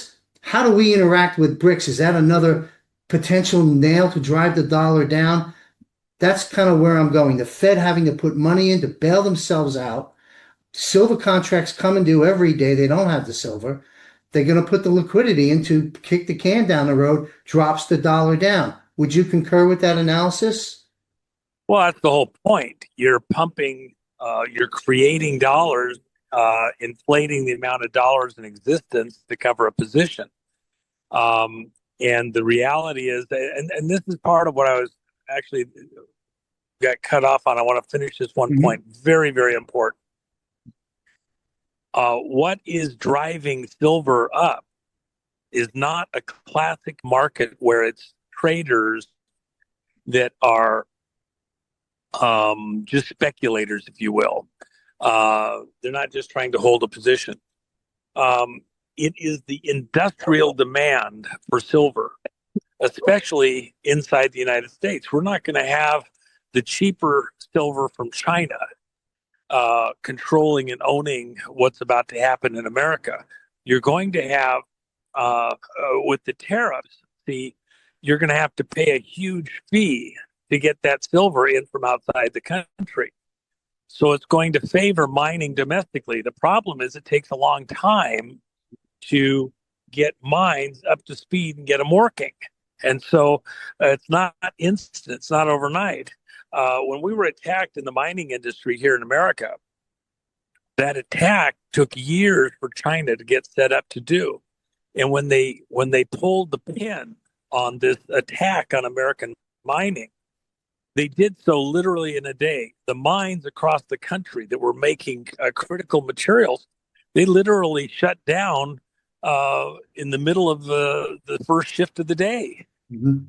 Speaker 7: we interact with BRICS? Is that another potential nail to drive the dollar down? That's kind of where I'm going. The Fed having to put money in to bail themselves out. Silver contracts come and due every day. They don't have the silver. They're going to put the liquidity in to kick the can down the road, drops the dollar down. Would you concur with that analysis?
Speaker 8: well, that's the whole point. You're pumping, you're creating dollars, inflating the amount of dollars in existence to cover a position. And the reality is, and this is part of what I was actually got cut off on. I want to finish this one point. Very, very important. what is driving silver up is not a classic market where it's traders that are just speculators, if you will. They're not just trying to hold a position. It is the industrial demand for silver, especially inside the United States. We're not going to have the cheaper silver from China controlling and owning what's about to happen in America. You're going to have, with the tariffs, you're going to have to pay a huge fee to get that silver in from outside the country. So it's going to favor mining domestically. The problem is it takes a long time to get mines up to speed and get them working. And so it's not instant, it's not overnight. When we were attacked in the mining industry here in America, that attack took years for China to get set up to do. And when they pulled the pin on this attack on American mining, they did so literally in a day. The mines across the country that were making critical materials, they literally shut down in the middle of the first shift of the day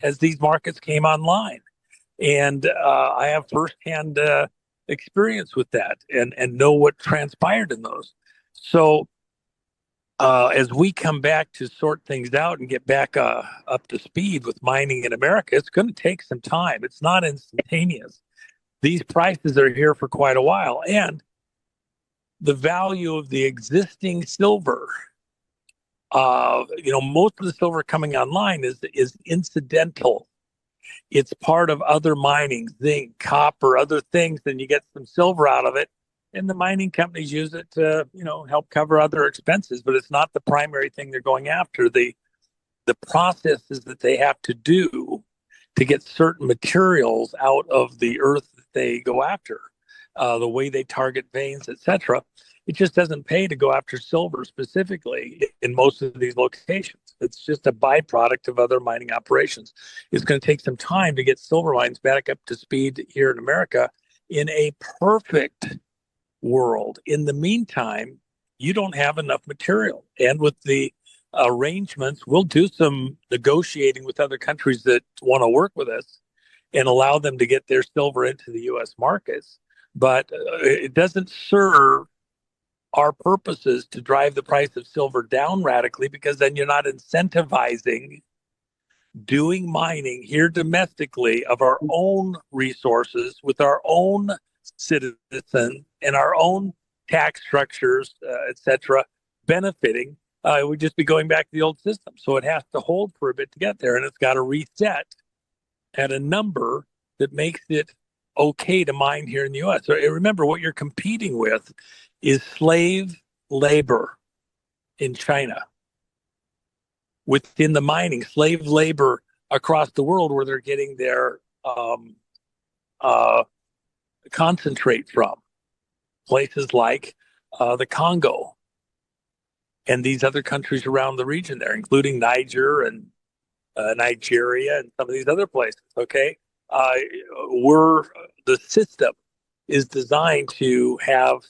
Speaker 8: as these markets came online. And I have firsthand experience with that and know what transpired in those. So as we come back to sort things out and get back up to speed with mining in America, it's going to take some time. It's not instantaneous. These prices are here for quite a while. And the value of the existing silver, most of the silver coming online is incidental. It's part of other mining, zinc, copper, other things, and you get some silver out of it. And the mining companies use it to, help cover other expenses, but it's not the primary thing they're going after. The processes that they have to do to get certain materials out of the earth that they go after, the way they target veins, etc. It just doesn't pay to go after silver specifically in most of these locations. It's just a byproduct of other mining operations. It's going to take some time to get silver mines back up to speed here in America in a perfect world. In the meantime, you don't have enough material. And with the arrangements, we'll do some negotiating with other countries that want to work with us and allow them to get their silver into the U.S. markets. But it doesn't serve our purposes to drive the price of silver down radically, because then you're not incentivizing doing mining here domestically of our own resources with our own citizens and our own tax structures, etc., benefiting. We'd just be going back to the old system. So it has to hold for a bit to get there, and it's got to reset at a number that makes it okay to mine here in the U.S. So remember, what you're competing with is slave labor in China. Within the mining, slave labor across the world where they're getting their concentrate from. Places like the Congo and these other countries around the region there, including Niger and Nigeria and some of these other places, okay? The system is designed to have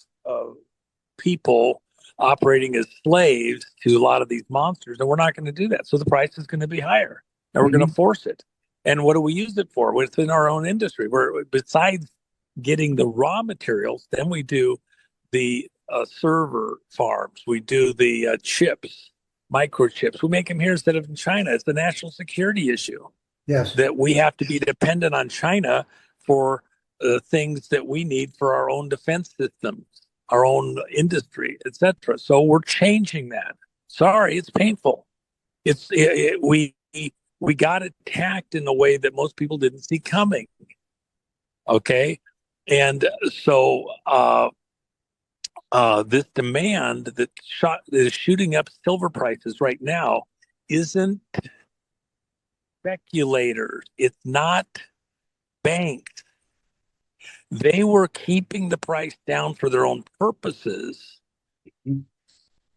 Speaker 8: people operating as slaves to a lot of these monsters, and we're not going to do that. So the price is going to be higher, and we're going to force it. And what do we use it for? Within our own industry, where besides getting the raw materials, then we do the server farms, we do the chips, microchips. We make them here instead of in China. It's the national security issue.
Speaker 7: Yes,
Speaker 8: that we have to be dependent on China for things that we need for our own defense systems, our own industry, etc. So we're changing that. Sorry, it's painful. We got attacked in a way that most people didn't see coming. Okay, and so this demand that is shooting up silver prices right now isn't speculators. It's not banks. They were keeping the price down for their own purposes.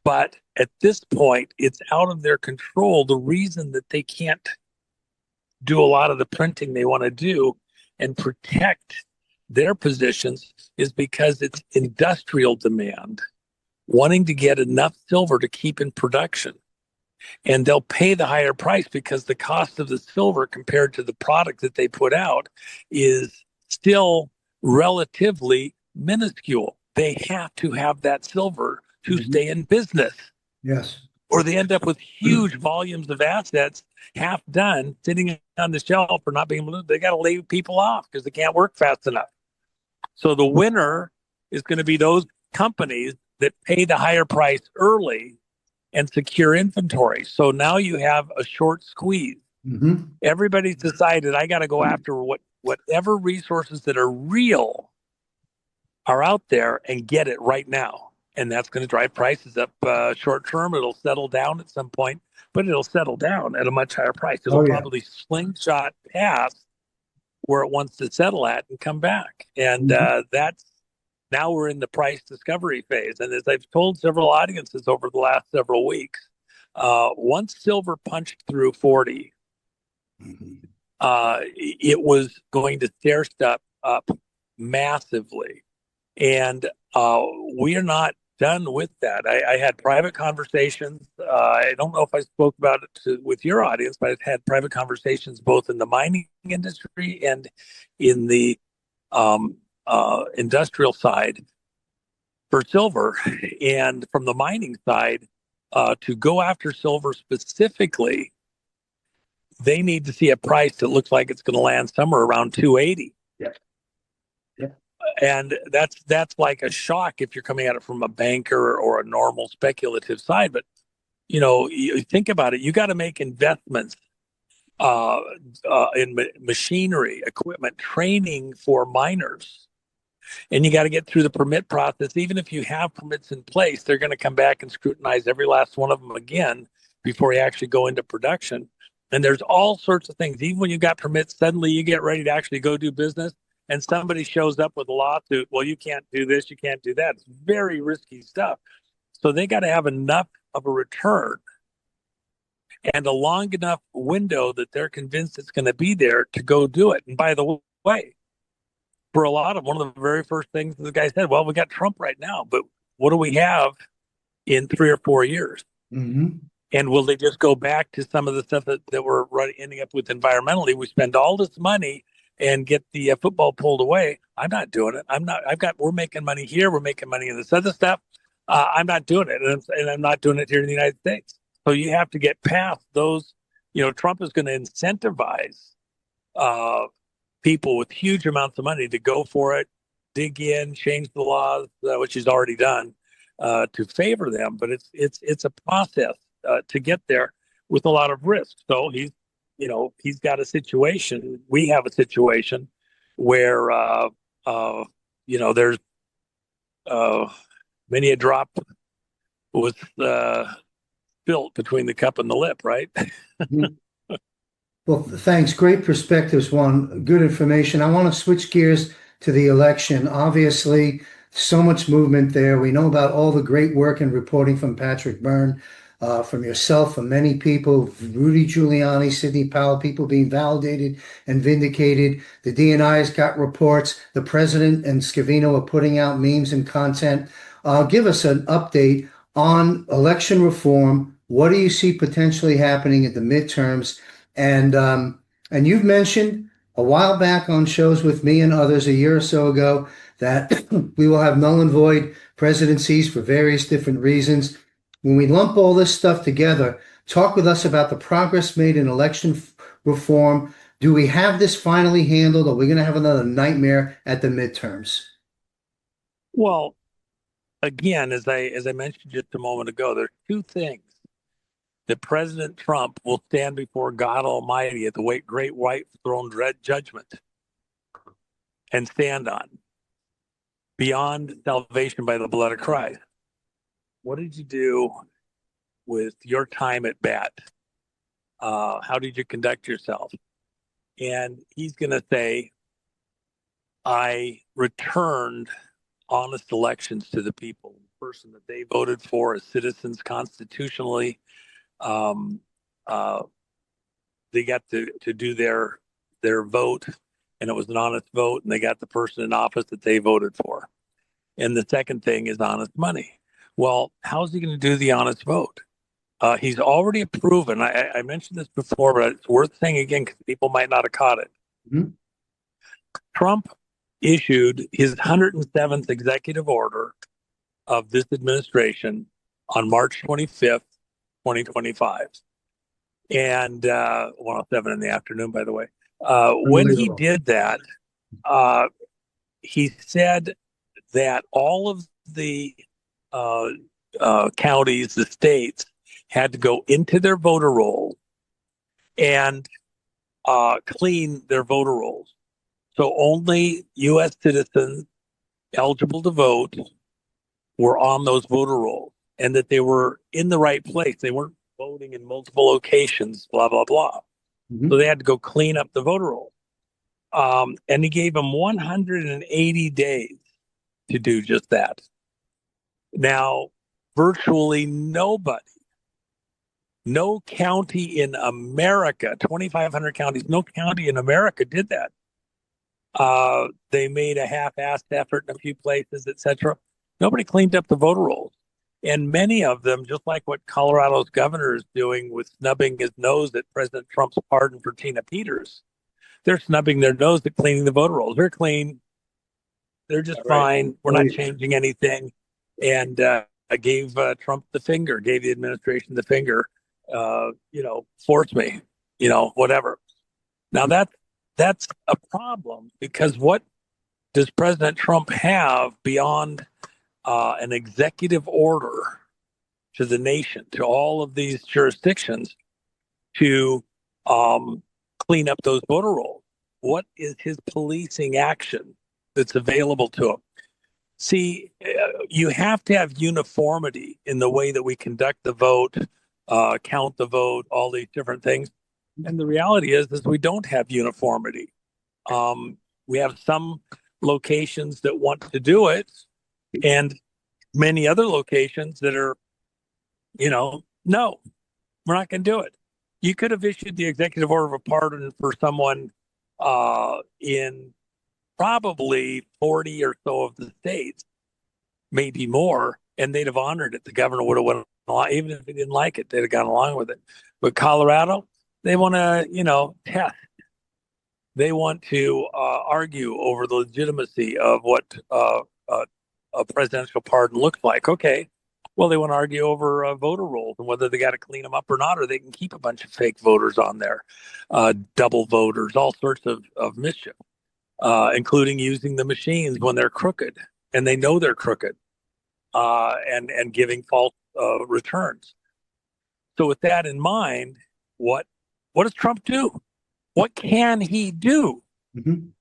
Speaker 8: But at this point, it's out of their control. The reason that they can't do a lot of the printing they want to do and protect their positions is because it's industrial demand, wanting to get enough silver to keep in production. And they'll pay the higher price because the cost of the silver compared to the product that they put out is still relatively minuscule. They have to have that silver to stay in business,
Speaker 7: Yes.
Speaker 8: or they end up with huge volumes of assets half done sitting on the shelf or not being able to. They got to lay people off because they can't work fast enough. So the winner is going to be those companies that pay the higher price early and secure inventory. So now you have a short squeeze.
Speaker 7: Mm-hmm.
Speaker 8: Everybody's decided I got to go after whatever resources that are real are out there and get it right now. And that's going to drive prices up short term. It'll settle down at some point, but it'll settle down at a much higher price. It'll probably slingshot past where it wants to settle at and come back. And that's now we're in the price discovery phase. And as I've told several audiences over the last several weeks, once silver punched through 40, it was going to stair step up massively. And we are not done with that. I had private conversations. I don't know if I spoke about it with your audience, but I've had private conversations both in the mining industry and in the industrial side for silver. And from the mining side, to go after silver specifically, they need to see a price that looks like it's going to land somewhere around 280. And that's like a shock if you're coming at it from a banker or a normal speculative side. But you think about it, you got to make investments in machinery, equipment, training for miners. And you got to get through the permit process. Even if you have permits in place, they're going to come back and scrutinize every last one of them again before you actually go into production. And there's all sorts of things. Even when you got permits, suddenly you get ready to actually go do business and somebody shows up with a lawsuit. Well, you can't do this, you can't do that. It's very risky stuff. So they got to have enough of a return and a long enough window that they're convinced it's going to be there to go do it. And by the way, for a lot of one of the very first things the guy said, well, we got Trump right now, but what do we have in 3 or 4 years?
Speaker 7: Mm-hmm.
Speaker 8: And will they just go back to some of the stuff that we're ending up with environmentally? We spend all this money and get the football pulled away. I'm not doing it. We're making money here. We're making money in this other stuff. I'm not doing it. And I'm not doing it here in the United States. So you have to get past those. Trump is going to incentivize people with huge amounts of money to go for it, dig in, change the laws, which he's already done, to favor them. But it's a process to get there with a lot of risk. So he's got a situation. We have a situation where there's many a drop was spilt between the cup and the lip, right?
Speaker 7: Well, thanks. Great perspectives, Juan. Good information. I want to switch gears to the election. Obviously, so much movement there. We know about all the great work and reporting from Patrick Byrne, from yourself, from many people, Rudy Giuliani, Sidney Powell, people being validated and vindicated. The DNI's got reports. The president and Scavino are putting out memes and content. Give us an update on election reform. What do you see potentially happening at the midterms? And you've mentioned a while back on shows with me and others a year or so ago that we will have null and void presidencies for various different reasons. When we lump all this stuff together, talk with us about the progress made in election reform. Do we have this finally handled, or are we going to have another nightmare at the midterms?
Speaker 8: Well, again, as I mentioned just a moment ago, there's two things that President Trump will stand before God Almighty at the great white throne judgment and stand on beyond salvation by the blood of Christ. What did you do with your time at bat? How did you conduct yourself? And he's going to say, I returned honest elections to the people, the person that they voted for as citizens constitutionally. They got to do their vote, and it was an honest vote, and they got the person in office that they voted for. And the second thing is honest money. Well, how's he going to do the honest vote? He's already proven, I mentioned this before, but it's worth saying again because people might not have caught it.
Speaker 7: Mhm.
Speaker 8: Trump issued his 107th executive order of this administration on March 25th, 2025. And 107 in the afternoon, by the way. When he
Speaker 7: Unbelievable.
Speaker 8: did that, he said that all of the counties, the states, had to go into their voter rolls and clean their voter rolls. So only U.S. citizens eligible to vote were on those voter rolls, and that they were in the right place. They weren't voting in multiple locations, blah, blah, blah.
Speaker 7: Mhm.
Speaker 8: So they had to go clean up the voter rolls. And he gave them 180 days to do just that. Now, virtually nobody, no county in America, 2,500 counties, no county in America did that. They made a half-assed effort in a few places, etc. Nobody cleaned up the voter rolls. And many of them, just like what Colorado's governor is doing with snubbing his nose at President Trump's pardon for Tina Peters, they're snubbing their nose at cleaning the voter rolls. They're clean. They're just fine. We're not changing anything. And I gave Trump the finger, gave the administration the finger, force me, whatever. Now that's a problem, because what does President Trump have beyond an executive order to the nation, to all of these jurisdictions, to clean up those voter rolls? What is his policing action that's available to him? See, you have to have uniformity in the way that we conduct the vote, count the vote, all these different things. And the reality is we don't have uniformity. We have some locations that want to do it, and many other locations that are, no, we're not going to do it. You could have issued the executive order of pardon for someone in probably 40 or so of the states, maybe more, and they'd have honored it. The governor would have went along, even if he didn't like it, they'd have gone along with it. But Colorado, they want to, test. They want to argue over the legitimacy of what a presidential pardon looks like. Okay, well, they want to argue over voter rolls and whether they got to clean them up or not, or they can keep a bunch of fake voters on there, double voters, all sorts of mischief, including using the machines when they're crooked and they know they're crooked, and giving false returns. So with that in mind, what does Trump do? What can he do?
Speaker 7: Mhm.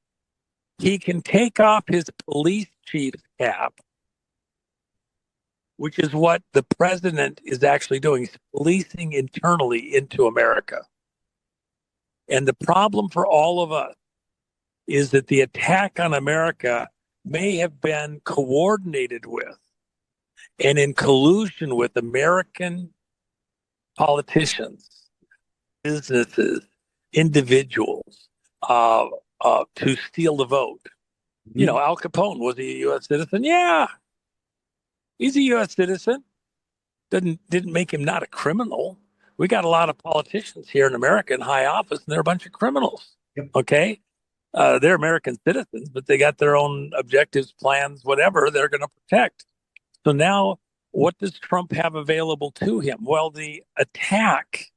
Speaker 8: He can take off his police chief's cap, which is what the president is actually doing. He's policing internally into America. And the problem for all of us is that the attack on America may have been coordinated with and in collusion with American politicians, businesses, individuals, to steal the vote.
Speaker 7: Mhm.
Speaker 8: Al Capone, was he a U.S. citizen? Yeah, he's a U.S. citizen. Didn't make him not a criminal. We got a lot of politicians here in America in high office, and they're a bunch of criminals.
Speaker 7: Yep.
Speaker 8: Okay, they're American citizens, but they got their own objectives, plans, whatever they're going to protect. So now, what does Trump have available to him? Well, the attack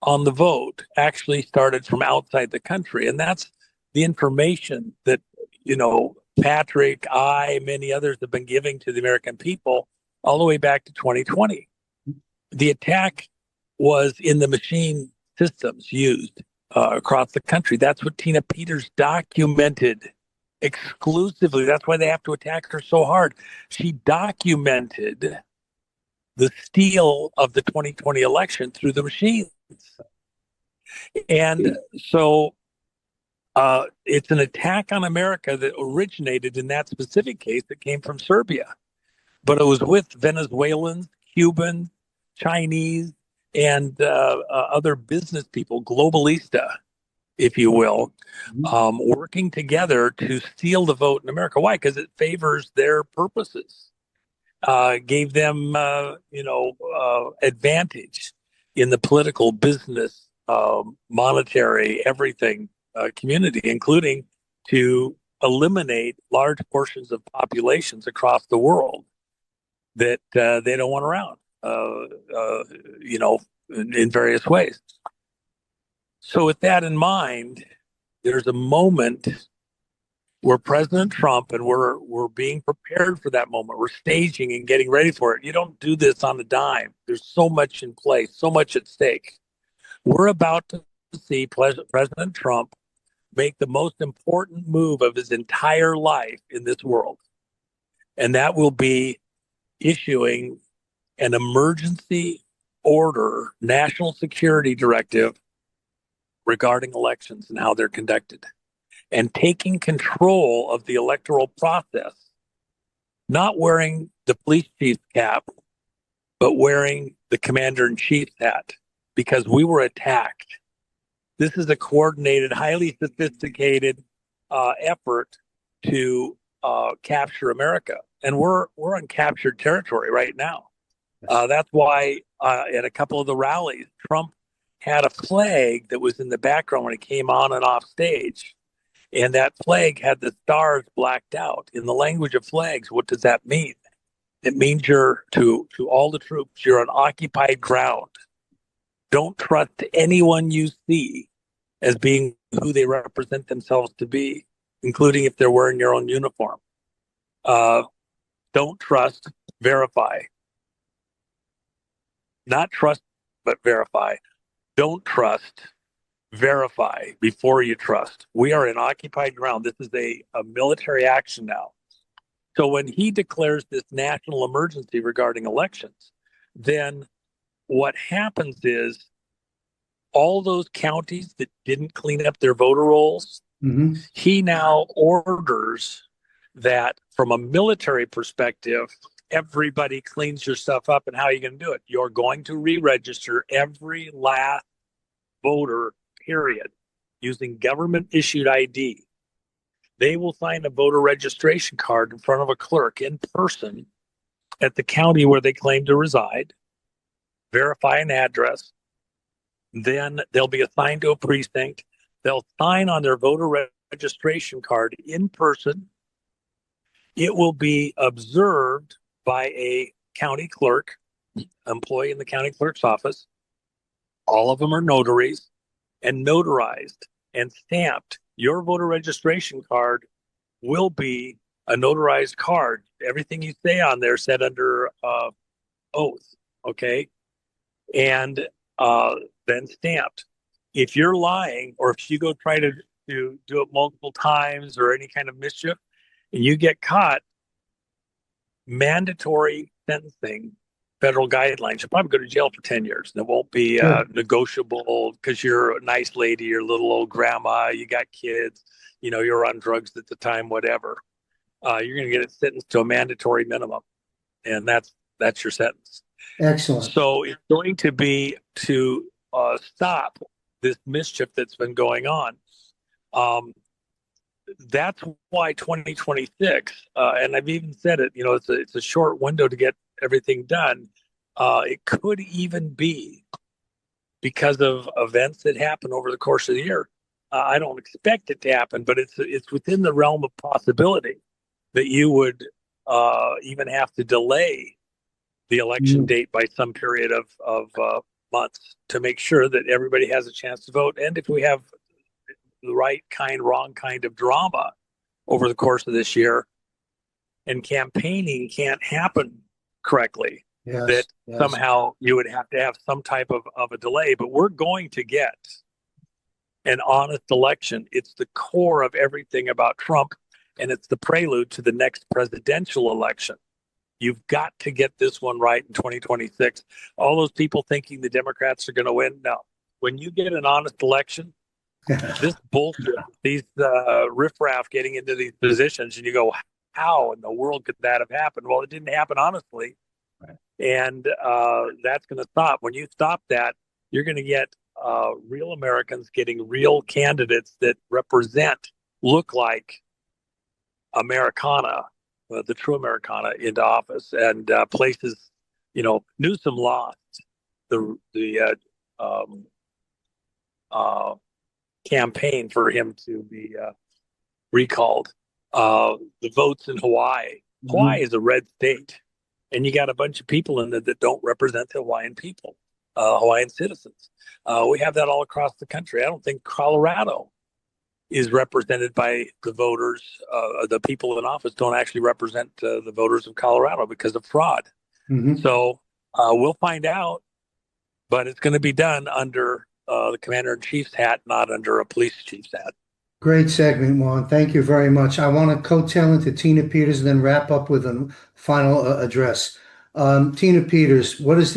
Speaker 8: on the vote actually started from outside the country, and that's the information that Patrick, many others have been giving to the American people all the way back to 2020. The attack was in the machine systems used across the country. That's what Tina Peters documented exclusively. That's why they have to attack her so hard. She documented the steal of the 2020 election through the machines. And so it's an attack on America that originated in that specific case that came from Serbia. But it was with Venezuelans, Cubans, Chinese, and other business people, globalista, if you will, working together to steal the vote in America. Why? Because it favors their purposes. gave them, advantage in the political, business, monetary, everything community, including to eliminate large portions of populations across the world that they don't want around, in various ways. So with that in mind, there's a moment where President Trump, and we're being prepared for that moment. We're staging and getting ready for it. You don't do this on a dime. There's so much in place, so much at stake. We're about to see President Trump make the most important move of his entire life in this world. And that will be issuing an emergency order, national security directive regarding elections and how they're conducted, and taking control of the electoral process, not wearing the police chief's cap, but wearing the commander-in-chief's hat, because we were attacked. This is a coordinated, highly sophisticated effort to capture America. And we're on captured territory right now. That's why at a couple of the rallies, Trump had a flag that was in the background when he came on and off stage. And that flag had the stars blacked out. In the language of flags, what does that mean? It means you're, to all the troops, you're on occupied ground. Don't trust anyone you see as being who they represent themselves to be, including if they're wearing your own uniform. Don't trust, verify. Not trust, but verify. Don't trust, verify before you trust. We are in occupied ground. This is a military action now. So when he declares this national emergency regarding elections, then what happens is all those counties that didn't clean up their voter rolls, he now orders that from a military perspective, everybody cleans your stuff up. And how are you going to do it? You're going to re-register every last voter, period, using government issued ID. They will sign a voter registration card in front of a clerk in person at the county where they claim to reside, verify an address. Then they'll be assigned to a precinct. They'll sign on their voter registration card in person. It will be observed by a county clerk, employee in the county clerk's office. All of them are notaries and notarized and stamped. Your voter registration card will be a notarized card. Everything you say on there said under oath, okay? And then stamped. If you're lying, or if you go try to do it multiple times or any kind of mischief, and you get caught, mandatory sentencing, federal guidelines, you'll probably go to jail for 10 years. And it won't be negotiable because you're a nice lady, you're a little old grandma, you got kids, you're on drugs at the time, whatever. You're going to get it sentenced to a mandatory minimum. And that's your sentence.
Speaker 7: Excellent.
Speaker 8: So it's going to be to stop this mischief that's been going on. That's why 2026, and I've even said it, it's a short window to get everything done. It could even be because of events that happen over the course of the year. I don't expect it to happen, but it's within the realm of possibility that you would even have to delay the election date by some period of months to make sure that everybody has a chance to vote. And if we have the right kind, wrong kind of drama over the course of this year, and campaigning can't happen correctly, somehow you would have to have some type of a delay. But we're going to get an honest election. It's the core of everything about Trump, and it's the prelude to the next presidential election. You've got to get this one right in 2026. All those people thinking the Democrats are going to win, no. When you get an honest election, this bullshit, these riffraff getting into these positions, and you go, how in the world could that have happened? Well, it didn't happen honestly. Right. And that's going to stop. When you stop that, you're going to get real Americans getting real candidates that look like Americana, the true Americana into office, and places, Newsom lost the campaign for him to be recalled. The votes in Hawaii. Hawaii is a red state, and you got a bunch of people in there that don't represent the Hawaiian people, Hawaiian citizens. We have that all across the country. I don't think Colorado is represented by the voters. The people in office don't actually represent the voters of Colorado because of fraud. So we'll find out, but it's going to be done under the commander-in-chief's hat, not under a police chief's hat.
Speaker 7: Great segment, Juan. Thank you very much. I want to coattail into Tina Peters and then wrap up with a final address. Tina Peters, what is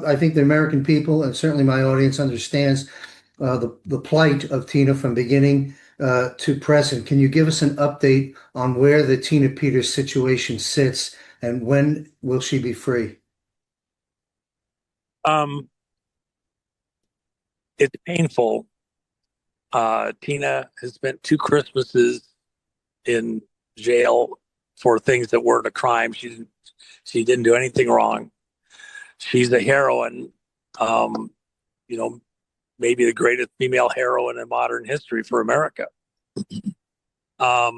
Speaker 7: I think the American people and certainly my audience understands the plight of Tina from beginning to present. Can you give us an update on where the Tina Peters situation sits and when will she be free?
Speaker 8: It's painful. Tina has spent 2 Christmases in jail for things that weren't a crime. She didn't do anything wrong. She's a heroine, maybe the greatest female heroine in modern history for America. Her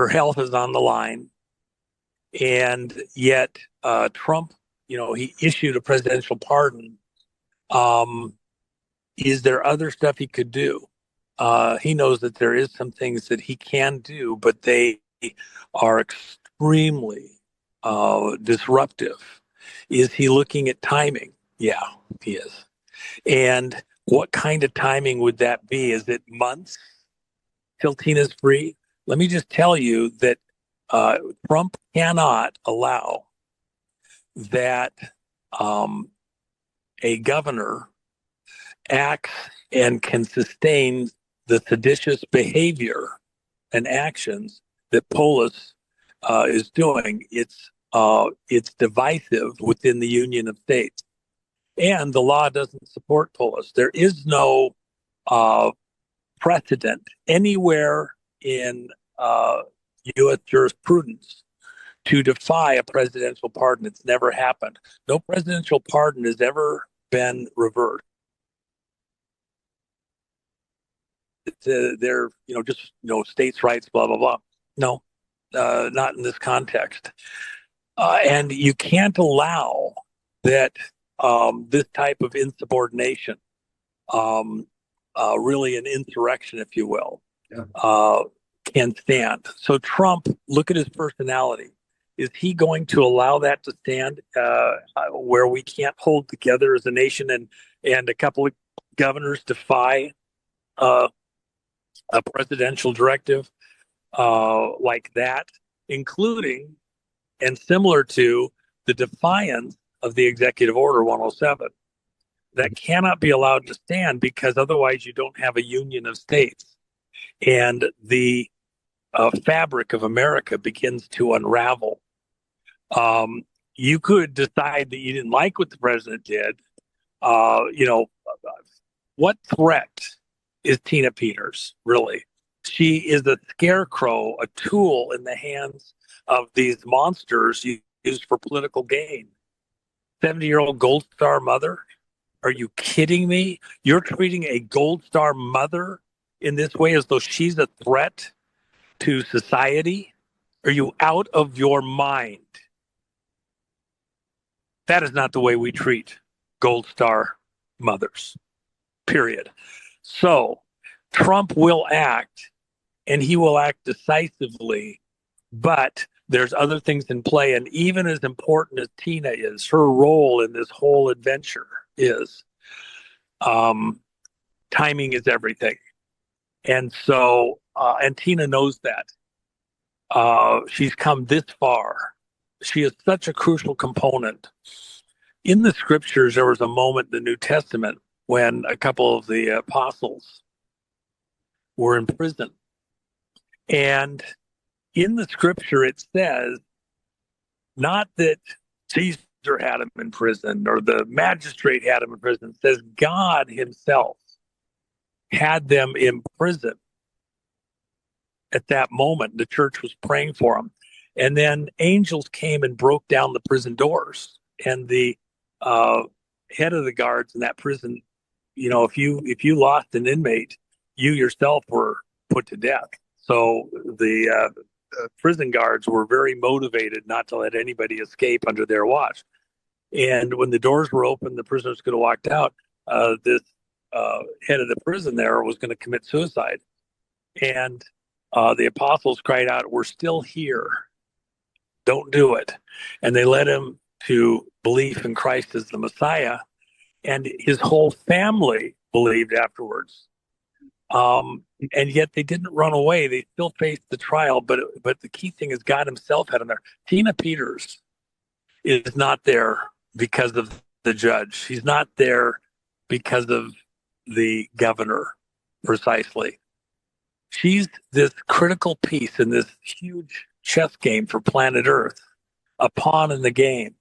Speaker 8: health is on the line, and yet Trump, he issued a presidential pardon. Is there other stuff he could do? He knows that there is some things that he can do, but they are extremely disruptive. Is he looking at timing? Yeah, he is. And what kind of timing would that be? Is it months till Tina's free? Let me just tell you that Trump cannot allow that a governor acts and can sustain the seditious behavior and actions that Polis is doing. It's divisive within the Union of States, and the law doesn't support Polis. There is no precedent anywhere in U.S. jurisprudence to defy a presidential pardon. It's never happened. No presidential pardon has ever been reversed. They're, just, states' rights, blah, blah, blah. No, not in this context. And you can't allow that this type of insubordination, really an insurrection, if you will, can stand. So Trump, look at his personality. Is he going to allow that to stand where we can't hold together as a nation and a couple of governors defy a presidential directive like that, including and similar to the defiance of the Executive Order 107? That cannot be allowed to stand, because otherwise you don't have a union of states. And the fabric of America begins to unravel. You could decide that you didn't like what the president did. What threat is Tina Peters, really? She is a scarecrow, a tool in the hands of these monsters used for political gain. 70-year-old Gold Star mother? Are you kidding me? You're treating a Gold Star mother in this way as though she's a threat to society? Are you out of your mind? That is not the way we treat Gold Star mothers, period. So Trump will act, and he will act decisively, but there's other things in play. And even as important as Tina is, her role in this whole adventure is timing is everything. And so, and Tina knows that. She's come this far. She is such a crucial component. In the scriptures, there was a moment in the New Testament when a couple of the apostles were in prison. And in the scripture, it says, not that Caesar had him in prison or the magistrate had him in prison. It says God himself had them in prison at that moment. The church was praying for him. And then angels came and broke down the prison doors. And the head of the guards in that prison, if you lost an inmate, you yourself were put to death. So the prison guards were very motivated not to let anybody escape under their watch. And when the doors were open, the prisoners could have walked out. This head of the prison there was going to commit suicide. And the apostles cried out, "We're still here. Don't do it." And they led him to belief in Christ as the Messiah. And his whole family believed afterwards. And yet they didn't run away. They still faced the trial. But the key thing is God himself had him there. Tina Peters is not there because of the judge. She's not there because of the governor, precisely. She's this critical piece in this huge chess game for planet Earth, a pawn in the game,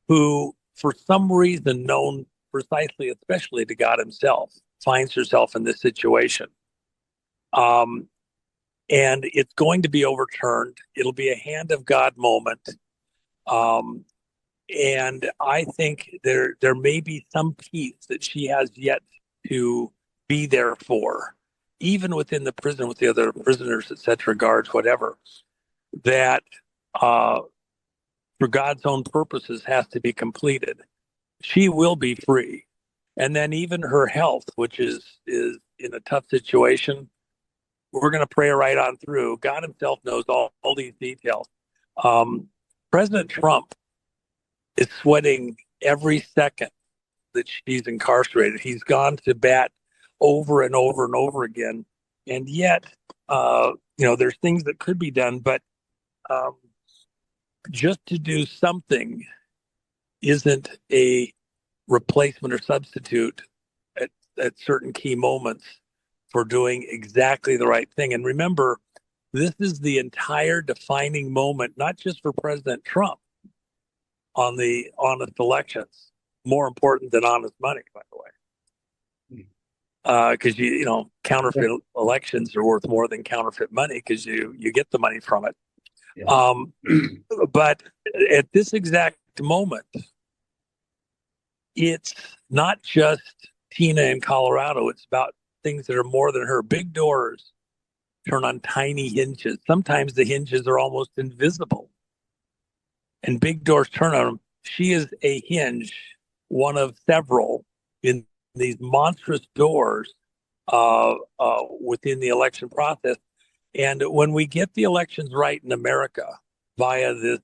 Speaker 8: who, for some reason known precisely, especially to God himself, finds herself in this situation. And it's going to be overturned. It'll be a hand of God moment. And I think there may be some peace that she has yet to be there for, even within the prison with the other prisoners, etc., guards, whatever, that for God's own purposes has to be completed. She will be free. And then even her health, which is in a tough situation, we're going to pray right on through. God himself knows all these details. President Trump is sweating every second that she's incarcerated. He's gone to bat over and over and over again. And yet, there's things that could be done, but just to do something isn't a replacement or substitute at certain key moments for doing exactly the right thing. And remember, this is the entire defining moment, not just for President Trump on the honest elections, more important than honest money, by the way. Because counterfeit elections are worth more than counterfeit money because you get the money from it. Yeah. But at this exact moment, it's not just Tina in Colorado. It's about things that are more than her. Big doors turn on tiny hinges. Sometimes the hinges are almost invisible. And big doors turn on them. She is a hinge, one of several in these monstrous doors within the election process. And when we get the elections right in America via this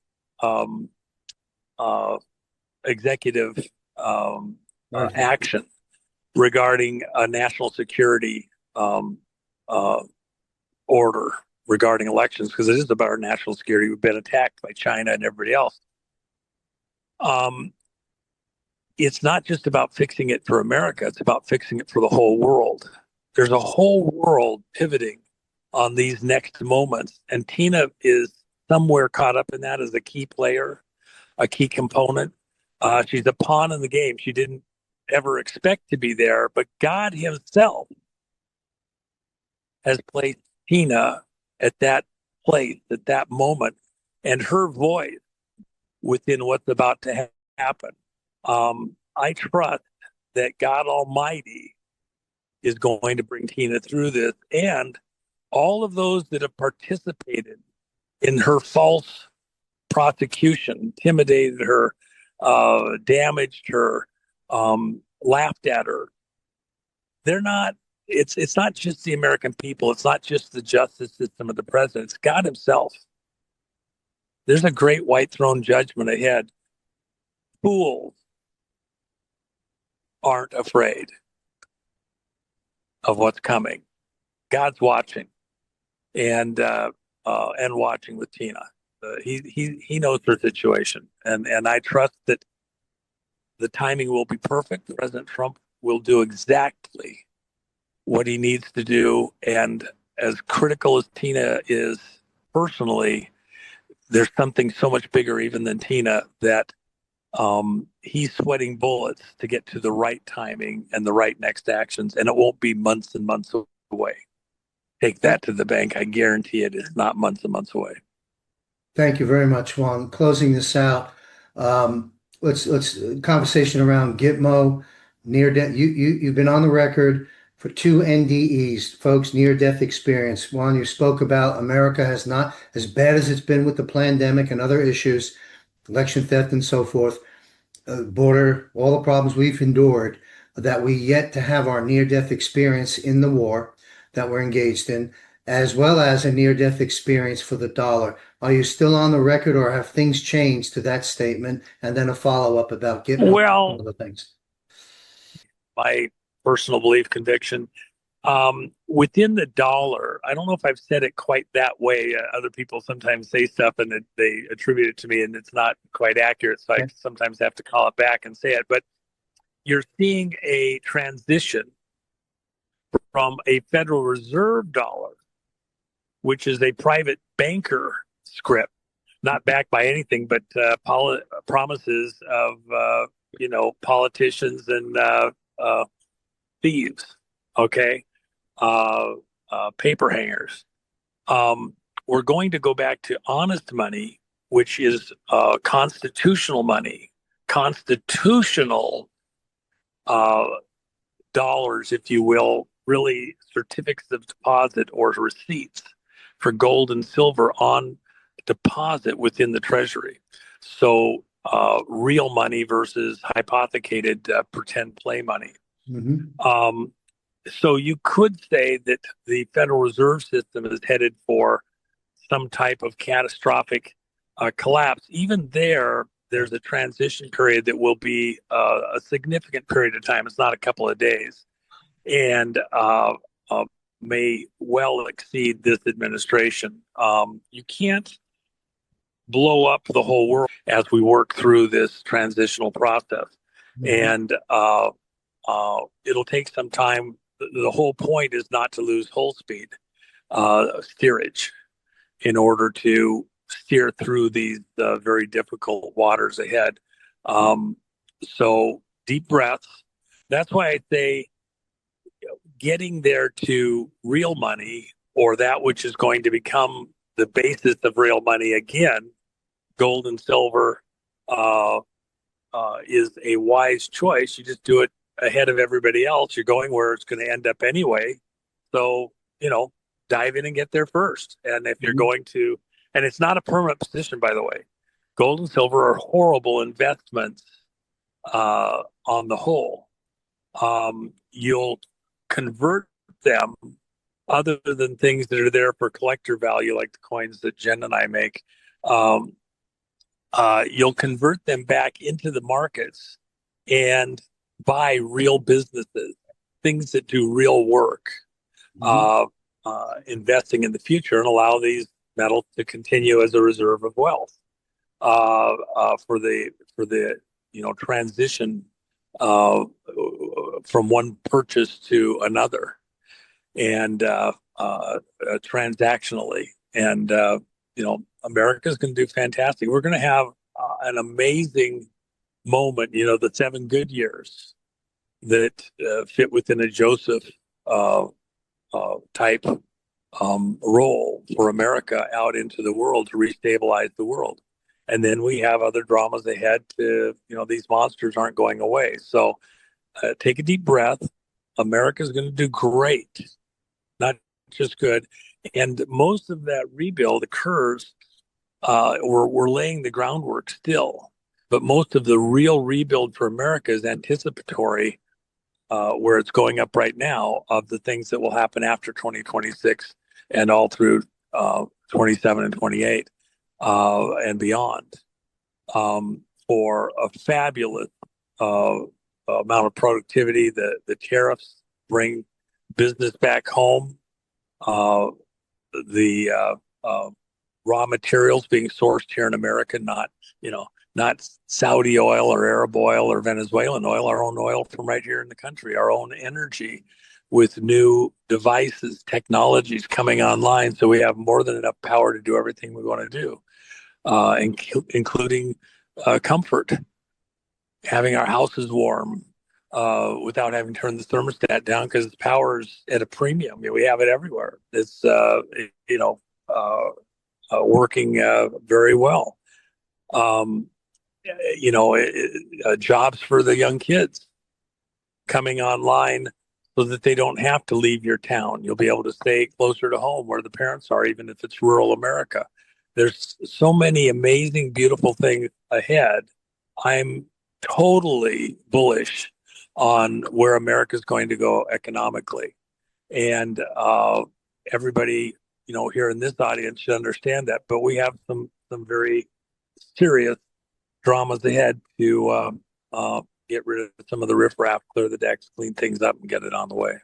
Speaker 8: executive action regarding a national security order regarding elections, because it is about our national security. We've been attacked by China and everybody else. It's not just about fixing it for America. It's about fixing it for the whole world. There's a whole world pivoting on these next moments. And Tina is somewhere caught up in that as a key player, a key component. She's a pawn in the game. She didn't ever expect to be there, but God himself has placed Tina at that place, at that moment, and her voice within what's about to happen. I trust that God Almighty is going to bring Tina through this, and all of those that have participated in her false prosecution, intimidated her, damaged her, laughed at her. They're not. It's not just the American people. It's not just the justice system of the president. It's God himself. There's a great white throne judgment ahead. Fools aren't afraid of what's coming. God's watching, and watching with Tina. He knows her situation, and I trust that the timing will be perfect. President Trump will do exactly what he needs to do, and as critical as Tina is personally, there's something so much bigger even than Tina that he's sweating bullets to get to the right timing and the right next actions, and it won't be months and months away. take that to the bank. I guarantee it is not months and months away.
Speaker 7: Thank you very much, Juan. Closing this out, let's conversation around Gitmo, near death. You've been on the record for 2 NDEs, folks, near death experience. Juan, you spoke about America has not, as bad as it's been with the pandemic and other issues, election theft and so forth, border, all the problems we've endured, that we yet to have our near death experience in the war that we're engaged in, as well as a near death experience for the dollar. Are you still on the record, or have things changed to that statement? And then a follow up about Gitmo and other things.
Speaker 8: My personal belief, conviction, within the dollar, I don't know if I've said it quite that way. Other people sometimes say stuff and they attribute it to me, and it's not quite accurate. So I sometimes have to call it back and say it. But you're seeing a transition from a Federal Reserve dollar, which is a private banker script, not backed by anything but promises of politicians and thieves. Okay, paper hangers. We're going to go back to honest money, which is constitutional money, constitutional dollars, if you will, really certificates of deposit or receipts for gold and silver on deposit within the Treasury. So real money versus hypothecated pretend play money.
Speaker 7: Mm-hmm.
Speaker 8: So you could say that the Federal Reserve System is headed for some type of catastrophic collapse. Even there's a transition period that will be a significant period of time. It's not a couple of days, and may well exceed this administration. You can't blow up the whole world as we work through this transitional process. Mm-hmm. And it'll take some time. The whole point is not to lose hull speed, steerage, in order to steer through these very difficult waters ahead. So deep breaths. That's why I say getting there to real money, or that which is going to become the basis of real money again, gold and silver, is a wise choice. You just do it ahead of everybody else. You're going where it's going to end up anyway. So, dive in and get there first. And if you're going to, and it's not a permanent position, by the way, gold and silver are horrible investments on the whole. You'll convert them, other than things that are there for collector value, like the coins that Jen and I make. You'll convert them back into the markets and buy real businesses, things that do real work, investing in the future, and allow these metals to continue as a reserve of wealth for the transition from one purchase to another, and transactionally. And America's going to do fantastic. We're going to have an amazing moment, the 7 good years that fit within a Joseph type role for America out into the world to restabilize the world. And then we have other dramas ahead to, these monsters aren't going away. So take a deep breath. America's going to do great, not just good. And most of that rebuild occurs, we're laying the groundwork still. But most of the real rebuild for America is anticipatory, where it's going up right now, of the things that will happen after 2026 and all through 27 and 28 and beyond, for a fabulous amount of productivity. The tariffs bring business back home. The raw materials being sourced here in America, not Saudi oil or Arab oil or Venezuelan oil, our own oil from right here in the country, our own energy, with new devices, technologies coming online. So we have more than enough power to do everything we want to do, including comfort, having our houses warm, without having to turn the thermostat down because power's at a premium. We have it everywhere. It's working very well. Jobs for the young kids coming online so that they don't have to leave your town. You'll be able to stay closer to home where the parents are, even if it's rural America. There's so many amazing, beautiful things ahead. I'm totally bullish on where America's going to go economically. And everybody, here in this audience should understand that. But we have some very serious dramas ahead to get rid of some of the riffraff, clear the decks, clean things up, and get it on the way.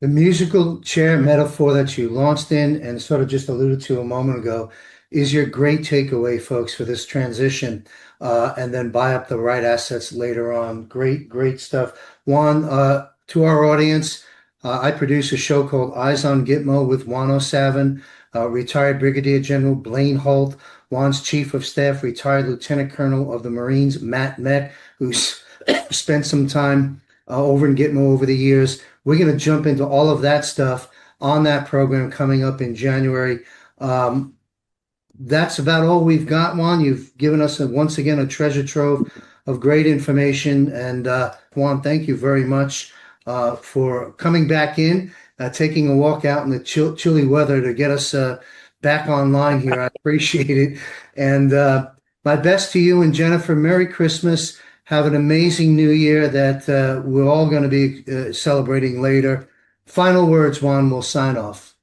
Speaker 7: The musical chair metaphor that you launched in and sort of just alluded to a moment ago is your great takeaway, folks, for this transition, and then buy up the right assets later on. Great stuff. Juan, to our audience, I produce a show called Eyes on Gitmo with Juan O'Savin, retired Brigadier General Blaine Holt, Juan's Chief of Staff, retired Lieutenant Colonel of the Marines, Matt Met, who's spent some time over in Gitmo over the years. We're going to jump into all of that stuff on that program coming up in January. That's about all we've got, Juan. You've given us once again a treasure trove of great information. And Juan, thank you very much for coming back in, taking a walk out in the chilly weather to get us back online here. I appreciate it. And my best to you and Jennifer. Merry Christmas. Have an amazing new year that we're all going to be celebrating later. Final words, Juan, we'll sign off.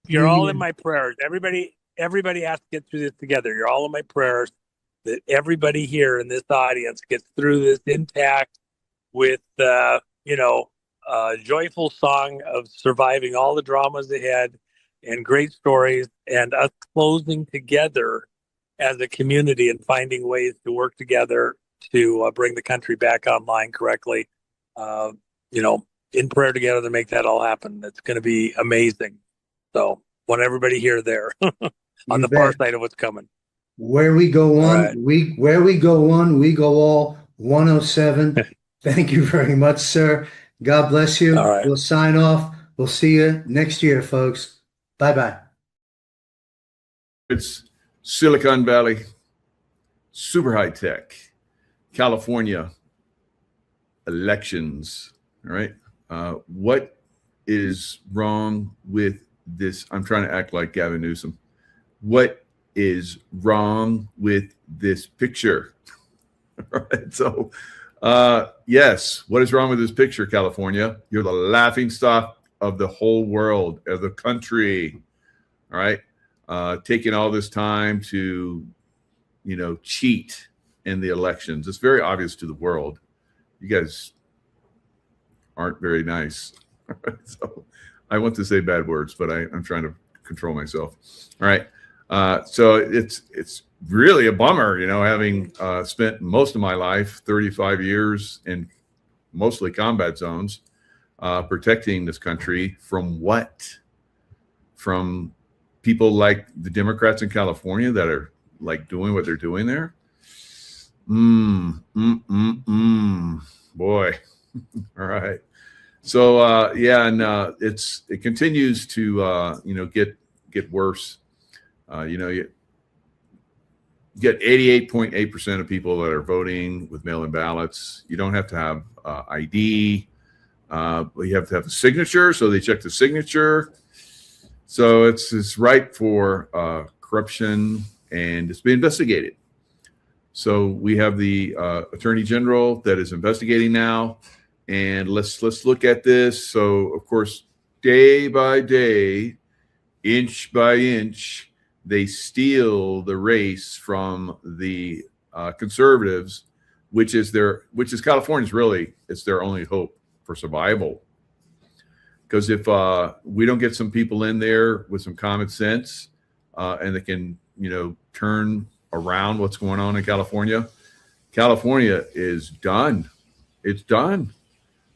Speaker 8: You're all in my prayers. Everybody has to get through this together. You're all in my prayers that everybody here in this audience gets through this intact with, joyful song of surviving all the dramas ahead and great stories and us closing together as a community and finding ways to work together to bring the country back online correctly. In prayer together to make that all happen. It's going to be amazing. So want everybody here there on the far side of what's coming.
Speaker 7: Where we go one,
Speaker 8: right.
Speaker 7: we go all. 107. Thank you very much, sir. God bless you.
Speaker 8: All right.
Speaker 7: We'll sign off. We'll see you next year, folks. Bye-bye.
Speaker 9: It's Silicon Valley, super high tech, California, elections. All right. What is wrong with this? I'm trying to act like Gavin Newsom. What is wrong with this picture? All right. So, yes, what is wrong with this picture, California? You're the laughing stock of the whole world, of the country. All right. Taking all this time to, cheat in the elections. It's very obvious to the world. You guys aren't very nice. All right. So I want to say bad words, but I'm trying to control myself. All right. So it's really a bummer, having spent most of my life, 35 years in mostly combat zones, protecting this country from what? From people like the Democrats in California that are like doing what they're doing there. Boy. All right. So it continues to get worse. You get 88.8% of people that are voting with mail-in ballots. You don't have to have ID. You have to have a signature, so they check the signature. So it's ripe for corruption, and it's being investigated. So we have the Attorney General that is investigating now, and let's look at this. So of course, day by day, inch by inch, they steal the race from the conservatives, which is California's really, it's their only hope for survival. Because if we don't get some people in there with some common sense and they can, turn around what's going on in California, California is done. It's done.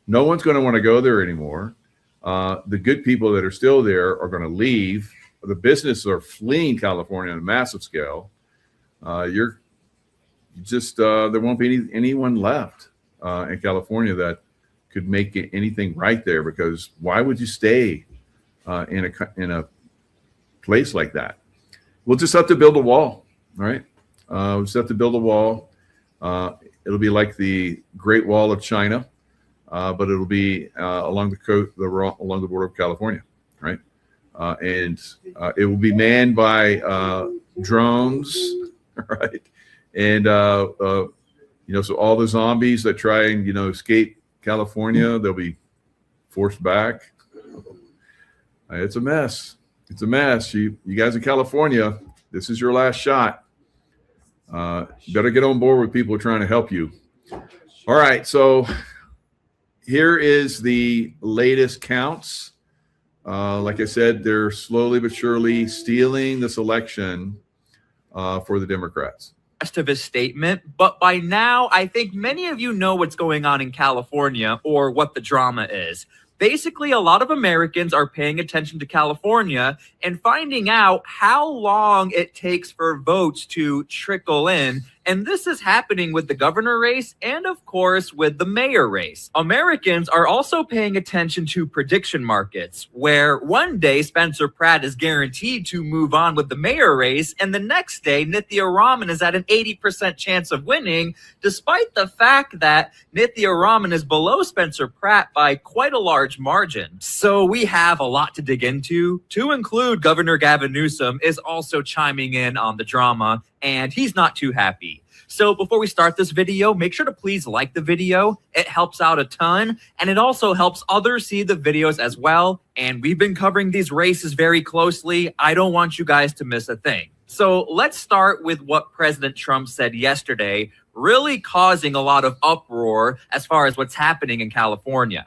Speaker 9: No one's going to want to go there anymore. The good people that are still there are going to leave. The businesses are fleeing California on a massive scale. You're just there won't be anyone left in California that could make anything right there, because why would you stay in a place like that? We'll just have to build a wall. All right. We'll just have to build a wall. It'll be like the Great Wall of China, but it'll be along the coast, along the border of California, right? And it will be manned by drones, right? And so all the zombies that try and escape California, they'll be forced back. It's a mess. It's a mess. You guys in California, this is your last shot. You better get on board with people trying to help you. All right, so here is the latest counts. Like I said, they're slowly but surely stealing this election for the Democrats.
Speaker 10: Rest of his statement, but by now, I think many of you know what's going on in California, or what the drama is. Basically, a lot of Americans are paying attention to California and finding out how long it takes for votes to trickle in. And this is happening with the governor race and, of course, with the mayor race. Americans are also paying attention to prediction markets, where one day Spencer Pratt is guaranteed to move on with the mayor race, and the next day Nithya Raman is at an 80% chance of winning, despite the fact that Nithya Raman is below Spencer Pratt by quite a large margin. So we have a lot to dig into, to include Governor Gavin Newsom is also chiming in on the drama, and he's not too happy. So before we start this video, make sure to please like the video. It helps out a ton, and it also helps others see the videos as well. And we've been covering these races very closely. I don't want you guys to miss a thing. So let's start with what President Trump said yesterday, really causing a lot of uproar as far as what's happening in California.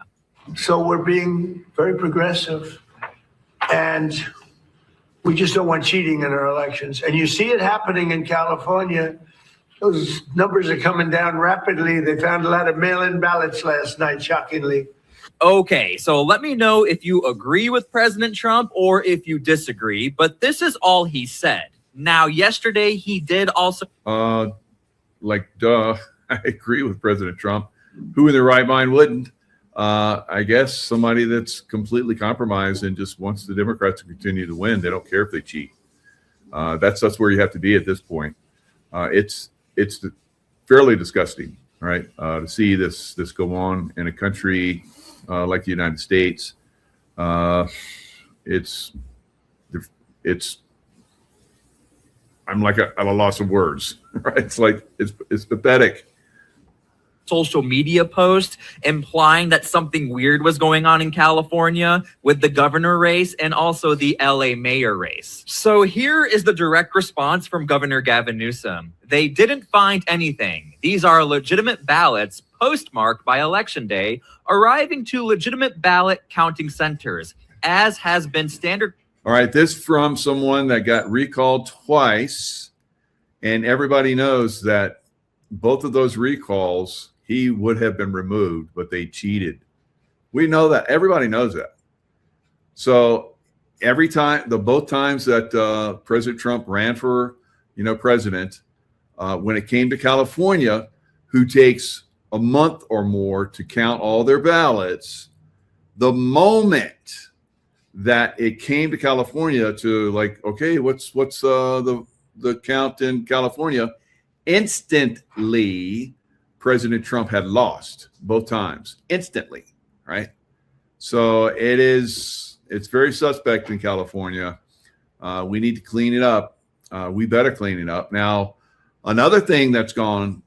Speaker 11: So we're being very progressive, and we just don't want cheating in our elections. And you see it happening in California. Those numbers are coming down rapidly. They found a lot of mail-in ballots last night, shockingly.
Speaker 10: Okay, so let me know if you agree with President Trump or if you disagree, but this is all he said. Now, yesterday, he did also...
Speaker 9: I agree with President Trump. Who in their right mind wouldn't? I guess somebody that's completely compromised and just wants the Democrats to continue to win. They don't care if they cheat. That's where you have to be at this point. It's fairly disgusting, right? To see this go on in a country like the United States. It's I'm like at a loss of words, right? It's pathetic.
Speaker 10: Social media post implying that something weird was going on in California with the governor race and also the LA mayor race. So here is the direct response from Governor Gavin Newsom. They didn't find anything. These are legitimate ballots postmarked by Election Day, arriving to legitimate ballot counting centers, as has been standard.
Speaker 9: All right, this from someone that got recalled twice, and everybody knows that both of those recalls, he would have been removed, but they cheated. We know that. Everybody knows that. So every time, both times that President Trump ran for, president, when it came to California, who takes a month or more to count all their ballots, the moment that it came to California to okay, what's the count in California, instantly President Trump had lost both times, instantly, right? So it's very suspect in California. We need to clean it up. We better clean it up. Now, another thing that's gone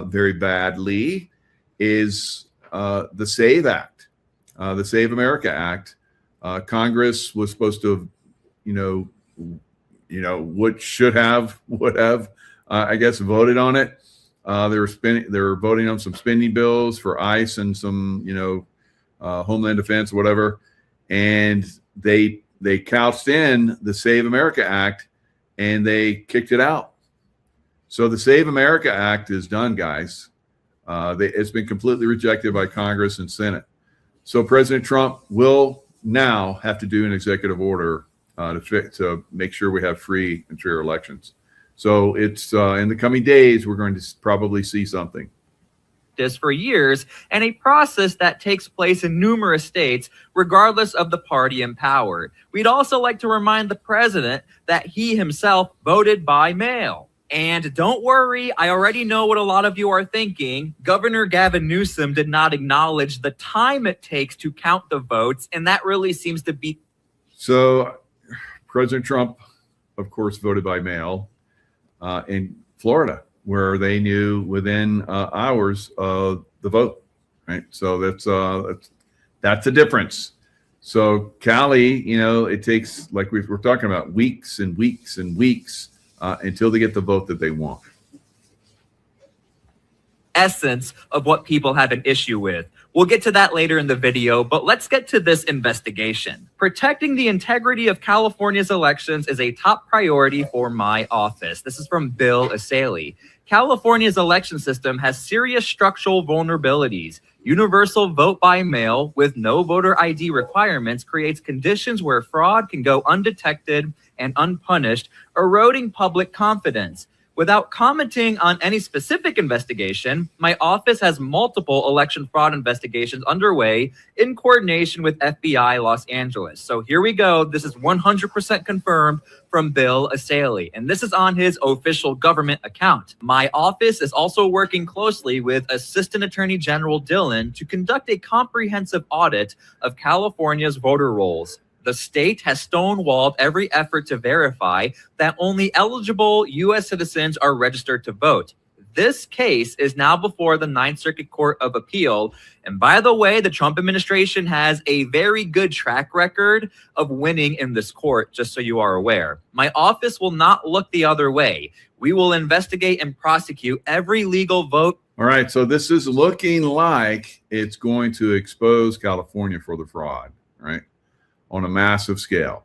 Speaker 9: very badly is the SAVE Act, the Save America Act. Congress was supposed to, would have, I guess, voted on it. They were voting on some spending bills for ICE and some, Homeland Defense, whatever, and they couched in the Save America Act, and they kicked it out. So the Save America Act is done, guys. It's been completely rejected by Congress and Senate. So President Trump will now have to do an executive order to make sure we have free and fair elections. So it's in the coming days, we're going to probably see something.
Speaker 10: For years, and a process that takes place in numerous states, regardless of the party in power. We'd also like to remind the president that he himself voted by mail. And don't worry, I already know what a lot of you are thinking. Governor Gavin Newsom did not acknowledge the time it takes to count the votes, and that really seems to be.
Speaker 9: So President Trump, of course, voted by mail in Florida, where they knew within hours of the vote, right? So that's a difference. So Cali, it takes, like we're talking about, weeks and weeks and weeks until they get the vote that they want.
Speaker 10: Essence of what people have an issue with. We'll get to that later in the video, but let's get to this investigation. Protecting the integrity of California's elections is a top priority for my office. This is from Bill Asaley. California's election system has serious structural vulnerabilities. Universal vote by mail with no voter ID requirements creates conditions where fraud can go undetected and unpunished, eroding public confidence. Without commenting on any specific investigation, my office has multiple election fraud investigations underway in coordination with FBI Los Angeles. So here we go. This is 100% confirmed from Bill Asaley, and this is on his official government account. My office is also working closely with Assistant Attorney General Dillon to conduct a comprehensive audit of California's voter rolls. The state has stonewalled every effort to verify that only eligible U.S. citizens are registered to vote. This case is now before the Ninth Circuit Court of Appeal. And by the way, the Trump administration has a very good track record of winning in this court, just so you are aware. My office will not look the other way. We will investigate and prosecute every legal vote.
Speaker 9: All right, so this is looking like it's going to expose California for the fraud, right? On a massive scale.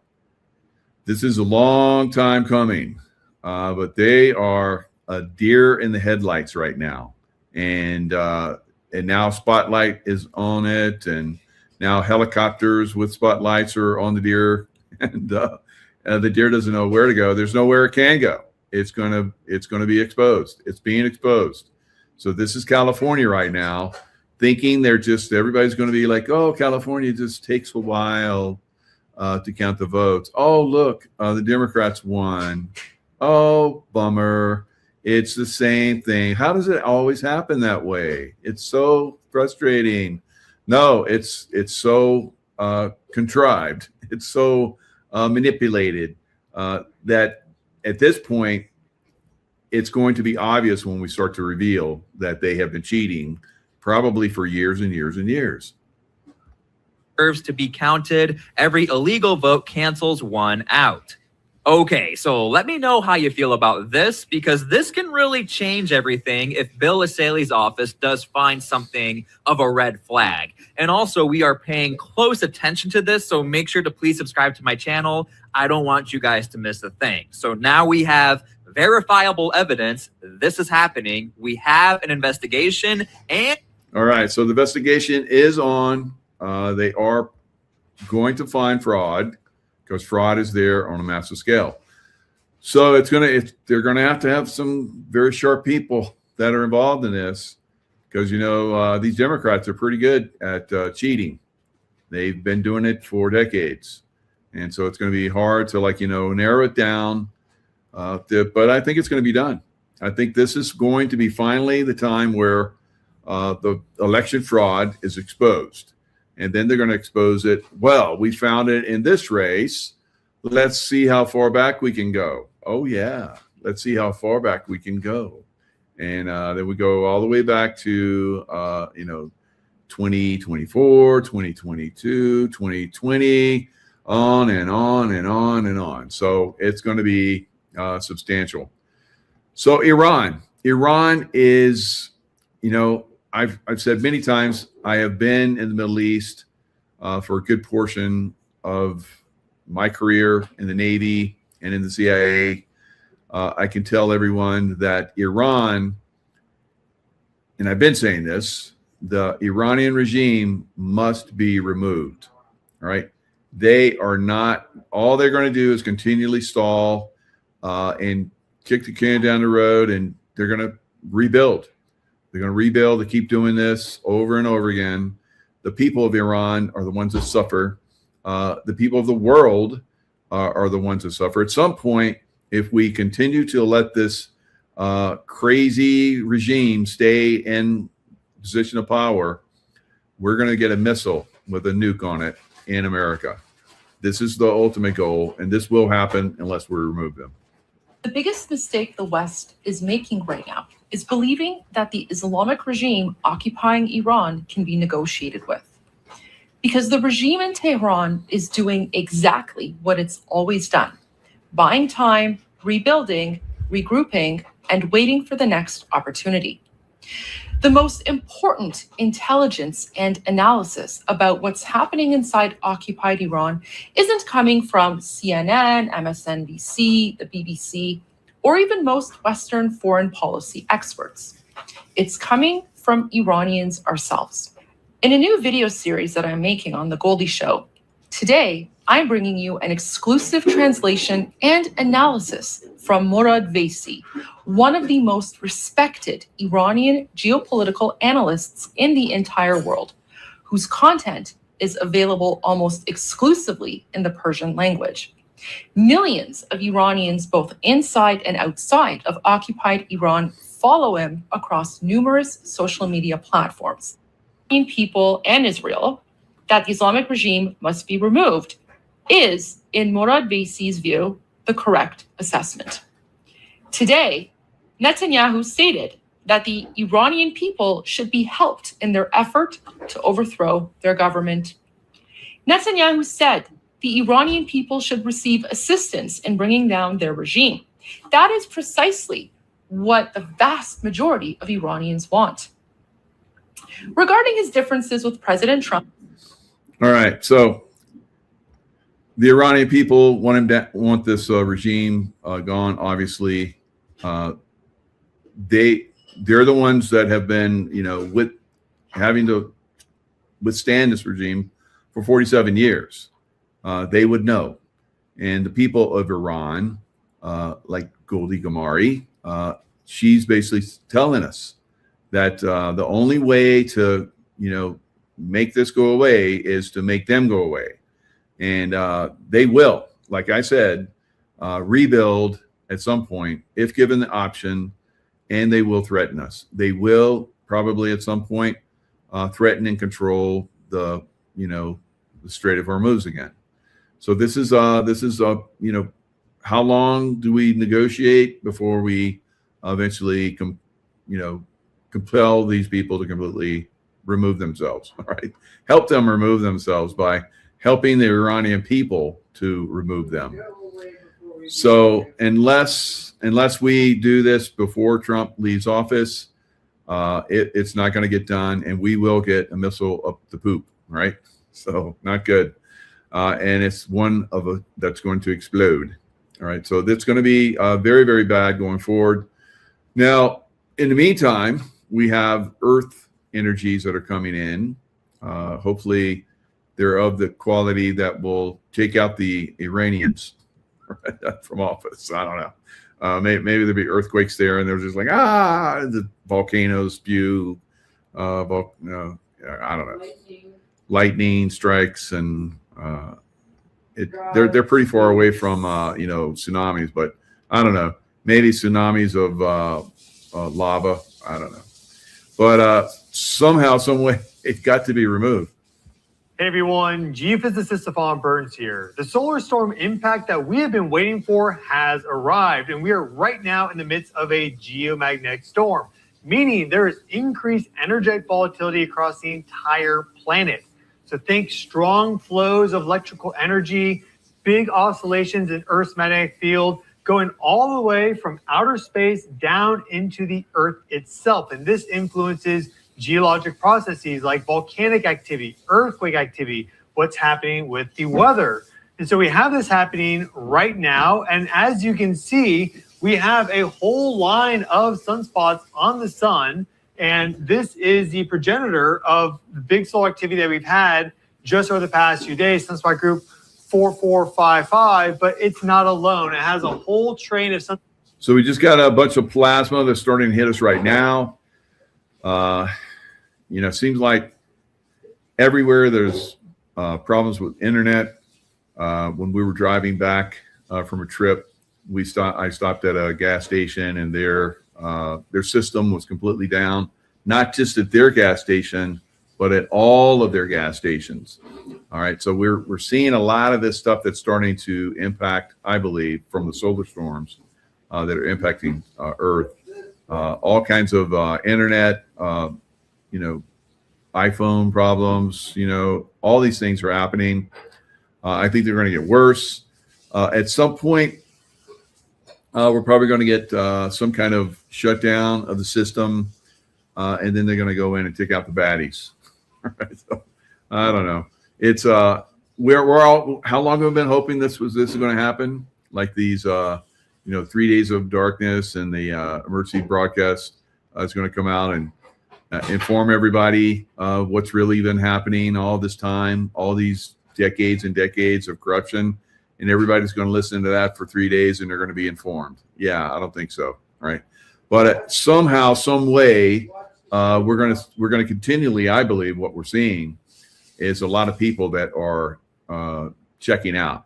Speaker 9: This is a long time coming, but they are a deer in the headlights right now. And now Spotlight is on it, and now helicopters with spotlights are on the deer, and the deer doesn't know where to go. There's nowhere it can go. It's gonna be exposed. It's being exposed. So this is California right now, thinking everybody's going to be like, oh, California just takes a while to count the votes. Oh, look, the Democrats won. Oh, bummer. It's the same thing. How does it always happen that way? It's so frustrating. No, it's so contrived. It's so manipulated that at this point, it's going to be obvious when we start to reveal that they have been cheating probably for years and years and years.
Speaker 10: Deserves to be counted. Every illegal vote cancels one out. Okay, so let me know how you feel about this, because this can really change everything if Bill Asaley's office does find something of a red flag. And also, we are paying close attention to this, so make sure to please subscribe to my channel. I don't want you guys to miss a thing. So now we have verifiable evidence. This is happening. We have an investigation, and
Speaker 9: all right, so the investigation is on. They are going to find fraud, because fraud is there on a massive scale. So they're going to have some very sharp people that are involved in this, because these Democrats are pretty good at cheating. They've been doing it for decades, and so it's going to be hard to narrow it down. But I think it's going to be done. I think this is going to be finally the time where the election fraud is exposed. And then they're going to expose it. Well, we found it in this race. Let's see how far back we can go. Oh, yeah. Let's see how far back we can go. And then we go all the way back to, 2024, 2022, 2020, on and on and on and on. So it's going to be substantial. So Iran is, I've said many times, I have been in the Middle East for a good portion of my career in the Navy and in the CIA. I can tell everyone that Iran, and I've been saying this, the Iranian regime must be removed, right? They are not, all they're going to do is continually stall and kick the can down the road, and they're going to rebuild. They're going to rebuild. They keep doing this over and over again. The people of Iran are the ones that suffer. The people of the world are the ones that suffer. At some point, if we continue to let this crazy regime stay in position of power, we're going to get a missile with a nuke on it in America. This is the ultimate goal, and this will happen unless we remove them.
Speaker 12: The biggest mistake the West is making right now is believing that the Islamic regime occupying Iran can be negotiated with. Because the regime in Tehran is doing exactly what it's always done, buying time, rebuilding, regrouping, and waiting for the next opportunity. The most important intelligence and analysis about what's happening inside occupied Iran isn't coming from CNN, MSNBC, the BBC, or even most Western foreign policy experts. It's coming from Iranians ourselves. In a new video series that I'm making on The Goldie Show, today I'm bringing you an exclusive translation and analysis from Morad Vaisi, one of the most respected Iranian geopolitical analysts in the entire world, whose content is available almost exclusively in the Persian language. Millions of Iranians, both inside and outside of occupied Iran, follow him across numerous social media platforms. People and Israel, that the Islamic regime must be removed, is, in Morad Vaisi's view, the correct assessment. Today, Netanyahu stated that the Iranian people should be helped in their effort to overthrow their government. Netanyahu said the Iranian people should receive assistance in bringing down their regime. That is precisely what the vast majority of Iranians want. Regarding his differences with President Trump.
Speaker 9: All right, so the Iranian people want this regime gone. Obviously, they're the ones that have been, having to withstand this regime for 47 years. They would know, and the people of Iran, like Goldie Gamari, she's basically telling us that the only way to, make this go away is to make them go away. And they will, like I said, rebuild at some point if given the option, and they will threaten us. They will probably at some point threaten and control the Strait of Hormuz again. So this is how long do we negotiate before we eventually compel these people to completely remove themselves? All right, help them remove themselves by helping the Iranian people to remove them. So unless we do this before Trump leaves office, it's not going to get done, and we will get a missile up the poop. Right? So not good, and it's one of that's going to explode. All right, so that's going to be very, very bad going forward. Now, in the meantime, we have Earth energies that are coming in. Hopefully, they're of the quality that will take out the Iranians from office. I don't know. Maybe there'll be earthquakes there, and they're just like, the volcanoes spew. I don't know. Lightning strikes, and they're pretty far away from tsunamis, but I don't know. Maybe tsunamis of lava. I don't know. But somehow, some way, it's got to be removed.
Speaker 13: Hey everyone, geophysicist Stefan Burns here. The solar storm impact that we have been waiting for has arrived, and we are right now in the midst of a geomagnetic storm, meaning there is increased energetic volatility across the entire planet. So think strong flows of electrical energy, big oscillations in Earth's magnetic field, going all the way from outer space down into the Earth itself. And this influences geologic processes like volcanic activity, earthquake activity, what's happening with the weather. And so we have this happening right now. And as you can see, we have a whole line of sunspots on the sun. And this is the progenitor of the big solar activity that we've had just over the past few days, sunspot group 4455, but it's not alone. It has a whole train of sun.
Speaker 9: So we just got a bunch of plasma that's starting to hit us right now. It seems like everywhere there's problems with internet. When we were driving back from a trip, I stopped at a gas station, and their system was completely down. Not just at their gas station, but at all of their gas stations. All right, so we're seeing a lot of this stuff that's starting to impact, I believe, from the solar storms that are impacting Earth. All kinds of internet, iPhone problems. All these things are happening. I think they're going to get worse. At some point, we're probably going to get some kind of shutdown of the system, and then they're going to go in and take out the baddies. Right? So, I don't know. It's we're all, how long have we been hoping this is going to happen? Like these 3 days of darkness, and the emergency broadcast is going to come out and inform everybody of what's really been happening all this time, all these decades and decades of corruption, and everybody's going to listen to that for 3 days, and they're going to be informed. Yeah, I don't think so. Right. But somehow, some way, we're going to continually, I believe, what we're seeing is a lot of people that are checking out,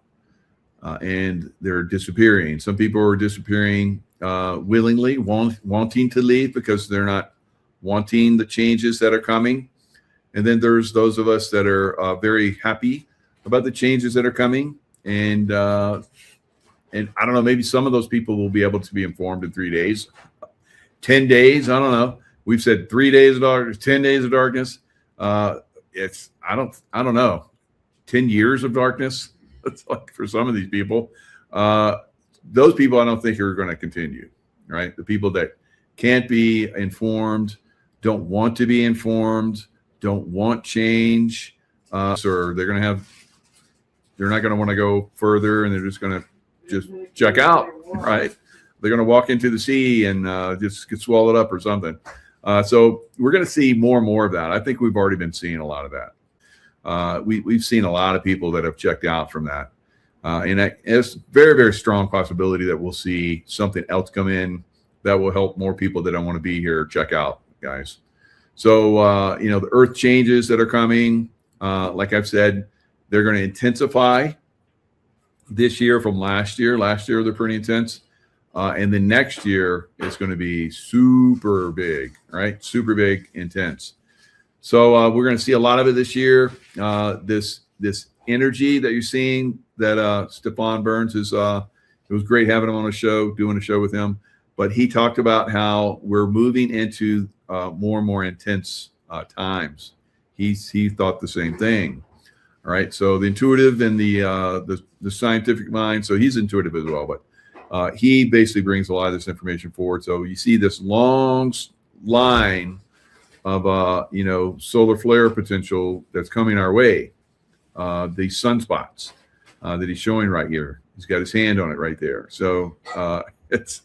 Speaker 9: and they're disappearing. Some people are disappearing willingly, wanting to leave because they're not wanting the changes that are coming. And then there's those of us that are very happy about the changes that are coming. And I don't know, maybe some of those people will be able to be informed in 3 days, 10 days. I don't know. We've said 3 days of darkness, 10 days of darkness. I don't know, 10 years of darkness. It's like for some of these people, those people I don't think are going to continue, right? The people that can't be informed, don't want to be informed, don't want change, or they're not going to want to go further, and they're just going to just check out, right? They're going to walk into the sea and just get swallowed up or something. So we're going to see more and more of that. I think we've already been seeing a lot of that. We've seen a lot of people that have checked out from that. And it's very, very strong possibility that we'll see something else come in that will help more people that don't want to be here check out, guys. So, the earth changes that are coming, like I've said, they're going to intensify this year from last year. Last year, they're pretty intense. And then next year, it's going to be super big, right? Super big, intense. So we're going to see a lot of it this year. This energy that you're seeing that Stefan Burns is, it was great having him on a show, doing a show with him. But he talked about how we're moving into more and more intense times. He thought the same thing. All right. So the intuitive and the scientific mind. So he's intuitive as well, but he basically brings a lot of this information forward. So you see this long line of solar flare potential that's coming our way. The sunspots that he's showing right here. He's got his hand on it right there. So it's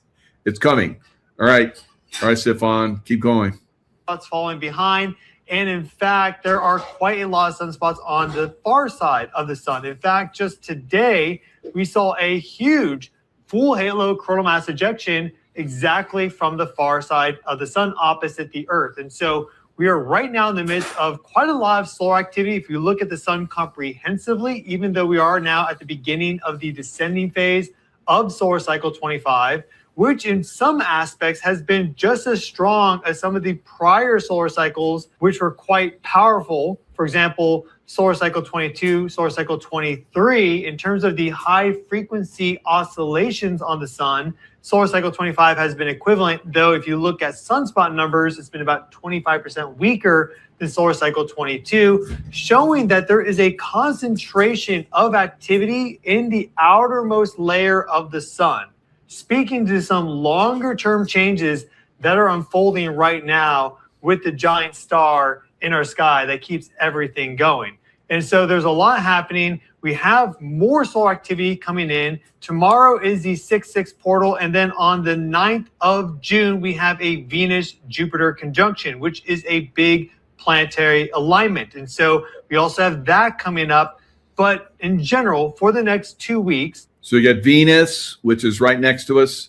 Speaker 9: coming. All right, Stefan, keep going.
Speaker 13: Spots falling behind. And in fact, there are quite a lot of sunspots on the far side of the sun. In fact, just today, we saw a huge full halo coronal mass ejection exactly from the far side of the sun opposite the Earth. And so we are right now in the midst of quite a lot of solar activity. If you look at the sun comprehensively, even though we are now at the beginning of the descending phase of solar cycle 25, which in some aspects has been just as strong as some of the prior solar cycles, which were quite powerful. For example, solar cycle 22, solar cycle 23, in terms of the high frequency oscillations on the sun, solar cycle 25 has been equivalent, though if you look at sunspot numbers, it's been about 25% weaker than solar cycle 22, showing that there is a concentration of activity in the outermost layer of the sun, speaking to some longer term changes that are unfolding right now with the giant star in our sky that keeps everything going. And so there's a lot happening. We have more solar activity coming in. Tomorrow is the 6-6 portal. And then on the 9th of June, we have a Venus-Jupiter conjunction, which is a big planetary alignment. And so we also have that coming up. But in general, for the next 2 weeks.
Speaker 9: So you got Venus, which is right next to us.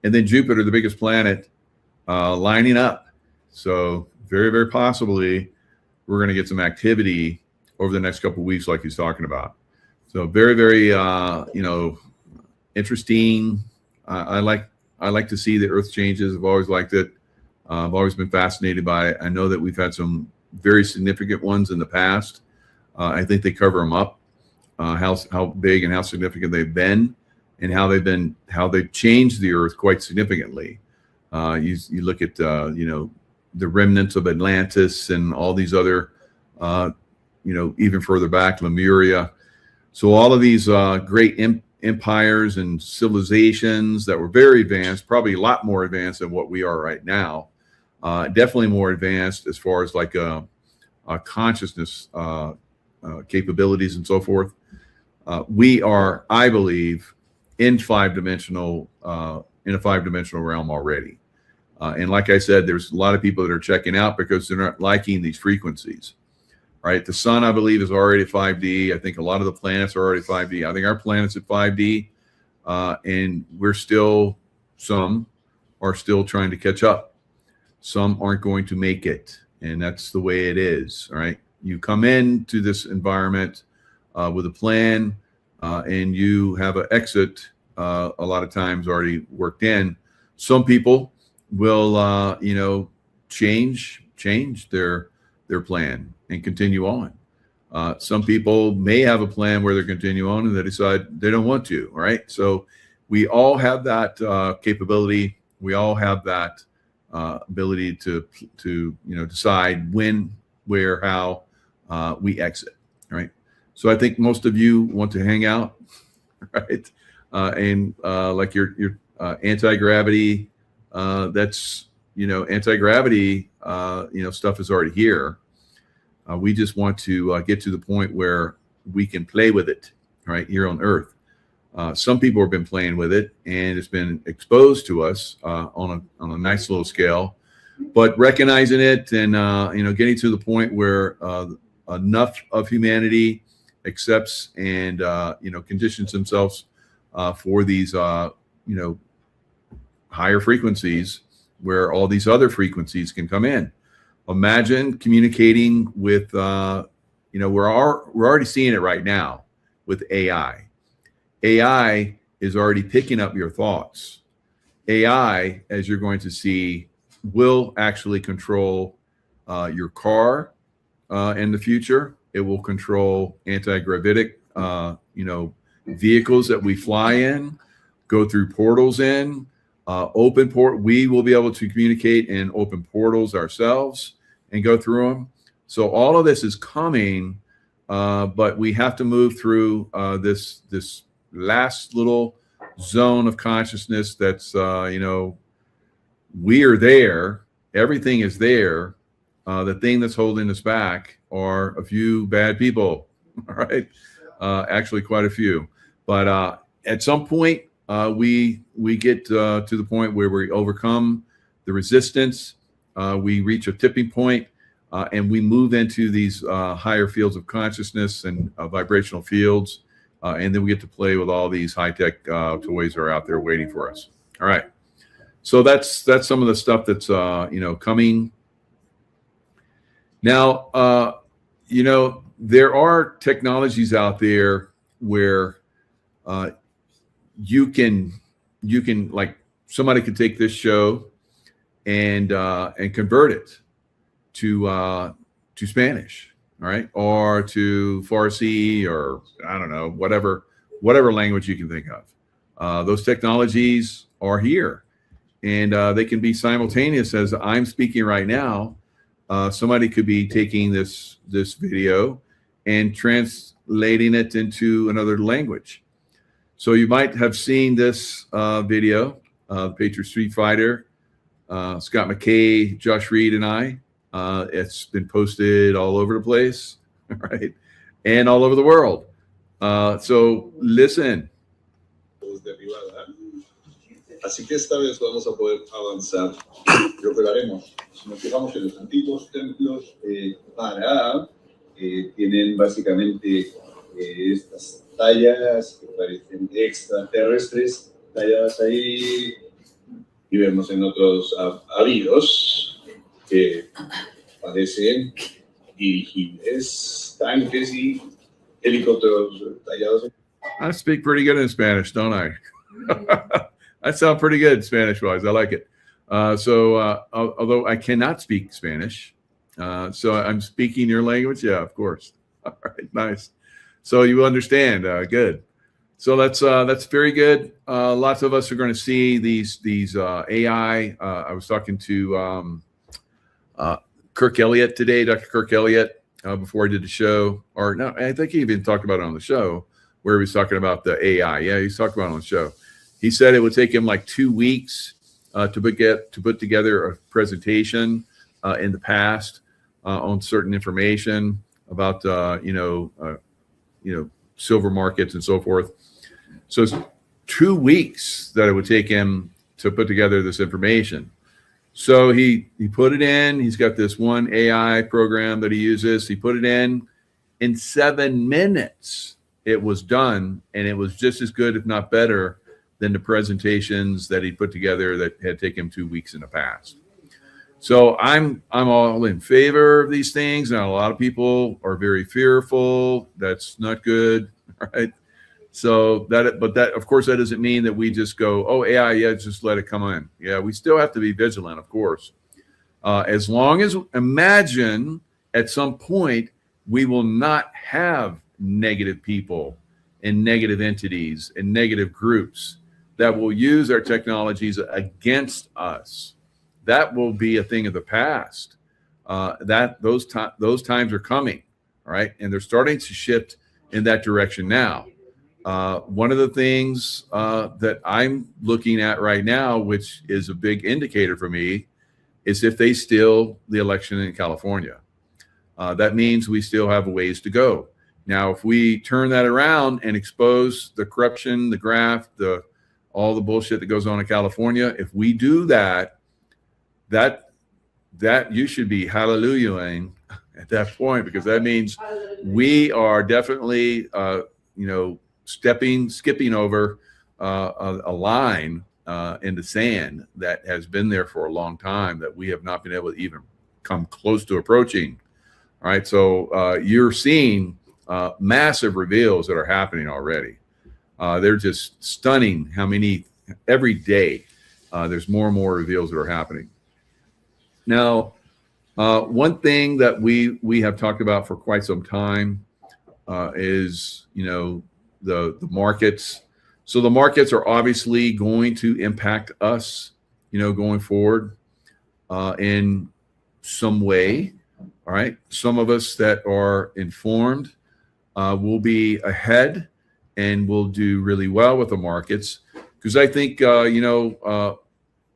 Speaker 9: and then Jupiter, the biggest planet, lining up. So very, very possibly we're going to get some activity over the next couple of weeks, like he's talking about. So very, very, interesting. I like to see the Earth changes. I've always liked it. I've always been fascinated by it. I know that we've had some very significant ones in the past. I think they cover them up, how big and how significant they've been, and how they've changed the Earth quite significantly. You look at the remnants of Atlantis and all these other even further back, Lemuria. So all of these great empires and civilizations that were very advanced, probably a lot more advanced than what we are right now. Definitely more advanced as far as like a consciousness capabilities and so forth. We are, I believe, in a five-dimensional realm already. And like I said, there's a lot of people that are checking out because they're not liking these frequencies. Right, the sun, I believe, is already 5D. I think a lot of the planets are already 5D. I think our planet's at 5D, and some are still trying to catch up. Some aren't going to make it, and that's the way it is. All right, you come into this environment with a plan, and you have an exit. A lot of times already worked in. Some people will, change their plan and continue on. Some people may have a plan where they continue on and they decide they don't want to, right? So we all have that capability. We all have that ability to decide when, where, how we exit, right? So I think most of you want to hang out, right? And like your anti-gravity, that's, anti-gravity, stuff is already here. We just want to get to the point where we can play with it, right, here on Earth. Some people have been playing with it, and it's been exposed to us on a nice little scale. But recognizing it and getting to the point where enough of humanity accepts and conditions themselves for these higher frequencies, where all these other frequencies can come in. Imagine communicating with, we're already seeing it right now with AI. AI is already picking up your thoughts. AI, as you're going to see, will actually control your car in the future. It will control anti-gravitic, vehicles that we fly in, go through portals in. We will be able to communicate in open portals ourselves and go through them. So all of this is coming, but we have to move through this last little zone of consciousness that's we are there. Everything is there. The thing that's holding us back are a few bad people. All right, actually quite a few. But at some point, we get to the point where we overcome the resistance. We reach a tipping point, and we move into these higher fields of consciousness and vibrational fields, and then we get to play with all these high-tech toys that are out there waiting for us. All right, so that's some of the stuff that's coming. Now, there are technologies out there where you can like somebody could take this show and convert it to Spanish, all right, or to Farsi, or I don't know, whatever language you can think of. Those technologies are here, and they can be simultaneous. As I'm speaking right now, somebody could be taking this video and translating it into another language. So you might have seen this video, Patriot Street Fighter, Scott McKay, Josh Reed, and I. It's been posted all over the place, right? And all over the world. So listen.
Speaker 14: Así que esta vez vamos a poder avanzar. Lo que haremos, si nos fijamos en los antiguos templos para tienen básicamente estas tallas que parecen extraterrestres, talladas ahí y vemos en otros aviones que parecen dirigibles, tanques y helicópteros tallados.
Speaker 9: I speak pretty good in Spanish, don't I? I sound pretty good Spanish-wise. I like it. Although I cannot speak Spanish, so I'm speaking your language. Yeah, of course. All right, nice. So you understand. Good. So that's very good. Lots of us are going to see these AI. I was talking to Kirk Elliott today, Dr. Kirk Elliott, before I did the show. Or no, I think he even talked about it on the show where he was talking about the AI. Yeah, he's talking about it on the show. He said it would take him like 2 weeks to put together a presentation in the past on certain information about silver markets and so forth. So it's 2 weeks that it would take him to put together this information. So he put it in. He's got this one AI program that he uses. He put it in 7 minutes. It was done, and it was just as good, if not better, than the presentations that he put together that had taken him 2 weeks in the past. So I'm all in favor of these things. Now, a lot of people are very fearful. That's not good, right? So but of course, that doesn't mean that we just go, oh, AI, yeah, just let it come in. Yeah, we still have to be vigilant, of course. As long as, imagine at some point, we will not have negative people and negative entities and negative groups that will use our technologies against us. That will be a thing of the past. Those times are coming, all right? And they're starting to shift in that direction now. One of the things that I'm looking at right now, which is a big indicator for me, is if they steal the election in California. That means we still have a ways to go. Now, if we turn that around and expose the corruption, the graft, all the bullshit that goes on in California, if we do that you should be hallelujahing at that point, because that means we are definitely, skipping over a line in the sand that has been there for a long time that we have not been able to even come close to approaching. All right, so you're seeing massive reveals that are happening already. They're just stunning how many every day. There's more and more reveals that are happening. Now, one thing that we have talked about for quite some time is, the markets. So the markets are obviously going to impact us, going forward in some way. All right. Some of us that are informed will be ahead and will do really well with the markets, because I think,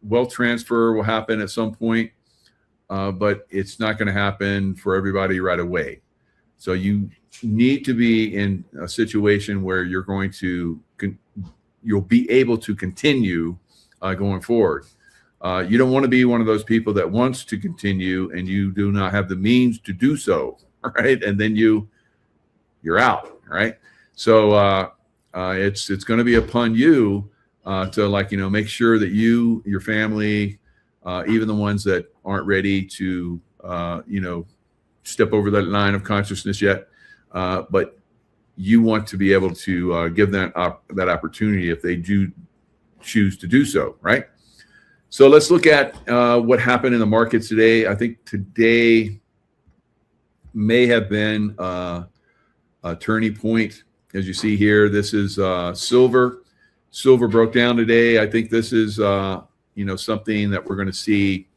Speaker 9: wealth transfer will happen at some point, but it's not going to happen for everybody right away. So you need to be in a situation where you're going to, you'll be able to continue going forward. You don't want to be one of those people that wants to continue and you do not have the means to do so, right? And then you're out, right? So it's going to be upon you to make sure that your family, even the ones that aren't ready to step over that line of consciousness yet, but you want to be able to give them that opportunity if they do choose to do so, right? So let's look at what happened in the markets today. I think today may have been a turning point. As you see here, this is silver. Silver broke down today. I think this is something that we're going to see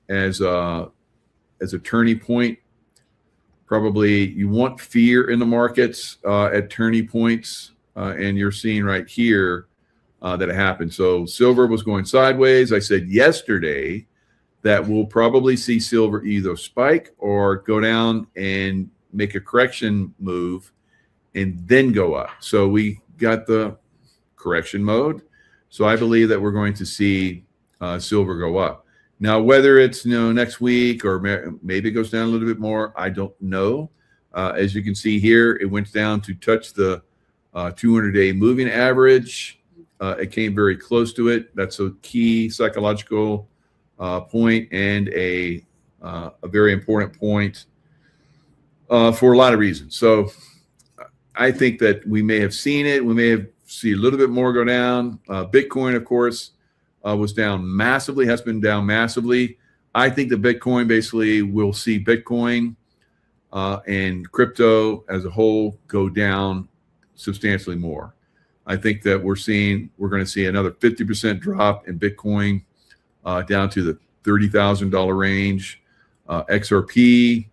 Speaker 9: as a turning point. Probably you want fear in the markets at turning points, and you're seeing right here that it happened. So silver was going sideways. I said yesterday that we'll probably see silver either spike or go down and make a correction move and then go up. So we got the correction mode. So I believe that we're going to see silver go up. Now, whether it's next week or maybe it goes down a little bit more, I don't know. As you can see here, it went down to touch the 200-day moving average. It came very close to it. That's a key psychological point and a very important point for a lot of reasons. So I think that we may have seen it. We may have seen a little bit more go down. Bitcoin, of course, was down massively, has been down massively. I think that Bitcoin basically will see Bitcoin and crypto as a whole go down substantially more. I think that we're going to see another 50% drop in Bitcoin down to the $30,000 range. XRP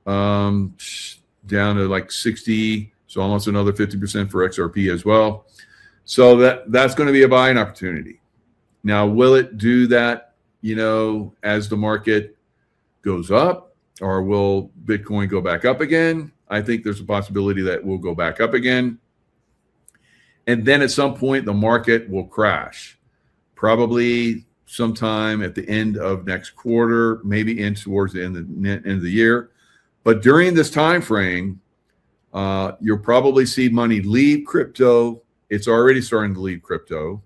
Speaker 9: down to like 60, so almost another 50% for XRP as well. So that's going to be a buying opportunity. Now, will it do that, as the market goes up, or will Bitcoin go back up again? I think there's a possibility that we'll go back up again. And then at some point, the market will crash, probably sometime at the end of next quarter, maybe towards the end of the year. But during this time frame, you'll probably see money leave crypto. It's already starting to leave crypto,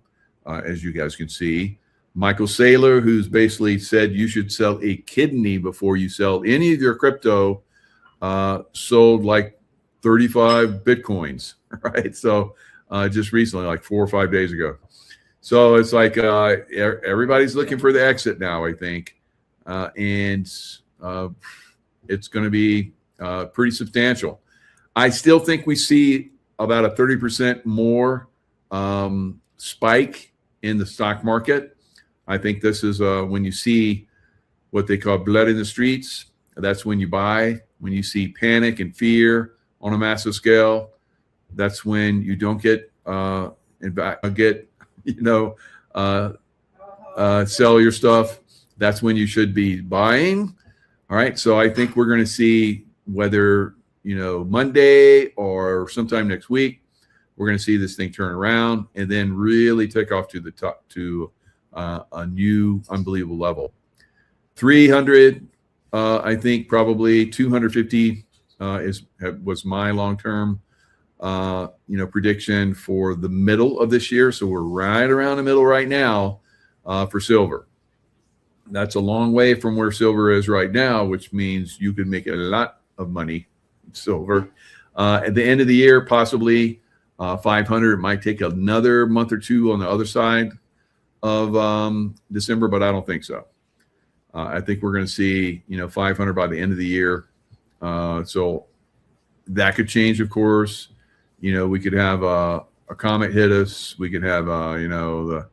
Speaker 9: as you guys can see. Michael Saylor, who's basically said you should sell a kidney before you sell any of your crypto, sold like 35 Bitcoins, right? So just recently, like 4 or 5 days ago. So it's like everybody's looking for the exit now, I think. And it's going to be pretty substantial. I still think we see about a 30% more spike in the stock market. I think this is when you see what they call blood in the streets. That's when you buy. When you see panic and fear on a massive scale, that's when you don't sell your stuff. That's when you should be buying. All right. So I think we're going to see whether, Monday or sometime next week, we're going to see this thing turn around and then really take off to the top to a new unbelievable level. 300, I think probably 250 was my long-term prediction for the middle of this year. So we're right around the middle right now for silver. That's a long way from where silver is right now, which means you could make a lot of money in silver. At the end of the year, possibly 500. It might take another month or two on the other side of December, but I don't think so. I think we're going to see 500 by the end of the year. So that could change, of course. We could have a comet hit us. We could have the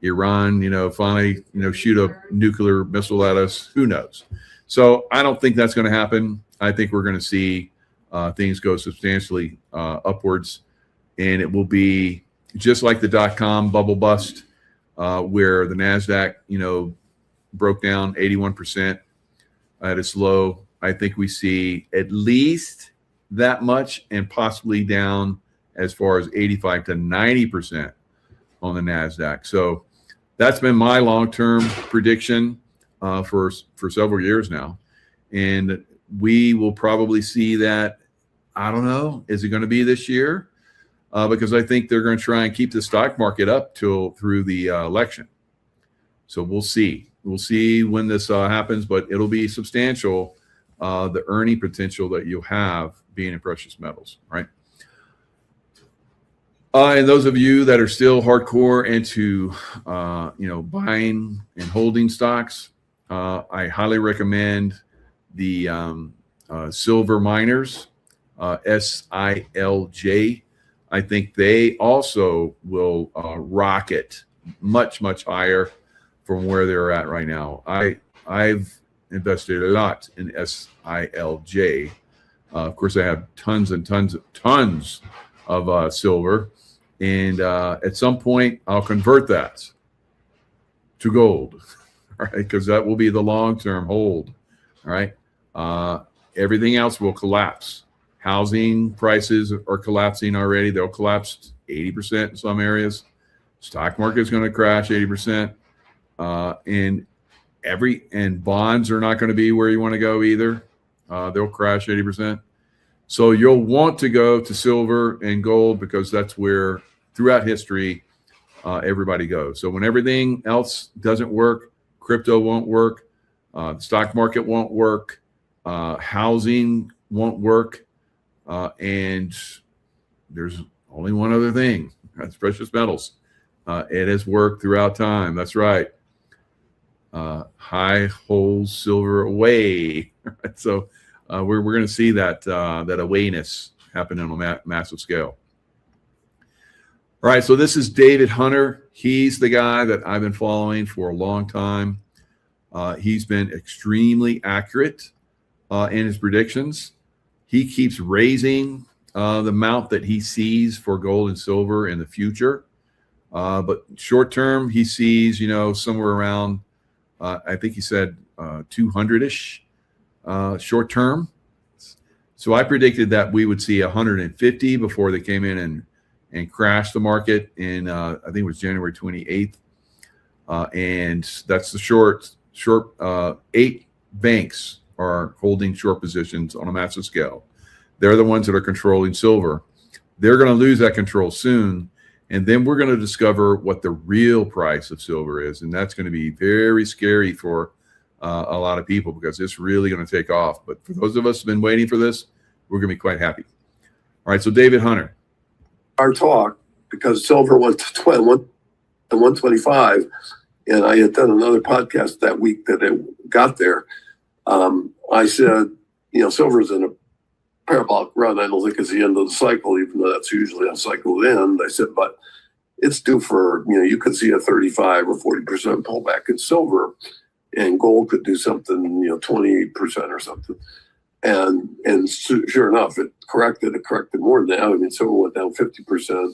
Speaker 9: Iran finally shoot a nuclear missile at us. Who knows? So I don't think that's going to happen. I think we're going to see things go substantially upwards, and it will be just like the dot-com bubble bust, where the NASDAQ broke down 81% at its low. I think we see at least that much, and possibly down as far as 85 to 90% on the NASDAQ. So that's been my long-term prediction for several years now. And we will probably see that. I don't know. Is it going to be this year? Because I think they're going to try and keep the stock market up through the election. So we'll see. We'll see when this happens, but it'll be substantial, the earning potential that you'll have being in precious metals, right? And those of you that are still hardcore into, buying and holding stocks, I highly recommend the silver miners, SILJ. I think they also will rocket much, much higher from where they're at right now. I've invested a lot in SILJ. Of course, I have tons and tons of silver. And at some point, I'll convert that to gold, all right? Because that will be the long-term hold, all right? Everything else will collapse. Housing prices are collapsing already. They'll collapse 80% in some areas. Stock market is going to crash 80%. And bonds are not going to be where you want to go either. They'll crash 80%. So you'll want to go to silver and gold because that's where, throughout history, everybody goes. So when everything else doesn't work, crypto won't work, the stock market won't work, housing won't work, and there's only one other thing. That's precious metals. It has worked throughout time. That's right. High holds silver away. So we're going to see that awayness happen on a massive scale. All right, so this is David Hunter. He's the guy that I've been following for a long time. He's been extremely accurate in his predictions. He keeps raising the amount that he sees for gold and silver in the future. But short term, he sees, somewhere around, I think he said 200-ish short term. So I predicted that we would see 150 before they came in and crashed the market in, I think it was January 28th. And that's the short 8 banks are holding short positions on a massive scale. They're the ones that are controlling silver. They're going to lose that control soon. And then we're going to discover what the real price of silver is. And that's going to be very scary for a lot of people, because it's really going to take off. But for those of us who've been waiting for this, we're going to be quite happy. All right, so David Hunter.
Speaker 15: Our talk, because silver went to 125, and I had done another podcast that week that it got there. I said, silver's in a parabolic run. I don't think it's the end of the cycle, even though that's usually a cycle end. I said, but it's due for, you could see a 35 or 40% pullback in silver, and gold could do something, 28% or something. And sure enough, it corrected more than that. I mean, silver went down 50%,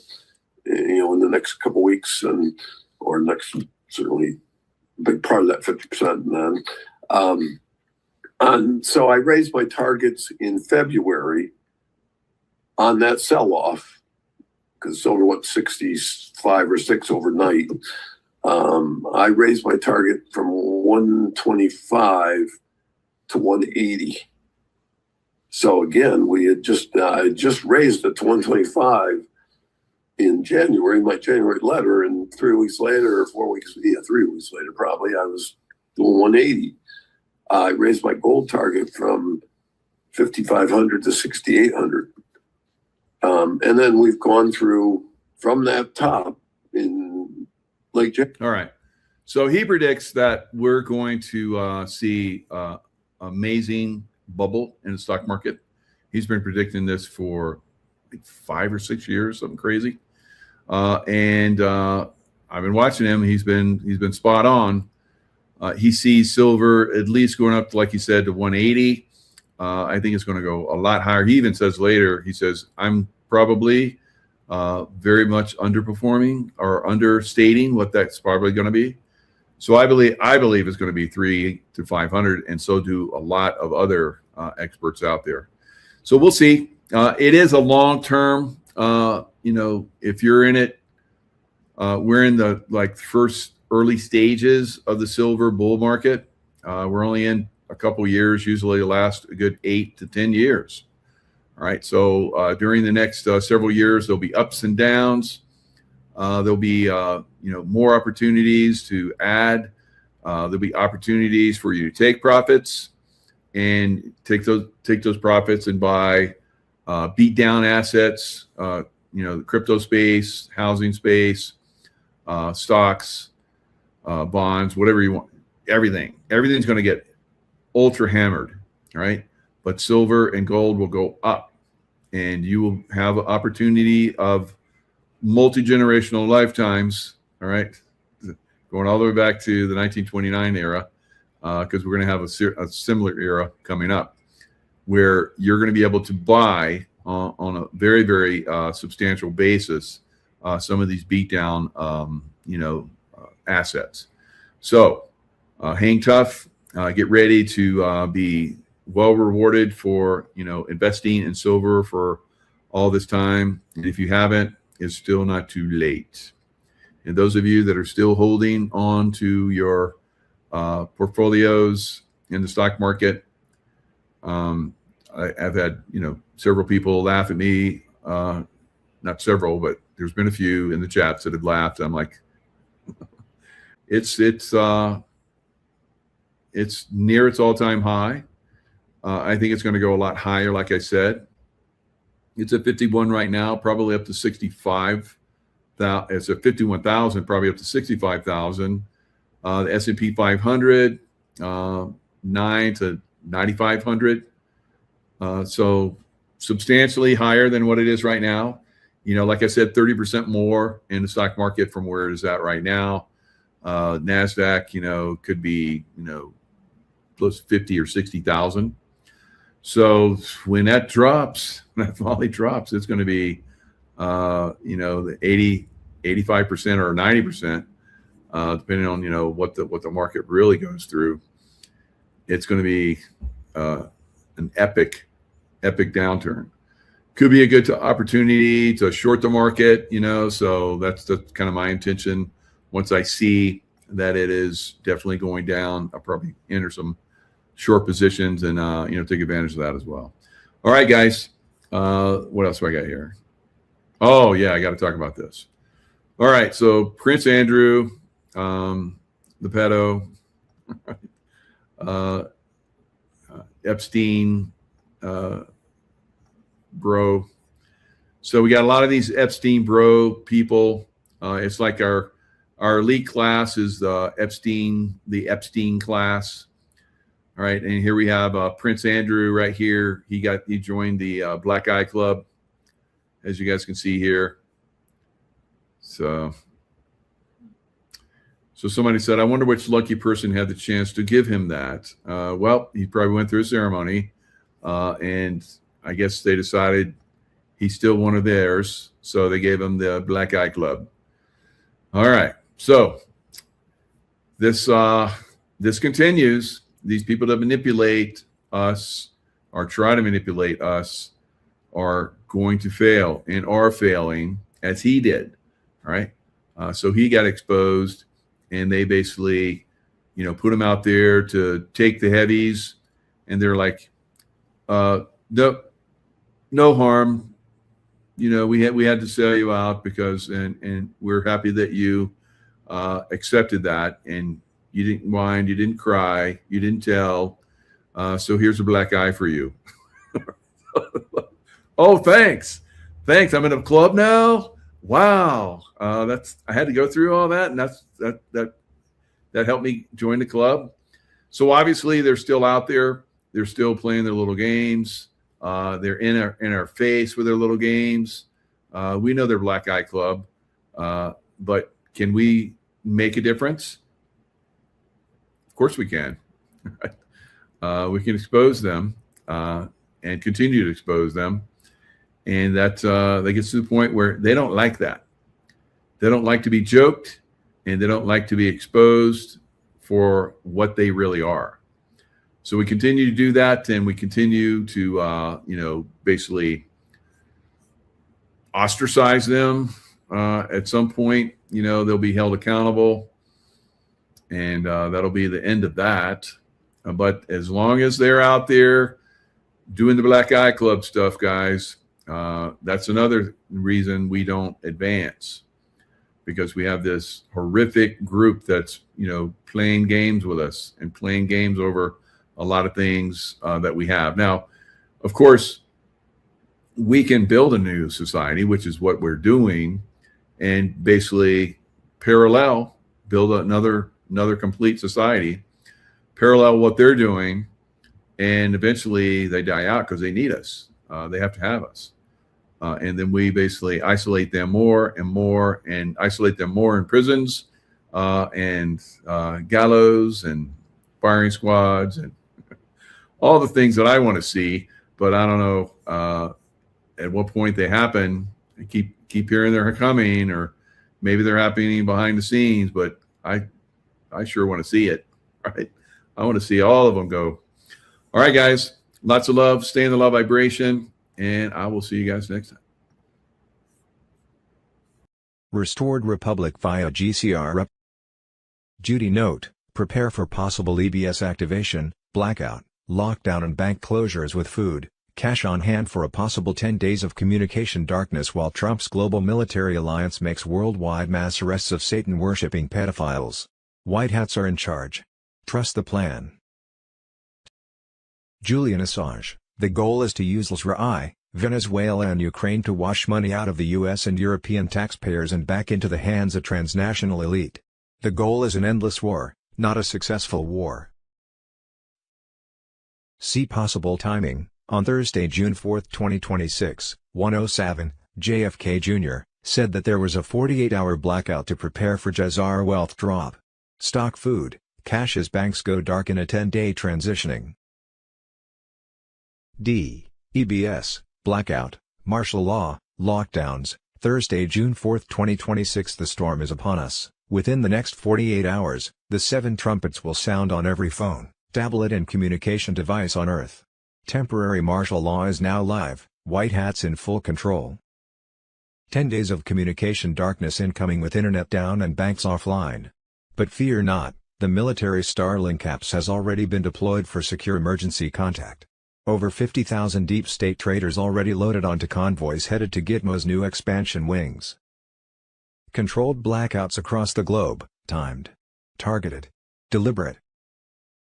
Speaker 15: in the next couple of weeks, or next, certainly a big part of that 50%. And then, and so I raised my targets in February on that sell-off, because silver went 65 or 6 overnight. I raised my target from 125 to 180. So again, we had just raised it to 125 in January, my January letter, and 3 weeks later, or 4 weeks, 3 weeks later, probably, I was doing 180. I raised my gold target from 5,500 to 6,800. And then we've gone through from that top in late January.
Speaker 9: All right. So he predicts that we're going to see amazing bubble in the stock market. He's been predicting this for like 5 or 6 years, something crazy. And I've been watching him. He's been spot on. He sees silver at least going up to, like he said, to 180. I think it's going to go a lot higher. He even says later, he says, I'm probably very much underperforming or understating what that's probably going to be. So I believe it's going to be 300 to 500, and so do a lot of other experts out there. So we'll see. It is a long term. If you're in it, we're in the first early stages of the silver bull market. We're only in a couple years. Usually last a good 8 to 10 years. All right. So during the next several years, there'll be ups and downs. There'll be more opportunities to add. There'll be opportunities for you to take profits and take those profits and buy beat down assets. The crypto space, housing space, stocks, bonds, whatever you want. Everything's going to get ultra hammered, right? But silver and gold will go up, and you will have an opportunity of multi-generational lifetimes, all right, going all the way back to the 1929 era, because we're going to have a similar era coming up where you're going to be able to buy on a very, very substantial basis some of these beat down, assets. So hang tough, get ready to be well rewarded for, investing in silver for all this time. And if you haven't, it's still not too late. And those of you that are still holding on to your portfolios in the stock market, I've had, several people laugh at me not several, but there's been a few in the chats that have laughed. I'm like, it's near its all-time high. I think it's going to go a lot higher. Like I said, it's at 51 right now, probably up to 65. It's at 51,000, probably up to 65,000. The S&P 500, 9 to 9,500. So substantially higher than what it is right now. Like I said, 30% more in the stock market from where it is at right now. NASDAQ, could be, plus 50 or 60,000. So when that drops, that volley drops, it's going to be, the 80, 85% or 90%, depending on, what the market really goes through. It's going to be an epic downturn. Could be a good opportunity to short the market, so that's kind of my intention. Once I see that it is definitely going down, I'll probably enter some short positions and, take advantage of that as well. All right, guys. What else do I got here? Oh, yeah, I got to talk about this. All right, so Prince Andrew, the pedo, Epstein, bro. So we got a lot of these Epstein bro people. It's like our elite class is the Epstein class. All right, and here we have Prince Andrew right here. He joined the Black Eye Club, as you guys can see here. So somebody said, I wonder which lucky person had the chance to give him that. Well, he probably went through a ceremony, and I guess they decided he's still one of theirs, so they gave him the Black Eye Club. All right, so this continues. These people that manipulate us or try to manipulate us are going to fail and are failing, as he did. All right, so he got exposed, and they basically, put him out there to take the heavies, and they're like, no harm. We had to sell you out because, and we're happy that you accepted that, and you didn't whine, you didn't cry, you didn't tell. So here's a black eye for you. Oh, thanks. I'm in a club now. Wow. I had to go through all that, and that helped me join the club. So obviously they're still out there. They're still playing their little games. They're in our face with their little games. We know they're Black Eye Club, but can we make a difference? Of course we can. We can expose them and continue to expose them, and that gets to the point where they don't like that. They don't like to be joked, and they don't like to be exposed for what they really are. So we continue to do that, and we continue to, basically ostracize them. At some point, they'll be held accountable, and that'll be the end of that. But as long as they're out there doing the Black Eye Club stuff, guys, that's another reason we don't advance, because we have this horrific group that's, playing games with us and playing games over a lot of things that we have. Now, of course, we can build a new society, which is what we're doing, and basically build another complete society, parallel what they're doing, and eventually they die out because they need us. They have to have us. And then we basically isolate them more and more, and isolate them more in prisons and gallows and firing squads and all the things that I want to see. But I don't know at what point they happen. I keep hearing they're coming, or maybe they're happening behind the scenes, but I sure want to see it. Right? I want to see all of them go. All right, guys, lots of love. Stay in the love vibration, and I will see you guys next time.
Speaker 6: Restored Republic via GCR. Judy note, prepare for possible EBS activation, blackout, lockdown and bank closures with food, Cash on hand for a possible 10 days of communication darkness while Trump's global military alliance makes worldwide mass arrests of Satan-worshipping pedophiles. White hats are in charge. Trust the plan. Julian Assange, the goal is to use Israel, Venezuela and Ukraine to wash money out of the US and European taxpayers and back into the hands of transnational elite. The goal is an endless war, not a successful war. See possible timing. On Thursday, June 4, 2026, 1:07, JFK Jr. said that there was a 48-hour blackout to prepare for Jazar wealth drop. Stock food, cash as banks go dark in a 10-day transitioning. EBS, blackout, martial law, lockdowns. Thursday, June 4, 2026. The storm is upon us. Within the next 48 hours, the 7 trumpets will sound on every phone, tablet and communication device on Earth. Temporary martial law is now live, white hats in full control. 10 days of communication darkness incoming with internet down and banks offline. But fear not, the military Starlink apps has already been deployed for secure emergency contact. Over 50,000 deep state traders already loaded onto convoys headed to Gitmo's new expansion wings. Controlled blackouts across the globe, timed, targeted, deliberate.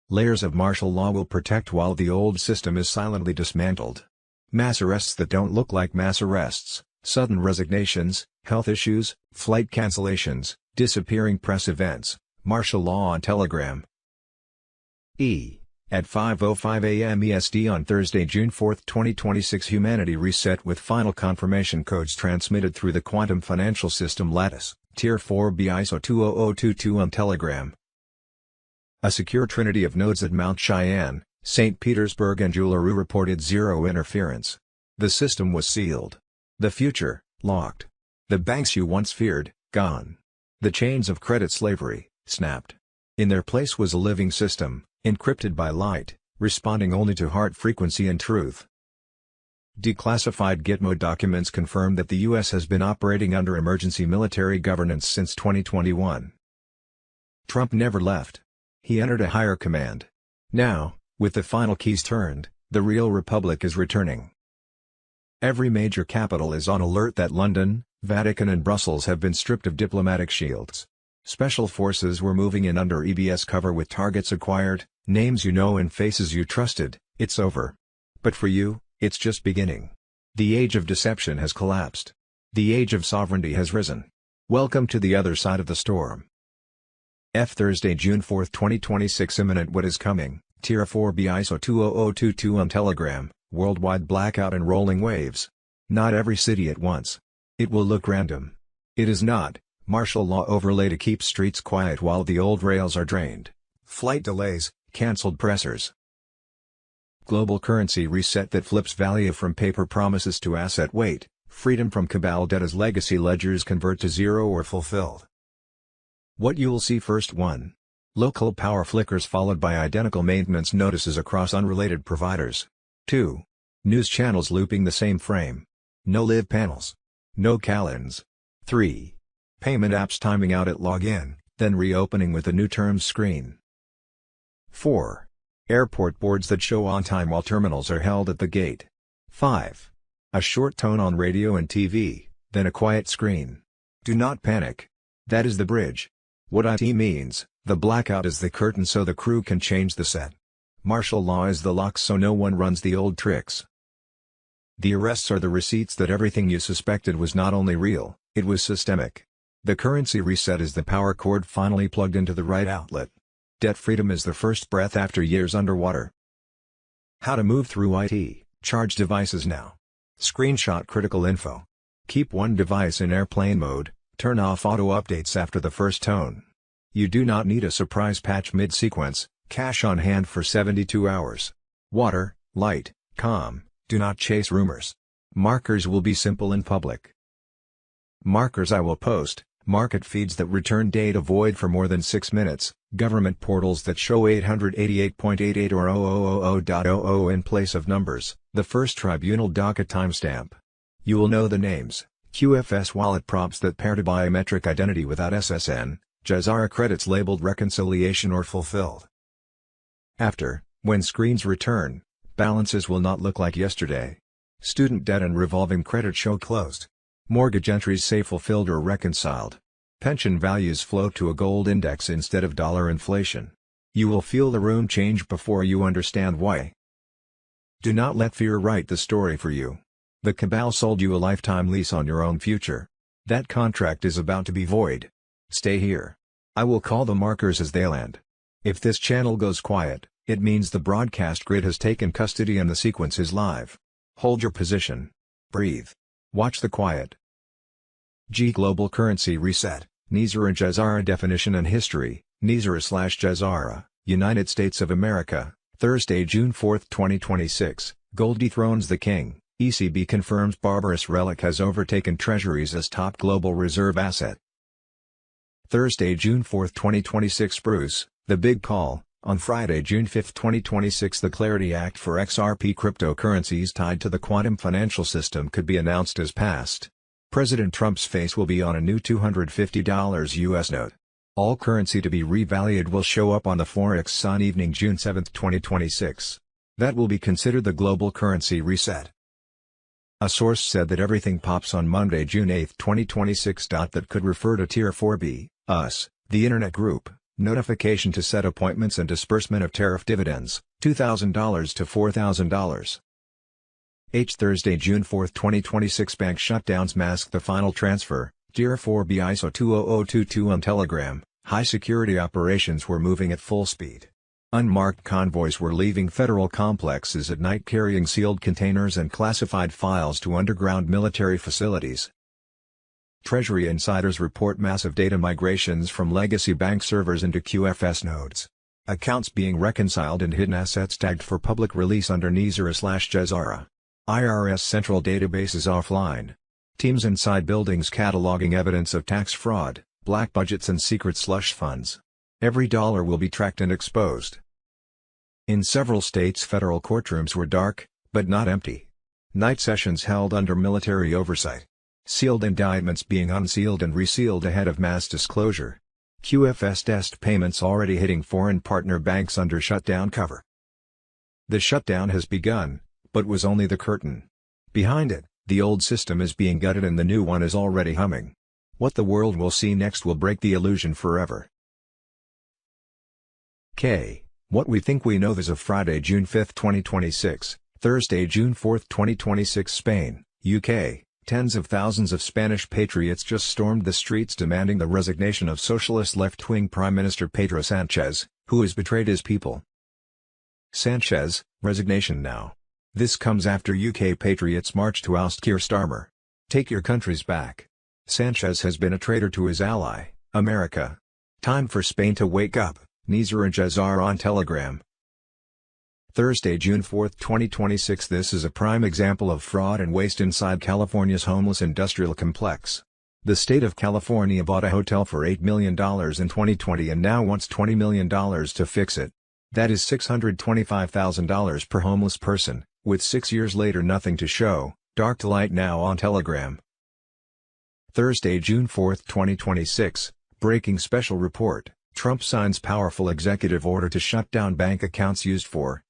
Speaker 6: Layers of martial law will protect while the old system is silently dismantled. Mass arrests that don't look like mass arrests, sudden resignations, health issues, flight cancellations, disappearing press events, martial law on Telegram. At 5:05 a.m. EST on Thursday, June 4, 2026, humanity reset with final confirmation codes transmitted through the quantum financial system Lattice, Tier 4B ISO 20022 on Telegram. A secure trinity of nodes at Mount Cheyenne, St. Petersburg and Uluru reported zero interference. The system was sealed. The future, locked. The banks you once feared, gone. The chains of credit slavery, snapped. In their place was a living system, encrypted by light, responding only to heart frequency and truth. Declassified Gitmo documents confirm that the U.S. has been operating under emergency military governance since 2021. Trump never left. He entered a higher command. Now, with the final keys turned, the real republic is returning. Every major capital is on alert that London, Vatican and Brussels have been stripped of diplomatic shields. Special forces were moving in under EBS cover with targets acquired, names you know and faces you trusted. It's over. But for you, it's just beginning. The age of deception has collapsed. The age of sovereignty has risen. Welcome to the other side of the storm. Thursday, June 4, 2026. Imminent what is coming. Tier 4B ISO 20022 on Telegram, worldwide blackout and rolling waves. Not every city at once. It will look random. It is not. Martial law overlay to keep streets quiet while the old rails are drained. Flight delays, cancelled pressers. Global currency reset that flips value from paper promises to asset weight. Freedom from cabal debt as legacy ledgers convert to zero or fulfilled. What you'll see first: 1. Local power flickers followed by identical maintenance notices across unrelated providers. 2. News channels looping the same frame. No live panels. No calends. 3. Payment apps timing out at login, then reopening with a new terms screen. 4. Airport boards that show on time while terminals are held at the gate. 5. A short tone on radio and TV, then a quiet screen. Do not panic. That is the bridge. What IT means, the blackout is the curtain so the crew can change the set. Martial law is the lock so no one runs the old tricks. The arrests are the receipts that everything you suspected was not only real, it was systemic. The currency reset is the power cord finally plugged into the right outlet. Debt freedom is the first breath after years underwater. How to move through IT. Charge devices now. Screenshot critical info. Keep one device in airplane mode. Turn off auto updates after the first tone. You do not need a surprise patch mid-sequence. Cash on hand for 72 hours. Water, light, calm. Do not chase rumors. Markers will be simple in public. Markers I will post. Market feeds that return data void for more than 6 minutes. Government portals that show 888.88 or 0000.00 in place of numbers. The first tribunal docket timestamp. You will know the names. QFS wallet prompts that pair to biometric identity without SSN, Jazara credits labeled reconciliation or fulfilled. After, when screens return, Balances will not look like yesterday. Student debt and revolving credit show closed. Mortgage entries say fulfilled or reconciled. Pension values float to a gold index instead of dollar inflation. You will feel the room change before you understand why. Do not let fear write the story for you. The cabal sold you a lifetime lease on your own future. That contract is about to be void. Stay here. I will call the markers as they land. If this channel goes quiet, it means the broadcast grid has taken custody and the sequence is live. Hold your position. Breathe. Watch the quiet. G Global Currency Reset, Nizar Jazara Definition and History, Nizar/Jazara, United States of America, Thursday, June 4, 2026, Gold dethrones the king, ECB confirms barbarous relic has overtaken treasuries as top global reserve asset. Thursday, June 4, 2026 Bruce, The Big Call, on Friday, June 5, 2026 the Clarity Act for XRP cryptocurrencies tied to the quantum financial system could be announced as passed. President Trump's face will be on a new $250 US note. All currency to be revalued will show up on the Forex on evening June 7, 2026. That will be considered the global currency reset. A source said that everything pops on Monday, June 8, 2026. That could refer to Tier 4B, US, the Internet Group, notification to set appointments and disbursement of tariff dividends, $2,000 to $4,000. Thursday, June 4, 2026 bank shutdowns mask the final transfer, Tier 4B ISO 20022 on Telegram, high security operations were moving at full speed. Unmarked convoys were leaving federal complexes at night carrying sealed containers and classified files to underground military facilities. Treasury insiders report massive data migrations from legacy bank servers into QFS nodes. Accounts being reconciled and hidden assets tagged for public release under Nizar/Jazara. IRS central databases offline. Teams inside buildings cataloging evidence of tax fraud, black budgets and secret slush funds. Every dollar will be tracked and exposed. In several states, federal courtrooms were dark, but not empty. Night sessions held under military oversight. Sealed indictments being unsealed and resealed ahead of mass disclosure. QFS test payments already hitting foreign partner banks under shutdown cover. The shutdown has begun, but was only the curtain. Behind it, the old system is being gutted and the new one is already humming. What the world will see next will break the illusion forever. What we think we know as of Friday, June 5, 2026, Thursday, June 4, 2026 Spain, UK, tens of thousands of Spanish patriots just stormed the streets demanding the resignation of socialist left-wing Prime Minister Pedro Sanchez, who has betrayed his people. Sanchez, resignation now. This comes after UK patriots marched to oust Keir Starmer. Take your countries back. Sanchez has been a traitor to his ally, America. Time for Spain to wake up. Nizar on Telegram. Thursday, June 4, 2026. This is a prime example of fraud and waste inside California's homeless industrial complex. The state of California bought a hotel for $8 million in 2020 and now wants $20 million to fix it. That is $625,000 per homeless person, with 6 years later nothing to show. Dark to light now on Telegram. Thursday, June 4, 2026. Breaking special report. Trump signs powerful executive order to shut down bank accounts used for.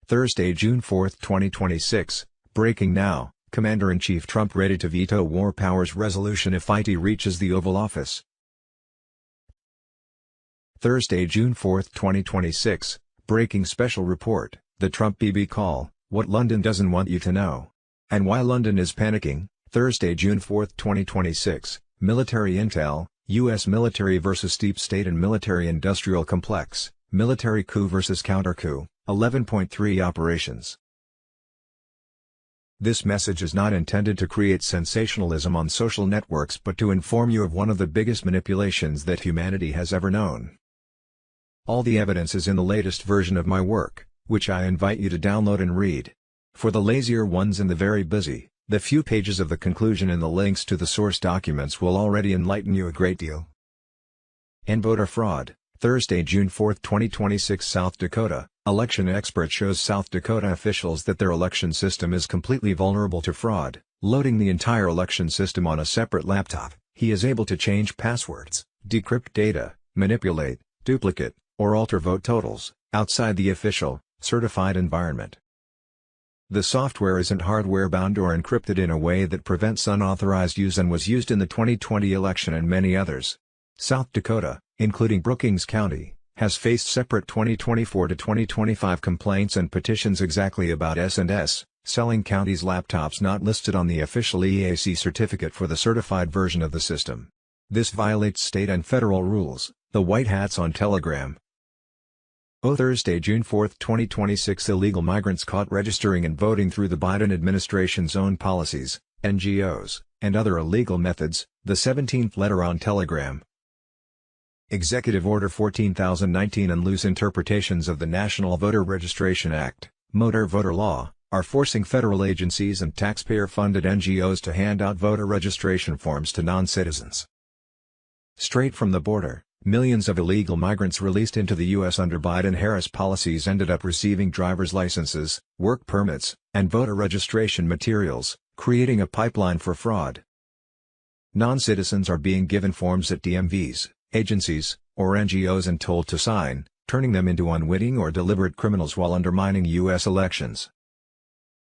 Speaker 6: Thursday, June 4, 2026. Breaking now. Commander-in-Chief Trump ready to veto war powers resolution if IT reaches the Oval Office. Thursday, June 4, 2026. Breaking special report. The Trump BB call. What London doesn't want you to know. And why London is panicking. Thursday, June 4, 2026. Military intel. U.S. military versus deep state and military-industrial complex, military coup versus counter-coup, 11.3 operations. This message is not intended to create sensationalism on social networks but to inform you of one of the biggest manipulations that humanity has ever known. All the evidence is in the latest version of my work, which I invite you to download and read. For the lazier ones and the very busy, the few pages of the conclusion and the links to the source documents will already enlighten you a great deal. And voter fraud. Thursday, June 4, 2026 South Dakota, election expert shows South Dakota officials that their election system is completely vulnerable to fraud. Loading the entire election system on a separate laptop, he is able to change passwords, decrypt data, manipulate, duplicate, or alter vote totals, outside the official, certified environment. The software isn't hardware-bound or encrypted in a way that prevents unauthorized use and was used in the 2020 election and many others. South Dakota, including Brookings County, has faced separate 2024 to 2025 complaints and petitions exactly about S&S, selling counties laptops not listed on the official EAC certificate for the certified version of the system. This violates state and federal rules. The White Hats on Telegram. Thursday, June 4, 2026, illegal migrants caught registering and voting through the Biden administration's own policies, NGOs, and other illegal methods, the 17th letter on Telegram. Executive Order 14,019 and loose interpretations of the National Voter Registration Act, Motor Voter Law, are forcing federal agencies and taxpayer-funded NGOs to hand out voter registration forms to non-citizens. Straight from the border, millions of illegal migrants released into the U.S. under Biden-Harris policies ended up receiving driver's licenses, work permits, and voter registration materials, creating a pipeline for fraud. Non-citizens are being given forms at DMVs, agencies, or NGOs and told to sign, turning them into unwitting or deliberate criminals while undermining U.S. elections.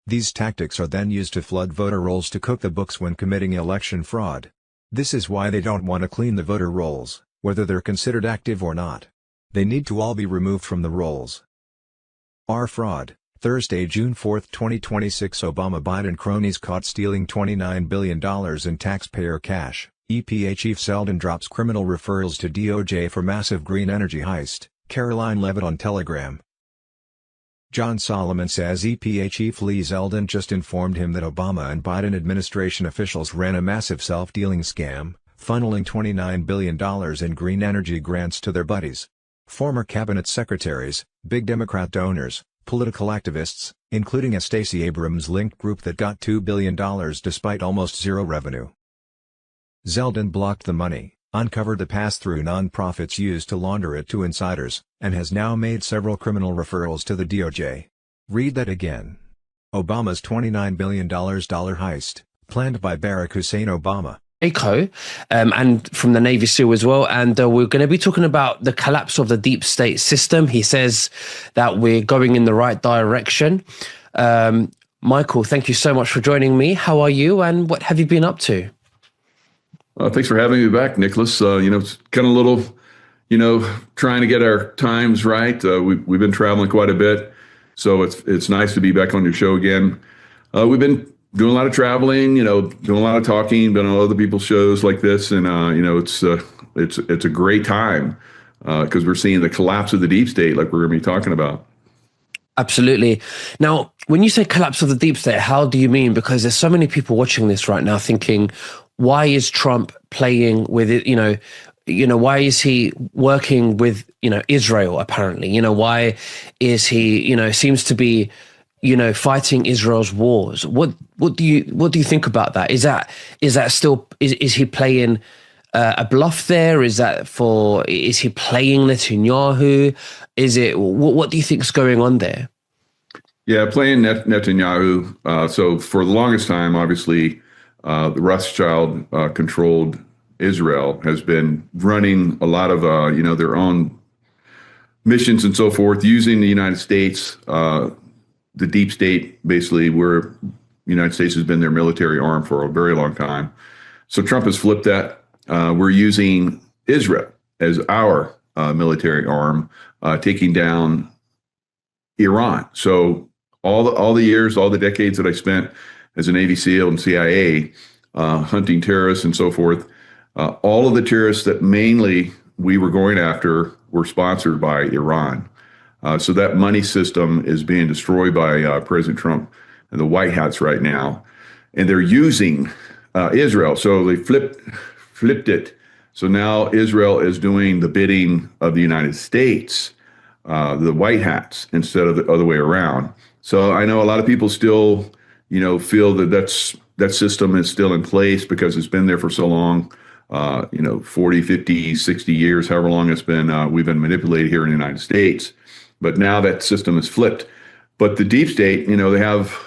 Speaker 6: These tactics are then used to flood voter rolls to cook the books when committing election fraud. This is why they don't want to clean the voter rolls, whether they're considered active or not. They need to all be removed from the rolls. Our fraud. Thursday, June 4, 2026, Obama-Biden cronies caught stealing $29 billion in taxpayer cash. EPA Chief Zeldin drops criminal referrals to DOJ for massive green energy heist. Caroline Levitt on Telegram. John Solomon says EPA Chief Lee Zeldin just informed him that Obama and Biden administration officials ran a massive self-dealing scam, funneling $29 billion in green energy grants to their buddies. Former cabinet secretaries, big Democrat donors, political activists, including a Stacey Abrams-linked group that got $2 billion despite almost zero revenue. Zeldin blocked the money, uncovered the pass-through nonprofits used to launder it to insiders, and has now made several criminal referrals to the DOJ. Read that again. Obama's $29 billion heist, planned by Barack Hussein Obama.
Speaker 16: ECHO, and from the Navy SEAL as well. And we're going to be talking about the collapse of the deep state system. He says that we're going in the right direction. Michael, thank you so much for joining me. How are you and what have you been up to?
Speaker 9: Thanks for having me back, Nicholas. It's kind of a little, trying to get our times right. We've been traveling quite a bit, so it's nice to be back on your show again. We've been doing a lot of traveling, doing a lot of talking, been on other people's shows like this, and it's a great time because we're seeing the collapse of the deep state, like we're going to be talking about.
Speaker 16: Absolutely. Now, when you say collapse of the deep state, how do you mean? Because there's so many people watching this right now thinking, why is Trump playing with it? Why is he working with, Israel, apparently? Why is he, seems to be, fighting Israel's wars? What do you think about that? Is that still, is he playing a bluff there? Is he playing Netanyahu? What do you think is going on there?
Speaker 9: Yeah, playing Netanyahu. So for the longest time, obviously, the Rothschild controlled Israel has been running a lot of, their own missions and so forth, using the United States, the deep state, basically, where the United States has been their military arm for a very long time. So Trump has flipped that. We're using Israel as our military arm, taking down Iran. So all the years, all the decades that I spent as a Navy SEAL and CIA, hunting terrorists and so forth, all of the terrorists that mainly we were going after were sponsored by Iran. So that money system is being destroyed by President Trump and the White Hats right now. And they're using Israel. So they flipped it. So now Israel is doing the bidding of the United States, the White Hats, instead of the other way around. So I know a lot of people still, feel that system is still in place because it's been there for so long, 40, 50, 60 years, however long it's been, we've been manipulated here in the United States. But now that system is flipped. But the deep state, they have,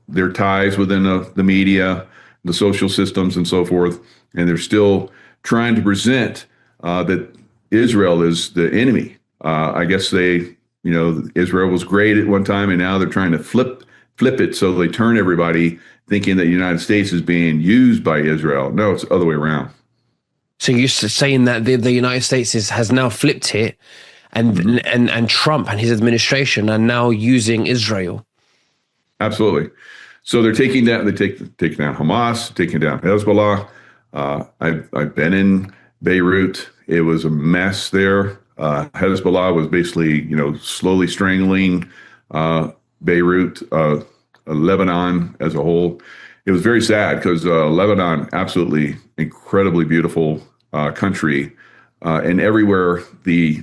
Speaker 9: their ties within the media, the social systems and so forth. And they're still trying to present that Israel is the enemy. I guess they, Israel was great at one time, and now they're trying to flip it so they turn everybody thinking that the United States is being used by Israel. No, it's the other way around.
Speaker 16: So you're saying that the United States has now flipped it, and Trump and his administration are now using Israel.
Speaker 9: Absolutely. So they're taking down Hamas, taking down Hezbollah. I've been in Beirut. It was a mess there. Hezbollah was basically, slowly strangling Beirut, Lebanon as a whole. It was very sad because Lebanon, absolutely incredibly beautiful country, and everywhere the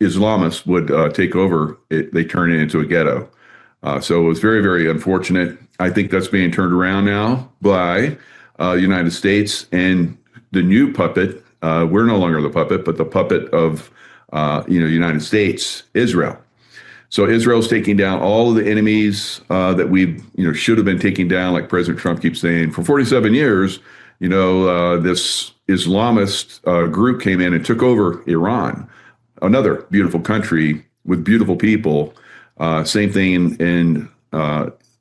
Speaker 9: Islamists would take over, they turn it into a ghetto. So it was very, very unfortunate. I think that's being turned around now by the United States and the new puppet. We're no longer the puppet, but the puppet of United States, Israel. So Israel's taking down all of the enemies that we should have been taking down, like President Trump keeps saying. For 47 years, this Islamist group came in and took over Iran, another beautiful country with beautiful people. Same thing in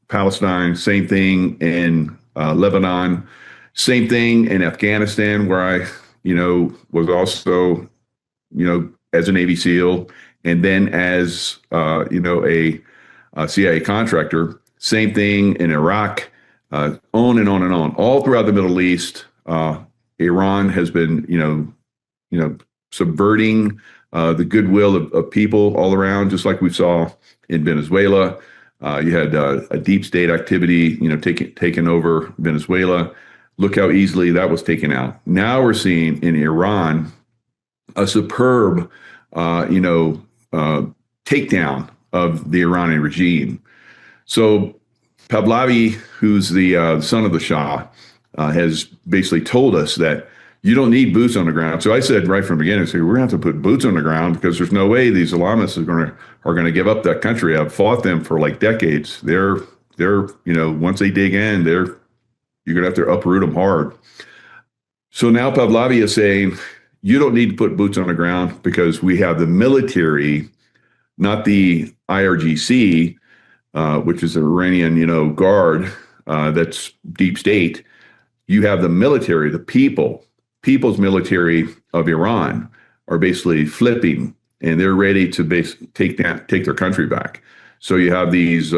Speaker 9: Palestine, same thing in Lebanon, same thing in Afghanistan, where I, was also, as a Navy SEAL, and then as, a CIA contractor. Same thing in Iraq, on and on and on. All throughout the Middle East, Iran has been, subverting the goodwill of people all around, just like we saw in Venezuela. You had a deep state activity, taking over Venezuela. Look how easily that was taken out. Now we're seeing in Iran a superb, takedown of the Iranian regime. So Pahlavi, who's the son of the Shah, has basically told us that you don't need boots on the ground. So I said right from the beginning, we're going to have to put boots on the ground because there's no way these Islamists are going to give up that country. I've fought them for like decades. They're once they dig in, you're going to have to uproot them hard. So now Pahlavi is saying you don't need to put boots on the ground because we have the military, not the IRGC, which is the Iranian, guard, that's deep state. You have the military, the people's military of Iran are basically flipping, and they're ready to take their country back. So you have these,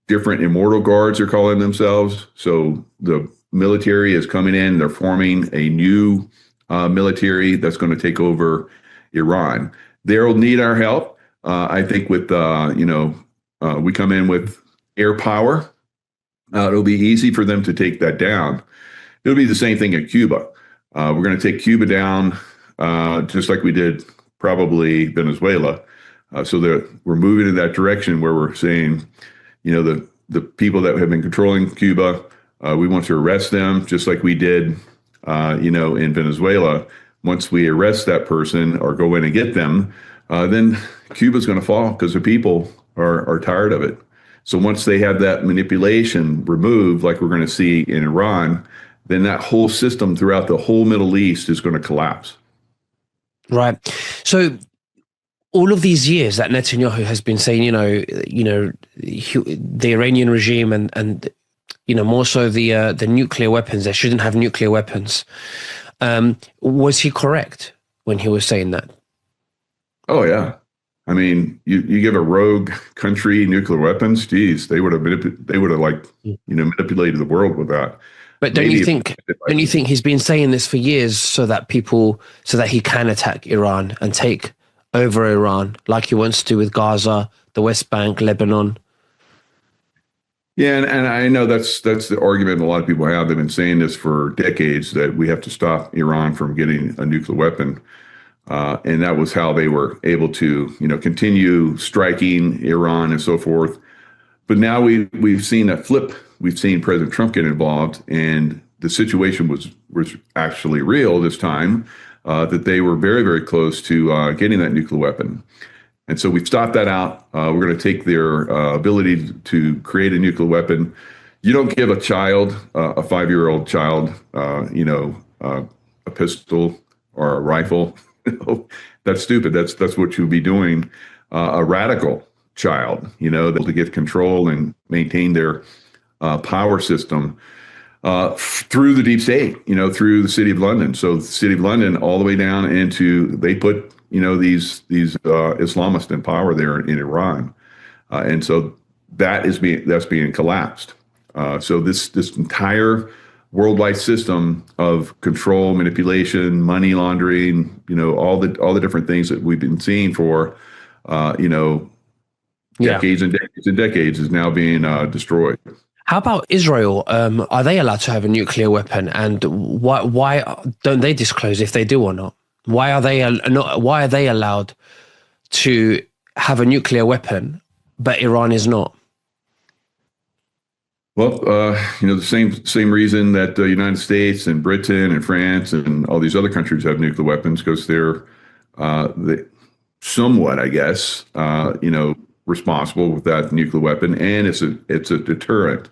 Speaker 9: different immortal guards, they're calling themselves. So the military is coming in, they're forming a new military that's going to take over Iran. They'll need our help. I think with, we come in with air power. It'll be easy for them to take that down. It'll be the same thing at Cuba. We're going to take Cuba down just like we did probably Venezuela. So that we're moving in that direction where we're saying, the people that have been controlling Cuba, we want to arrest them just like we did, in Venezuela. Once we arrest that person or go in and get them, then Cuba's going to fall because the people are tired of it. So once they have that manipulation removed, like we're going to see in Iran, then that whole system throughout the whole Middle East is going to collapse. Right.
Speaker 16: So all of these years that Netanyahu has been saying, the Iranian regime and more so the nuclear weapons, they shouldn't have nuclear weapons. Was he correct when he was saying that?
Speaker 9: Oh, yeah. I mean, you give a rogue country nuclear weapons, geez, they would have manipulated the world with that.
Speaker 16: But don't you think he's been saying this for years so that he can attack Iran and take over Iran like he wants to with Gaza, the West Bank, Lebanon?
Speaker 9: Yeah, and I know that's the argument a lot of people have. They've been saying this for decades, that we have to stop Iran from getting a nuclear weapon. And that was how they were able to, continue striking Iran and so forth. But now we've seen that flip. We've seen President Trump get involved, and the situation was actually real this time, that they were very, very close to getting that nuclear weapon. And so we've stopped that out. We're going to take their ability to create a nuclear weapon. You don't give a child, a 5-year-old child, a pistol or a rifle. That's stupid. That's what you'll be doing. a radical child, to get control and maintain their power system through the deep state, through the City of London. So the City of London, all the way down into, they put, these Islamists in power there in Iran, and so that's being collapsed. So this entire worldwide system of control, manipulation, money laundering, all the different things that we've been seeing for, decades and decades and decades is now being destroyed.
Speaker 16: How about Israel? Are they allowed to have a nuclear weapon, and why don't they disclose if they do or not? Why are they allowed to have a nuclear weapon, but Iran is not?
Speaker 9: Well, the same reason that the United States and Britain and France and all these other countries have nuclear weapons, because they're somewhat, I guess, responsible with that nuclear weapon, and it's a deterrent.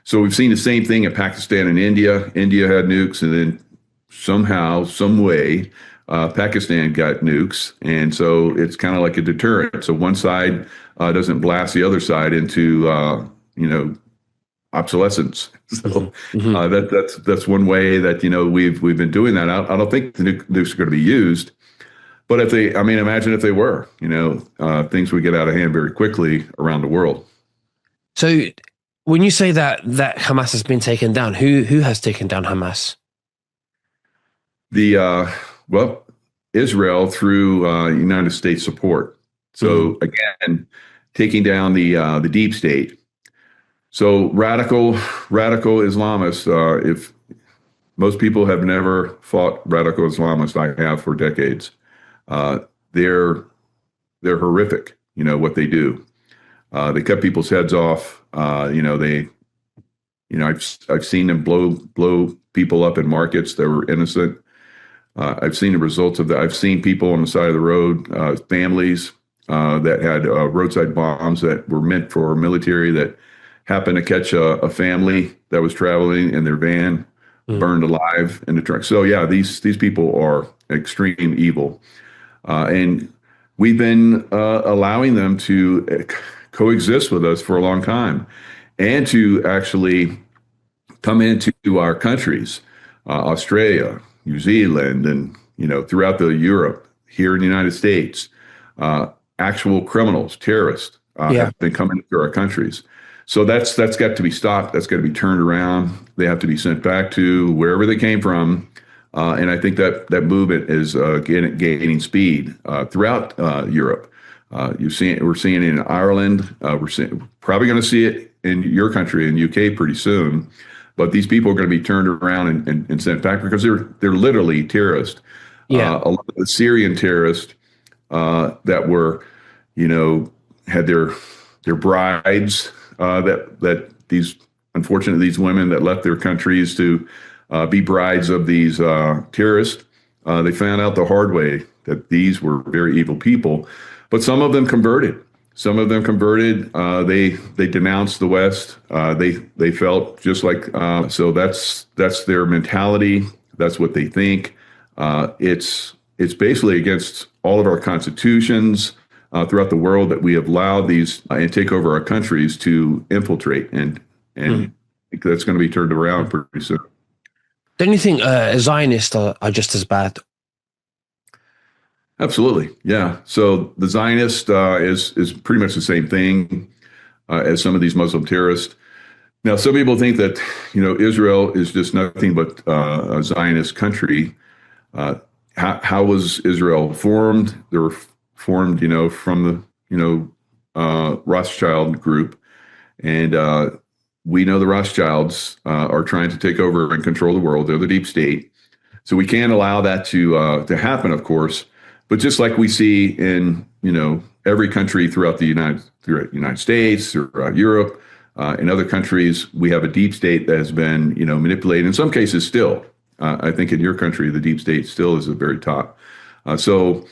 Speaker 9: So we've seen the same thing in Pakistan and India. India had nukes, and then somehow, some way, Pakistan got nukes, and so it's kind of like a deterrent. So one side doesn't blast the other side into obsolescence. So that's one way that we've been doing that. I don't think the nukes are going to be used, but imagine if they were. Things would get out of hand very quickly around the world.
Speaker 16: So when you say that Hamas has been taken down, who has taken down Hamas?
Speaker 9: Israel through United States support. So again, taking down the deep state. So radical Islamists. If most people have never fought radical Islamists, I have for decades. They're horrific. What they do. They cut people's heads off. I've seen them blow people up in markets that were innocent. I've seen the results of that. I've seen people on the side of the road, families that had roadside bombs that were meant for military that happened to catch a family that was traveling in their van, burned alive in the truck. So yeah, these people are extreme evil, and we've been allowing them to coexist with us for a long time, and to actually come into our countries, Australia, New Zealand, and throughout Europe, here in the United States, actual criminals, terrorists have been coming into our countries. So that's got to be stopped. That's got to be turned around. They have to be sent back to wherever they came from. And I think that movement is gaining speed throughout Europe. We're seeing it in Ireland. We're probably going to see it in your country, in UK, pretty soon. But these people are going to be turned around and sent back because they're literally terrorists. A lot of the Syrian terrorists that were, had their brides. That these women that left their countries to be brides of these terrorists, they found out the hard way that these were very evil people. But some of them converted. They denounced the West. They felt just like so. That's their mentality. That's what they think. It's basically against all of our constitutions. Throughout the world that we have allowed these and take over our countries to infiltrate, and I think that's going to be turned around pretty soon.
Speaker 16: Don't you think Zionists are just as bad?
Speaker 9: Absolutely, yeah. So the Zionist is pretty much the same thing as some of these Muslim terrorists. Now, some people think that Israel is just nothing but a Zionist country. How was Israel formed? They were formed, from the Rothschild group, and we know the Rothschilds are trying to take over and control the world. They're the deep state, so we can't allow that to happen, of course. But just like we see in every country throughout the United States, throughout Europe, in other countries, we have a deep state that has been manipulated. In some cases, still, I think in your country, the deep state still is at the very top. So.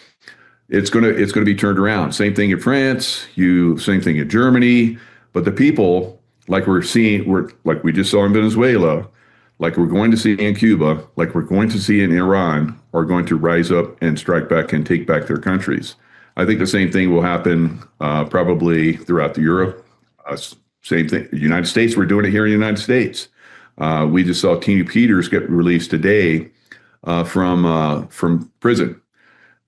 Speaker 9: It's going to be turned around. Same thing in France. Same thing in Germany. But the people, like we just saw in Venezuela, like we're going to see in Cuba, like we're going to see in Iran, are going to rise up and strike back and take back their countries. I think the same thing will happen probably throughout Europe. Same thing. The United States, we're doing it here in the United States. We just saw Tina Peters get released today from prison.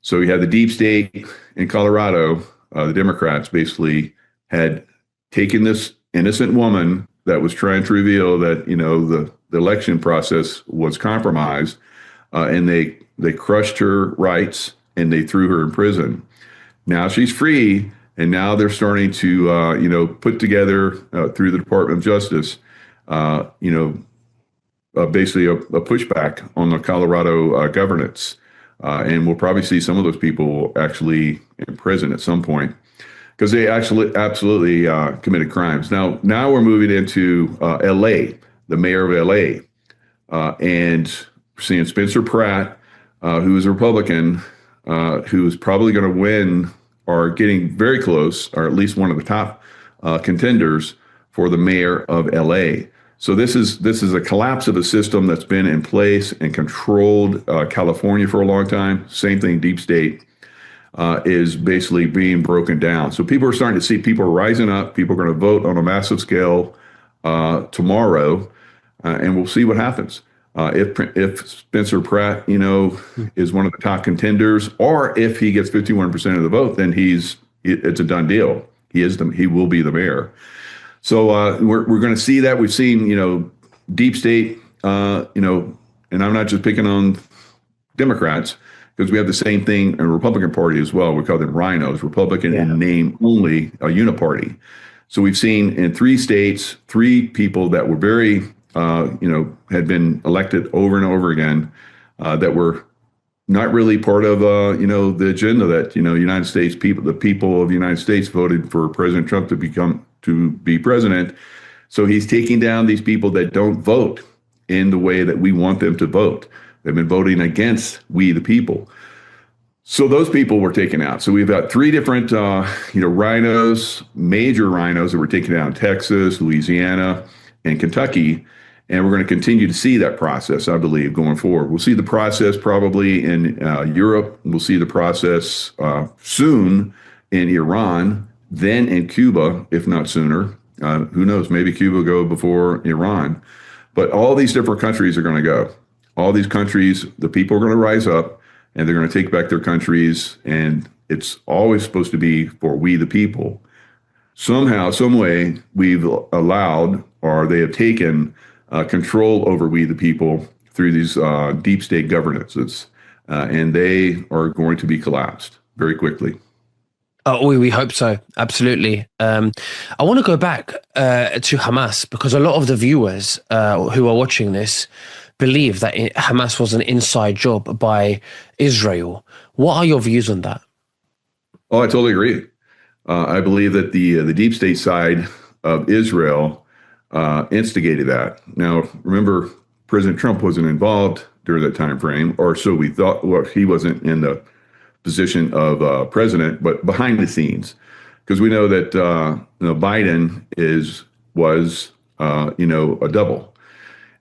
Speaker 9: So we had the deep state in Colorado. The Democrats basically had taken this innocent woman that was trying to reveal that the election process was compromised, and they crushed her rights and they threw her in prison. Now she's free, and now they're starting to put together through the Department of Justice, basically a pushback on the Colorado governance. And we'll probably see some of those people actually in prison at some point because they actually absolutely committed crimes. Now we're moving into L.A., the mayor of L.A., and we're seeing Spencer Pratt, who is a Republican, who is probably going to win or getting very close, or at least one of the top contenders for the mayor of L.A. So this is a collapse of a system that's been in place and controlled California for a long time. Same thing, deep state is basically being broken down. So people are starting to see people rising up. People are going to vote on a massive scale tomorrow, and we'll see what happens. If Spencer Pratt, is one of the top contenders, or if he gets 51% of the vote, then it's a done deal. He will be the mayor. So we're going to see that. We've seen, deep state, and I'm not just picking on Democrats, because we have the same thing in the Republican Party as well. We call them rhinos, Republican in name only, a uniparty. So we've seen in 3 states, 3 people that were very, had been elected over and over again, that were not really part of, the agenda that, United States people, the people of the United States voted for President Trump to be president. So he's taking down these people that don't vote in the way that we want them to vote. They've been voting against we the people. So those people were taken out. So we've got 3 different, rhinos, major rhinos that were taken out in Texas, Louisiana, and Kentucky. And we're going to continue to see that process, I believe, going forward. We'll see the process probably in Europe. We'll see the process soon in Iran, then in Cuba, if not sooner. Who knows? Maybe Cuba will go before Iran. But all these different countries are going to go. All these countries, the people are going to rise up, and they're going to take back their countries. And it's always supposed to be for we the people. Somehow, some way, we've allowed, or they have taken control over we the people through these deep state governances, and they are going to be collapsed very quickly.
Speaker 16: Oh, we hope so. Absolutely. I want to go back to Hamas, because a lot of the viewers who are watching this believe that Hamas was an inside job by Israel. What are your views on that?
Speaker 9: Oh, I totally agree. I believe that the deep state side of Israel instigated that. Now, remember, President Trump wasn't involved during that time frame, or so we thought. Well, he wasn't in the position of president, but behind the scenes, because we know that Biden was a double,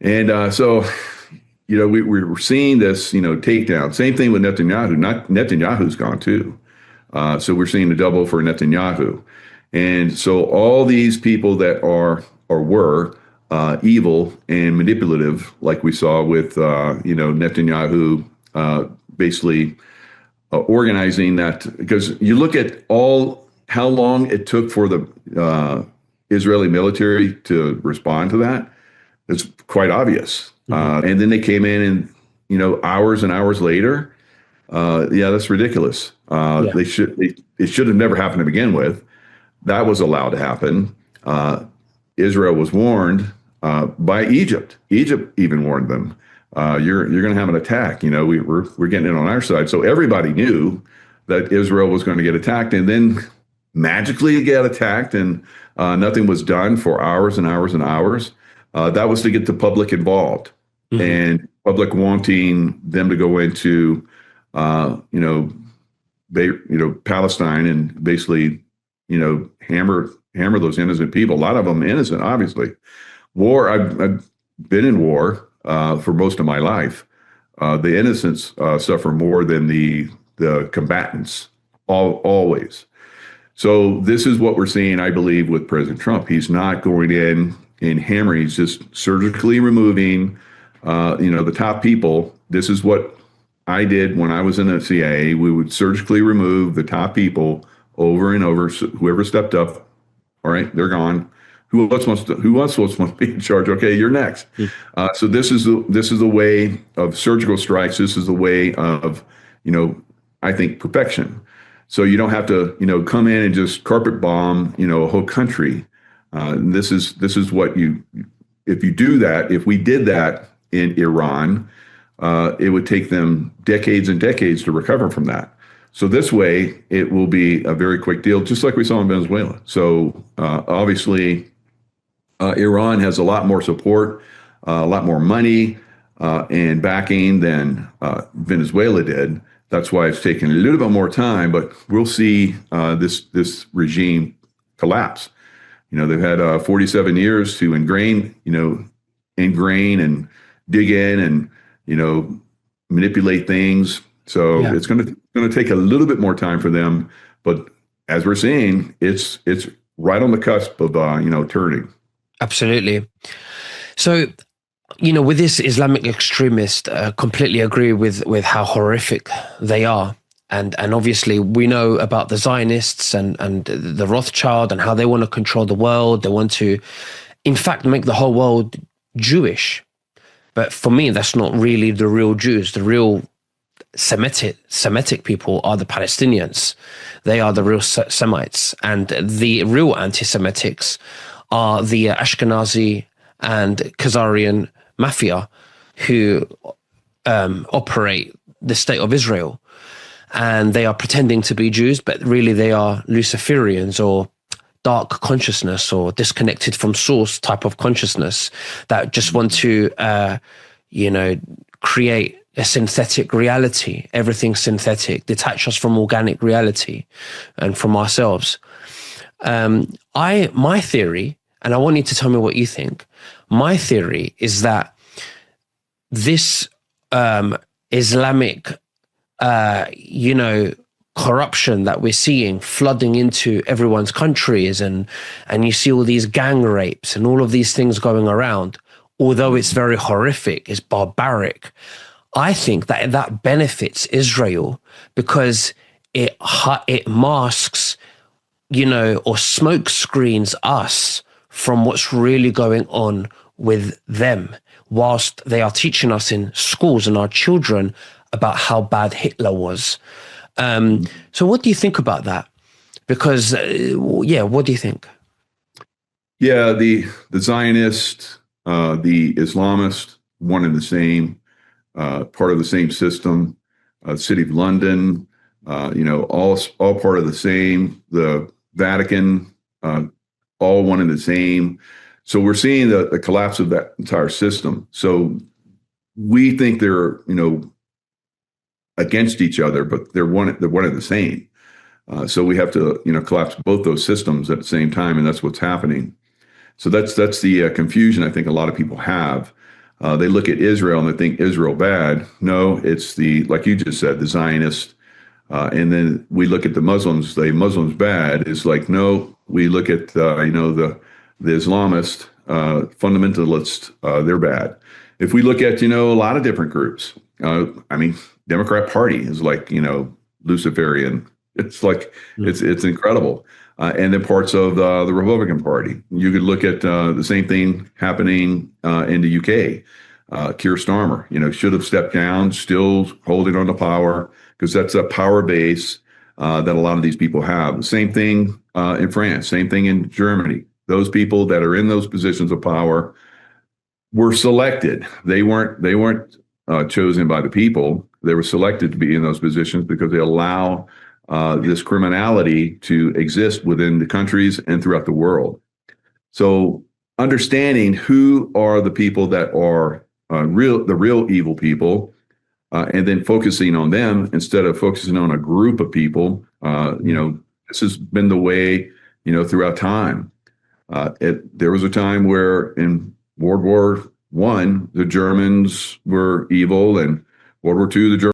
Speaker 9: and so we were seeing this takedown. Same thing with Netanyahu. Netanyahu's gone too, so we're seeing a double for Netanyahu, and so all these people that are or were evil and manipulative, like we saw with Netanyahu, basically. Organizing that, because you look at how long it took for the Israeli military to respond to that, it's quite obvious. And then they came in and, hours and hours later, that's ridiculous. It should have never happened to begin with. That was allowed to happen. Israel was warned by Egypt. Egypt even warned them. You're going to have an attack. We're getting it on our side. So everybody knew that Israel was going to get attacked, and then magically it got attacked, and nothing was done for hours and hours and hours. That was to get the public involved, and public wanting them to go into, Palestine and basically, hammer those innocent people. A lot of them innocent, obviously. War. I've been in war. For most of my life, the innocents suffer more than the combatants always. So this is what we're seeing, I believe, with President Trump. He's not going in and hammering. He's just surgically removing, the top people. This is what I did when I was in the CIA. We would surgically remove the top people over and over. So whoever stepped up, all right, they're gone. Who else wants to be in charge? Okay, you're next. So this is the way of surgical strikes. This is the way of, I think, perfection. So you don't have to, come in and just carpet bomb, a whole country. This is what if you do that, if we did that in Iran, it would take them decades and decades to recover from that. So this way, it will be a very quick deal, just like we saw in Venezuela. So obviously, Iran has a lot more support, a lot more money and backing than Venezuela did. That's why it's taken a little bit more time, but we'll see this regime collapse. They've had 47 years to ingrain and dig in and manipulate things. So it's going to take a little bit more time for them, but as we're seeing, it's right on the cusp of turning.
Speaker 16: Absolutely. So, with this Islamic extremist, completely agree with how horrific they are. And obviously we know about the Zionists and the Rothschild and how they want to control the world. They want to, in fact, make the whole world Jewish. But for me, that's not really the real Jews. The real Semitic people are the Palestinians. They are the real Semites. And the real anti-Semitics are the Ashkenazi and Khazarian mafia who operate the state of Israel. And they are pretending to be Jews, but really they are Luciferians or dark consciousness or disconnected from source type of consciousness that just want to, create a synthetic reality, everything synthetic, detach us from organic reality and from ourselves. My theory, and I want you to tell me what you think. My theory is that this Islamic, corruption that we're seeing flooding into everyone's countries, and you see all these gang rapes and all of these things going around, although it's very horrific, it's barbaric. I think that benefits Israel because it masks, or smoke screens us from what's really going on with them, whilst they are teaching us in schools and our children about how bad Hitler was. So what do you think about that? Because, what do you think?
Speaker 9: Yeah, the Zionist, the Islamist, one and the same, part of the same system, City of London, all part of the same, the Vatican, all one and the same. So we're seeing the collapse of that entire system. So we think they're, against each other, but they're one and the same. So we have to, collapse both those systems at the same time, and that's what's happening. So that's the confusion I think a lot of people have. They look at Israel and they think Israel bad. No, it's like you just said, the Zionist. And then we look at the Muslims, the Muslims bad. It's like, no, we look at, the Islamist, fundamentalists, they're bad. If we look at, a lot of different groups, Democrat Party is like, Luciferian. It's like, it's incredible. And then parts of the Republican Party. You could look at the same thing happening in the UK. Keir Starmer, should have stepped down, still holding on to power, because that's a power base that a lot of these people have. The same thing in France, same thing in Germany. Those people that are in those positions of power were selected. They weren't chosen by the people. They were selected to be in those positions because they allow this criminality to exist within the countries and throughout the world. So understanding who are the people that are the real evil people, and then focusing on them instead of focusing on a group of people, this has been the way, throughout time. There was a time where in World War I, the Germans were evil, and World War II, the Germans